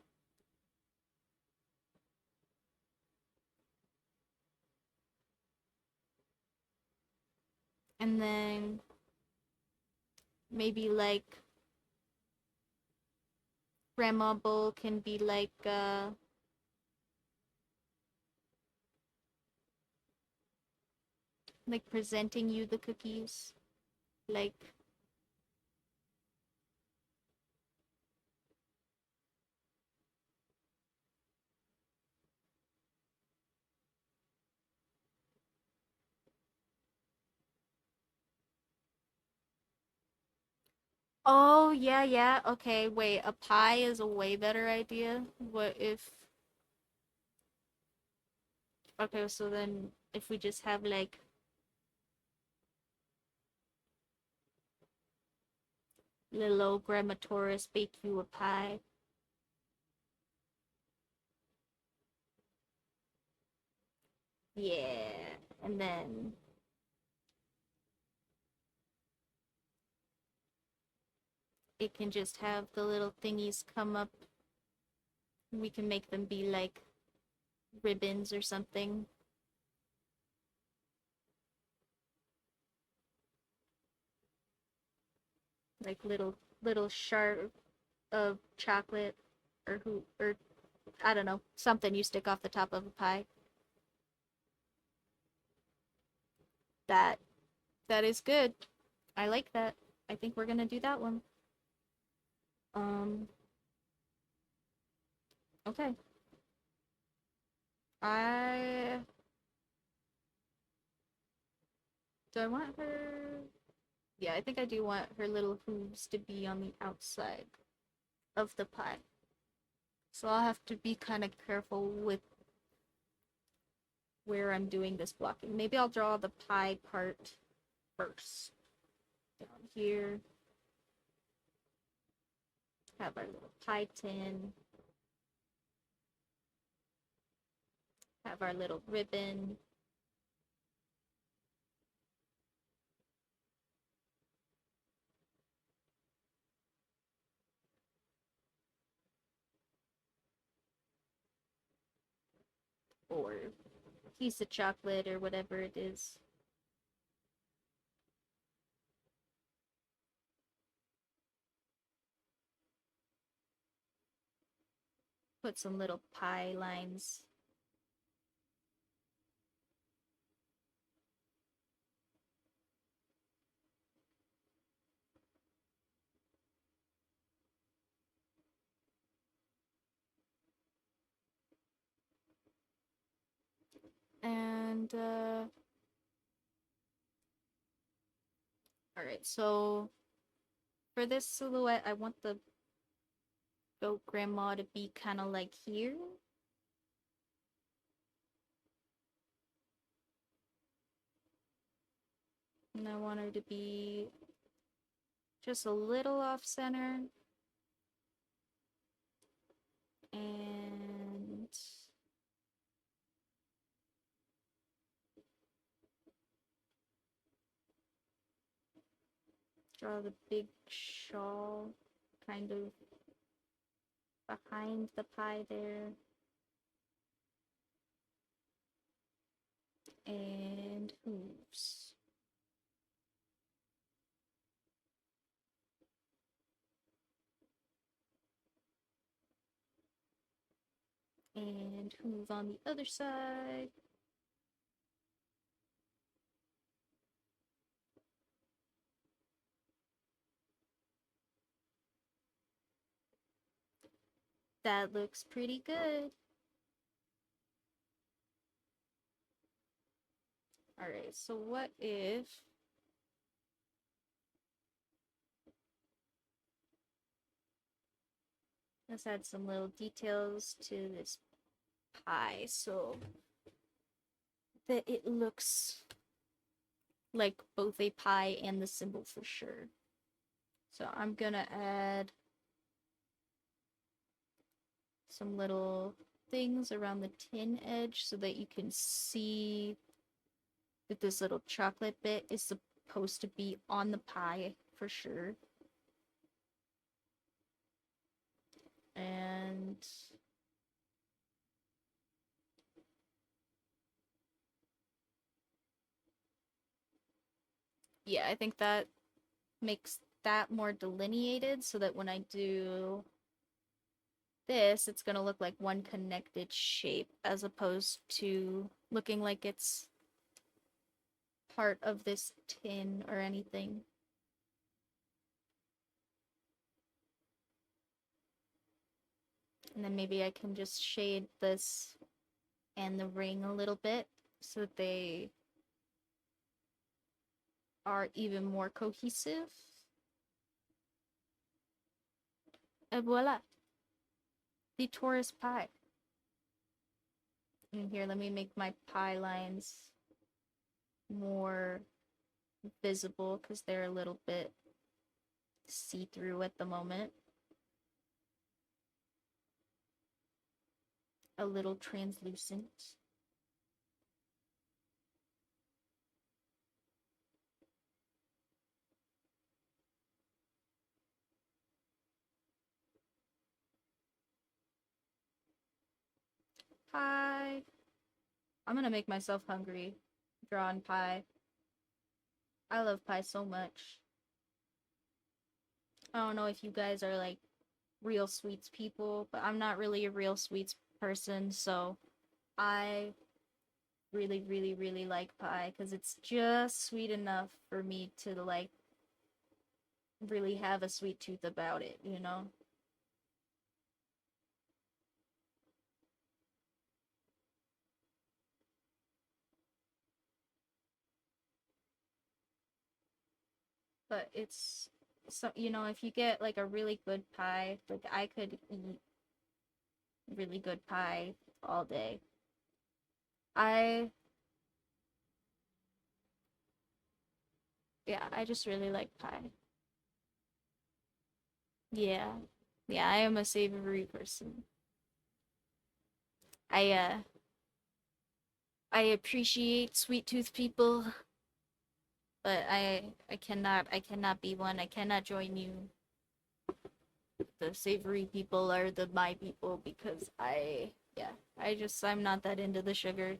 and then maybe like grandma bowl can be like presenting you the cookies. Like oh, yeah, yeah. Okay, wait. A pie is a way better idea. What if okay, so then if we just have like little old Grandma Taurus bake you a pie. Yeah. And then it can just have the little thingies come up. We can make them be like ribbons or something. Like little shard of chocolate or I don't know, something you stick off the top of a pie. That that is good. I like that. I think we're gonna do that one. Um, okay. I do I want her yeah, I think I do want her little hooves to be on the outside of the pie. So I'll have to be kind of careful with where I'm doing this blocking. Maybe I'll draw the pie part first. Down here, have our little pie tin, have our little ribbon. Or piece of chocolate or whatever it is. Put some little pie lines And all right, so for this silhouette, I want the goat grandma to be kind of like here. And I want her to be just a little off center. And draw the big shawl kind of behind the pie there. And hooves. And hoof on the other side. That looks pretty good. Alright, so what if let's add some little details to this pie so that it looks like both a pie and the symbol for sure. So I'm gonna add some little things around the tin edge so that you can see that this little chocolate bit is supposed to be on the pie for sure. And yeah, I think that makes that more delineated so that when I do this, it's gonna look like one connected shape as opposed to looking like it's part of this tin or anything. And then maybe I can just shade this and the ring a little bit so that they are even more cohesive. And voila! The Taurus pie. And here, let me make my pie lines more visible because they're a little bit see-through at the moment. A little translucent. Pie. I'm gonna make myself hungry drawing pie. I love pie so much. I don't know if you guys are like real sweets people, but I'm not really a real sweets person, so I really, really, really like pie because it's just sweet enough for me to like really have a sweet tooth about it, you know? But it's so, you know, if you get like a really good pie, like I could eat really good pie all day. I Yeah, I just really like pie. Yeah. Yeah, I am a savory person. I I appreciate sweet tooth people, but I cannot be one. I cannot join you. The savory people are the my people because I'm not that into the sugar.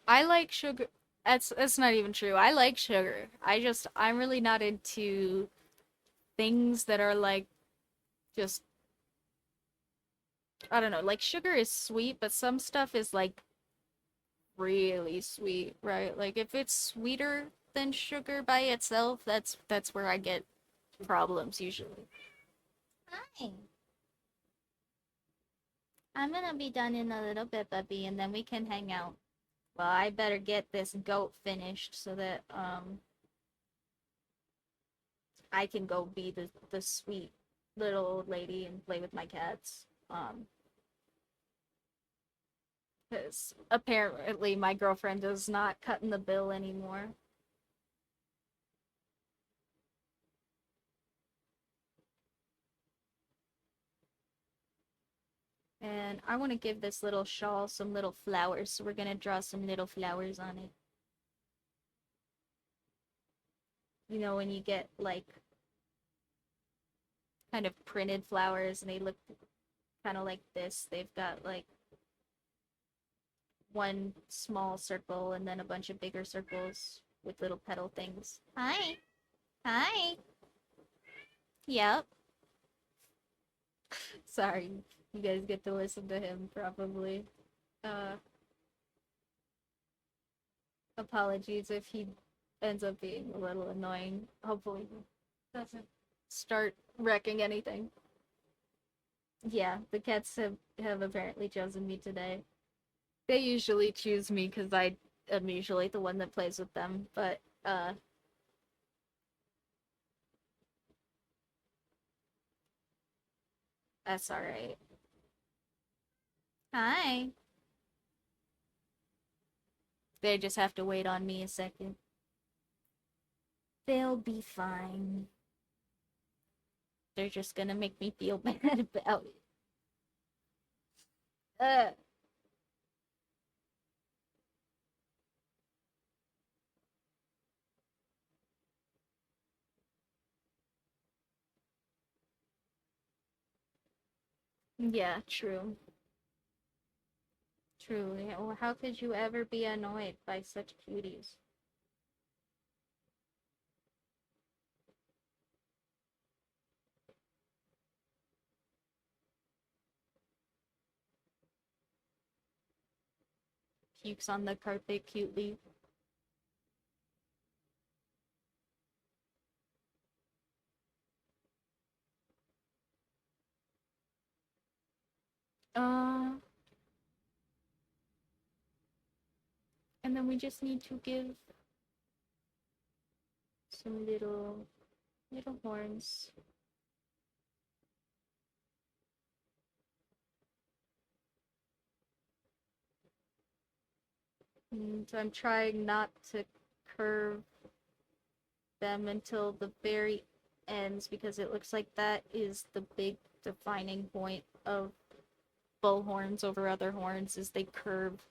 I like sugar. That's not even true. I like sugar. I'm really not into things that are like just I don't know. Like sugar is sweet, but some stuff is like really sweet, right? Like if it's sweeter than sugar by itself, that's where I get problems usually. Hi. I'm gonna be done in a little bit, Bubby, and then we can hang out. Well, I better get this goat finished so that I can go be the sweet little old lady and play with my cats. Because apparently my girlfriend is not cutting the bill anymore. And I want to give this little shawl some little flowers, so we're gonna draw some little flowers on it. You know, when you get like kind of printed flowers and they look kind of like this, they've got like one small circle and then a bunch of bigger circles with little petal things. Hi. Hi. Yep. Sorry. You guys get to listen to him probably. Uh Apologies if he ends up being a little annoying. Hopefully he doesn't start wrecking anything. Yeah, the cats have apparently chosen me today. They usually choose me because I am usually the one that plays with them, but that's alright. Hi. They just have to wait on me a second. They'll be fine. They're just gonna make me feel bad about it. Uh, yeah, true. True. Yeah, well, how could you ever be annoyed by such cuties? Pukes on the carpet cutely. Uh, and then we just need to give some little horns. So I'm trying not to curve them until the very ends because it looks like that is the big defining point of bull horns over other horns is they curve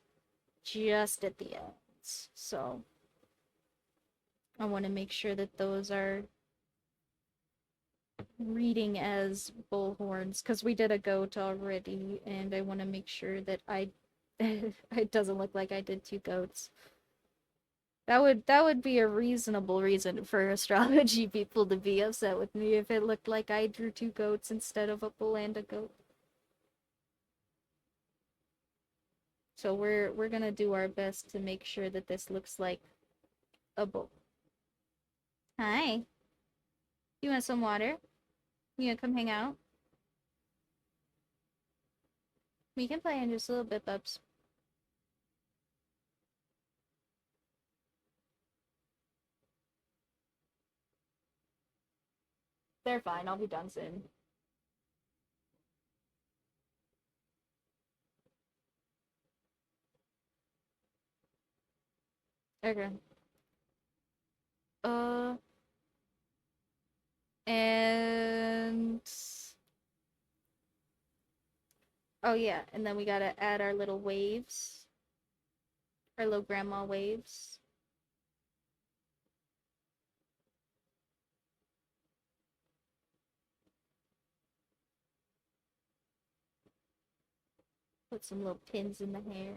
just at the ends. So I want to make sure that those are reading as bull horns because we did a goat already and I want to make sure that I it doesn't look like I did two goats. That would be a reasonable reason for astrology people to be upset with me if it looked like I drew two goats instead of a bull and a goat. So we're gonna do our best to make sure that this looks like a bull. Hi. You want some water? You gonna come hang out? We can play in just a little bit, Bubs. They're fine. I'll be done soon. Okay. Uh, and oh yeah, and then we gotta add our little waves, our little grandma waves. Put some little pins in the hair.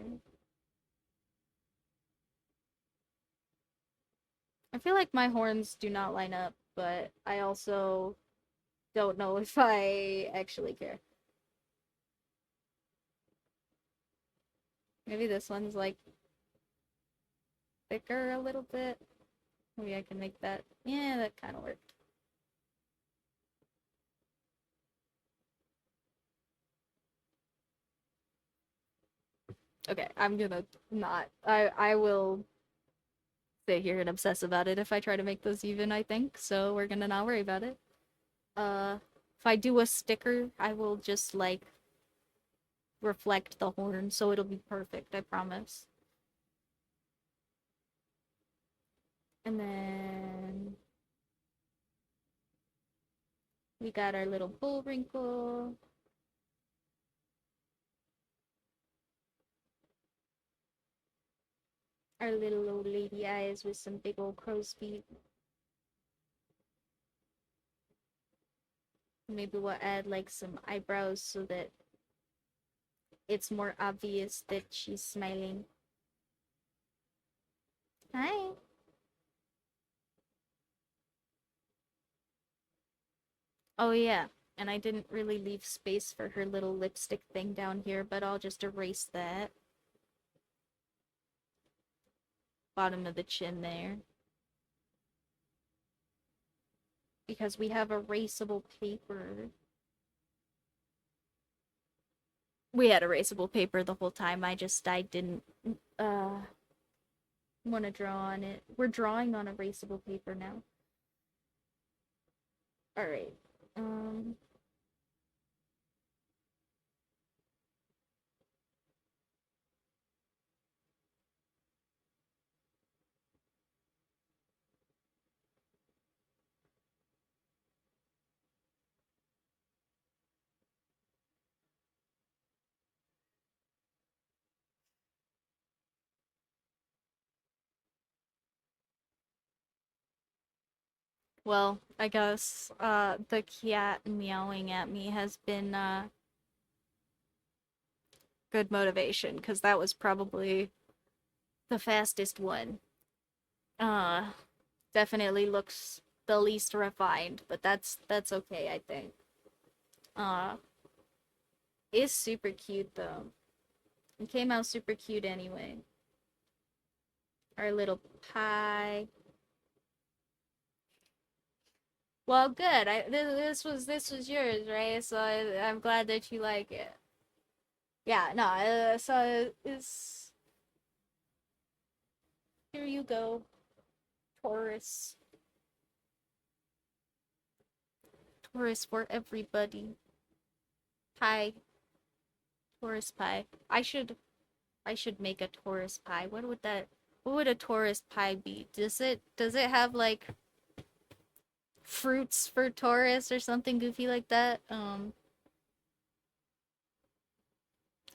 I feel like my horns do not line up, but I also don't know if I actually care. Maybe this one's like thicker a little bit. Maybe I can make that. Yeah, that kind of worked. Okay, I'm gonna not. I will sit here and obsess about it if I try to make this even, I think. So we're gonna not worry about it. If I do a sticker, I will just like reflect the horn, so it'll be perfect, I promise. And then we got our little bull wrinkle. Our little old lady eyes with some big old crow's feet. Maybe we'll add like some eyebrows so that it's more obvious that she's smiling. Hi. Oh yeah, and I didn't really leave space for her little lipstick thing down here, but I'll just erase that. Bottom of the chin there. Because we have erasable paper. We had erasable paper the whole time. I didn't uh want to draw on it. We're drawing on erasable paper now. All right. Um well, I guess the cat meowing at me has been good motivation because that was probably the fastest one. Uh Definitely looks the least refined, but that's okay, I think. Uh is super cute though. It came out super cute anyway. Our little pie. Well, good. This was yours, right? So I'm glad that you like it. Yeah, no. So is here you go, Taurus. Taurus for everybody. Pie, Taurus pie. I should make a Taurus pie. What would a Taurus pie be? Does it have like fruits for Taurus or something goofy like that?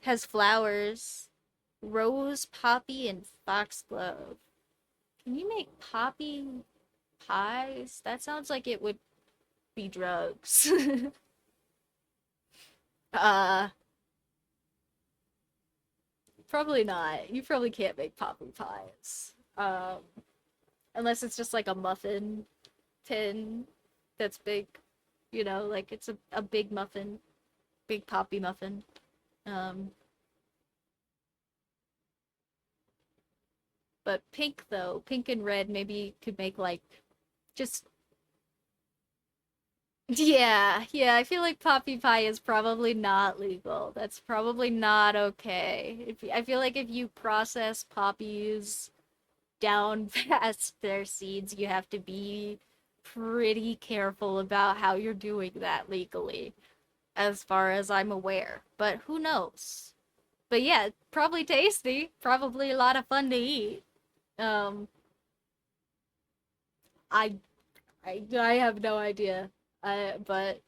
Has flowers. Rose, poppy, and foxglove. Can you make poppy pies? That sounds like it would be drugs. uh, Probably not. You probably can't make poppy pies. Unless it's just like a muffin tin that's big, like it's a big muffin, big poppy muffin. Um, but pink though, pink and red maybe could make like just yeah, I feel like poppy pie is probably not legal. That's probably not okay. I feel like if you process poppies down past their seeds, you have to be pretty careful about how you're doing that legally, as far as I'm aware. But who knows? But yeah, probably tasty, probably a lot of fun to eat. Um, I I have no idea. But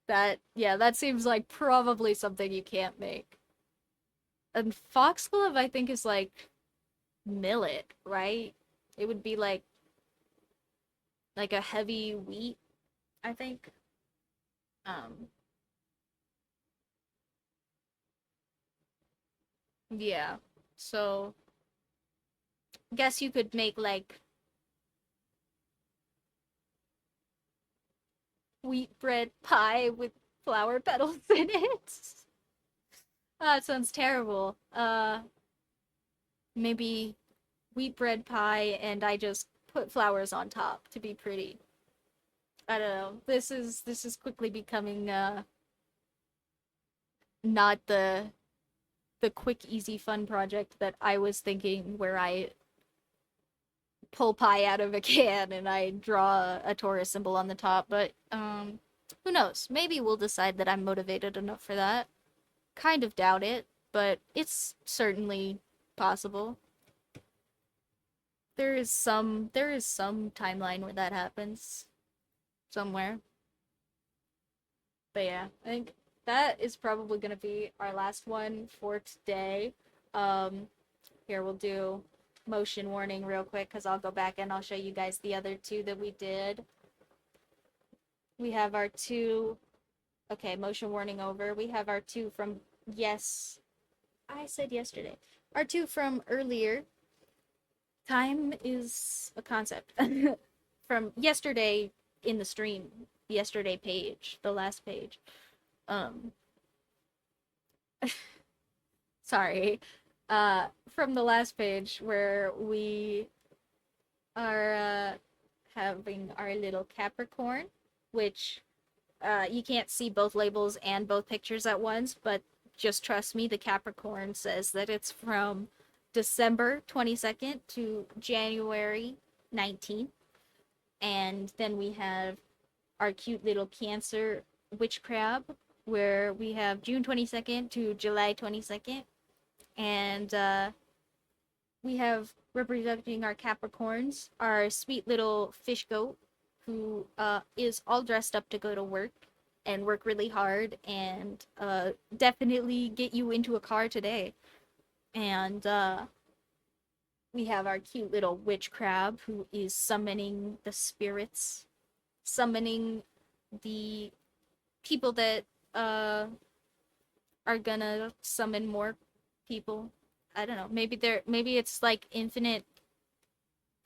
that seems like probably something you can't make. And foxglove, I think, is like millet, right? It would be like a heavy wheat, I think. Um, yeah. So, guess you could make like wheat bread pie with flower petals in it. That sounds terrible. Maybe wheat bread pie and I just put flowers on top to be pretty. I don't know. This is quickly becoming not the the quick, easy, fun project that I was thinking, where I pull pie out of a can and I draw a Taurus symbol on the top. But who knows? Maybe we'll decide that I'm motivated enough for that. Kind of doubt it, but it's certainly possible. There is some timeline where that happens somewhere. But yeah, I think that is probably gonna be our last one for today. Um, Here we'll do motion warning real quick because I'll go back and I'll show you guys the other two that we did. We have our two. Okay, motion warning over. We have our two from yes. I said yesterday. Our two from earlier. Time is a concept. From yesterday in the stream. Yesterday page. The last page. Um Sorry. From the last page where we are having our little Capricorn, which you can't see both labels and both pictures at once, but just trust me, the Capricorn says that it's from December 22nd to January 19th. And then we have our cute little Cancer witch crab, where we have June 22nd to July 22nd. And we have representing our Capricorns, our sweet little fish goat, who is all dressed up to go to work and work really hard and definitely get you into a car today. And we have our cute little witch crab, who is summoning the spirits, summoning the people that are gonna summon more people. I don't know. Maybe it's like infinite.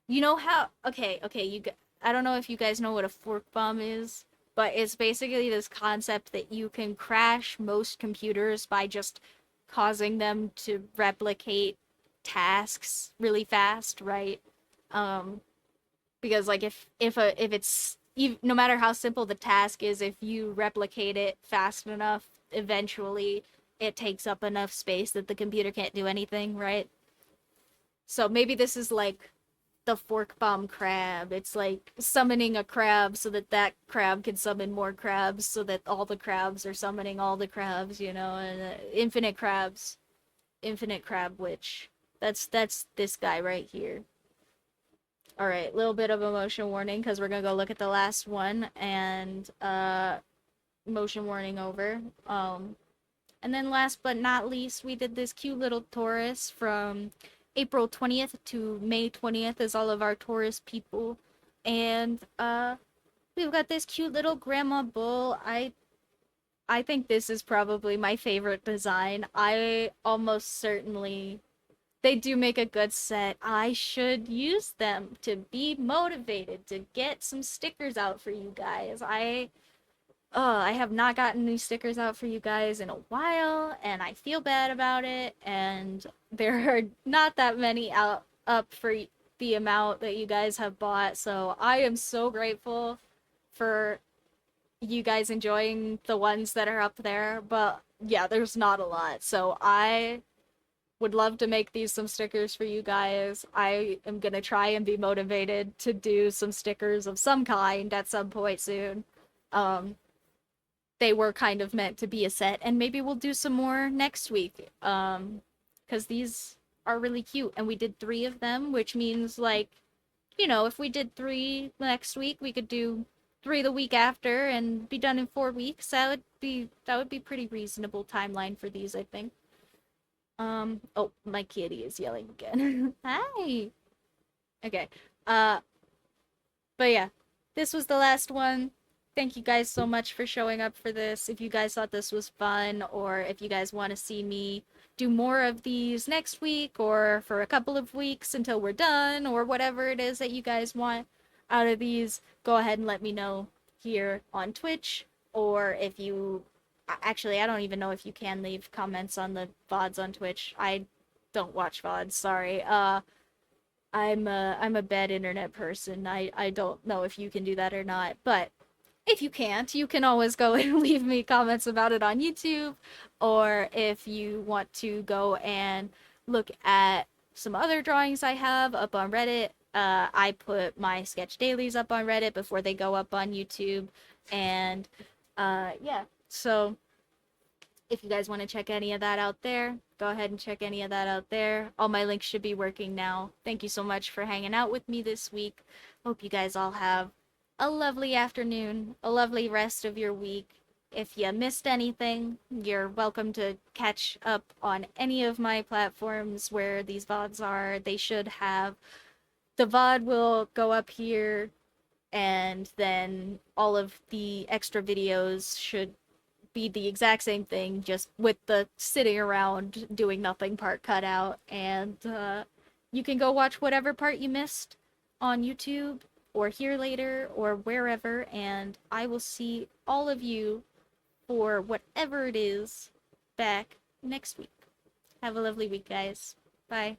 You know how? Okay. I don't know if you guys know what a fork bomb is, but it's basically this concept that you can crash most computers by just causing them to replicate tasks really fast, right? Um, because like if it's no matter how simple the task is, if you replicate it fast enough, eventually it takes up enough space that the computer can't do anything, right? So maybe this is like the fork bomb crab. It's like summoning a crab so that that crab can summon more crabs, so that all the crabs are summoning all the crabs, and infinite crabs, infinite crab witch. That's this guy right here. All right, little bit of a motion warning because we're gonna go look at the last one, and motion warning over. And then last but not least, we did this cute little Taurus from April 20th to May 20th as all of our Taurus people. And we've got this cute little grandma bull. I think this is probably my favorite design. I almost certainly, they do make a good set. I should use them to be motivated to get some stickers out for you guys. I have not gotten these stickers out for you guys in a while, and I feel bad about it, and there are not that many out up for the amount that you guys have bought, so I am so grateful for you guys enjoying the ones that are up there, but yeah, there's not a lot, so I would love to make these some stickers for you guys. I am gonna try and be motivated to do some stickers of some kind at some point soon. They were kind of meant to be a set, and maybe we'll do some more next week. Because these are really cute, and we did 3 of them, which means like, if we did 3 next week, we could do 3 the week after and be done in 4 weeks. That would be pretty reasonable timeline for these, I think. Oh, my kitty is yelling again. Hi. Okay. Uh, but yeah, this was the last one. Thank you guys so much for showing up for this. If you guys thought this was fun, or if you guys want to see me do more of these next week, or for a couple of weeks until we're done, or whatever it is that you guys want out of these, go ahead and let me know here on Twitch. Or if you actually, I don't even know if you can leave comments on the VODs on Twitch. I don't watch VODs, sorry. I'm a bad internet person. I don't know if you can do that or not, but if you can't, you can always go and leave me comments about it on YouTube, or if you want to go and look at some other drawings I have up on Reddit. I put my sketch dailies up on Reddit before they go up on YouTube, and yeah. So if you guys want to check any of that out there, go ahead and check any of that out there. All my links should be working now. Thank you so much for hanging out with me this week. Hope you guys all have a lovely afternoon, a lovely rest of your week. If you missed anything, you're welcome to catch up on any of my platforms where these VODs are. They should have. The VOD will go up here, and then all of the extra videos should be the exact same thing, just with the sitting around doing nothing part cut out. And you can go watch whatever part you missed on YouTube or here later or wherever. And I will see all of you for whatever it is back next week. Have a lovely week, guys. Bye.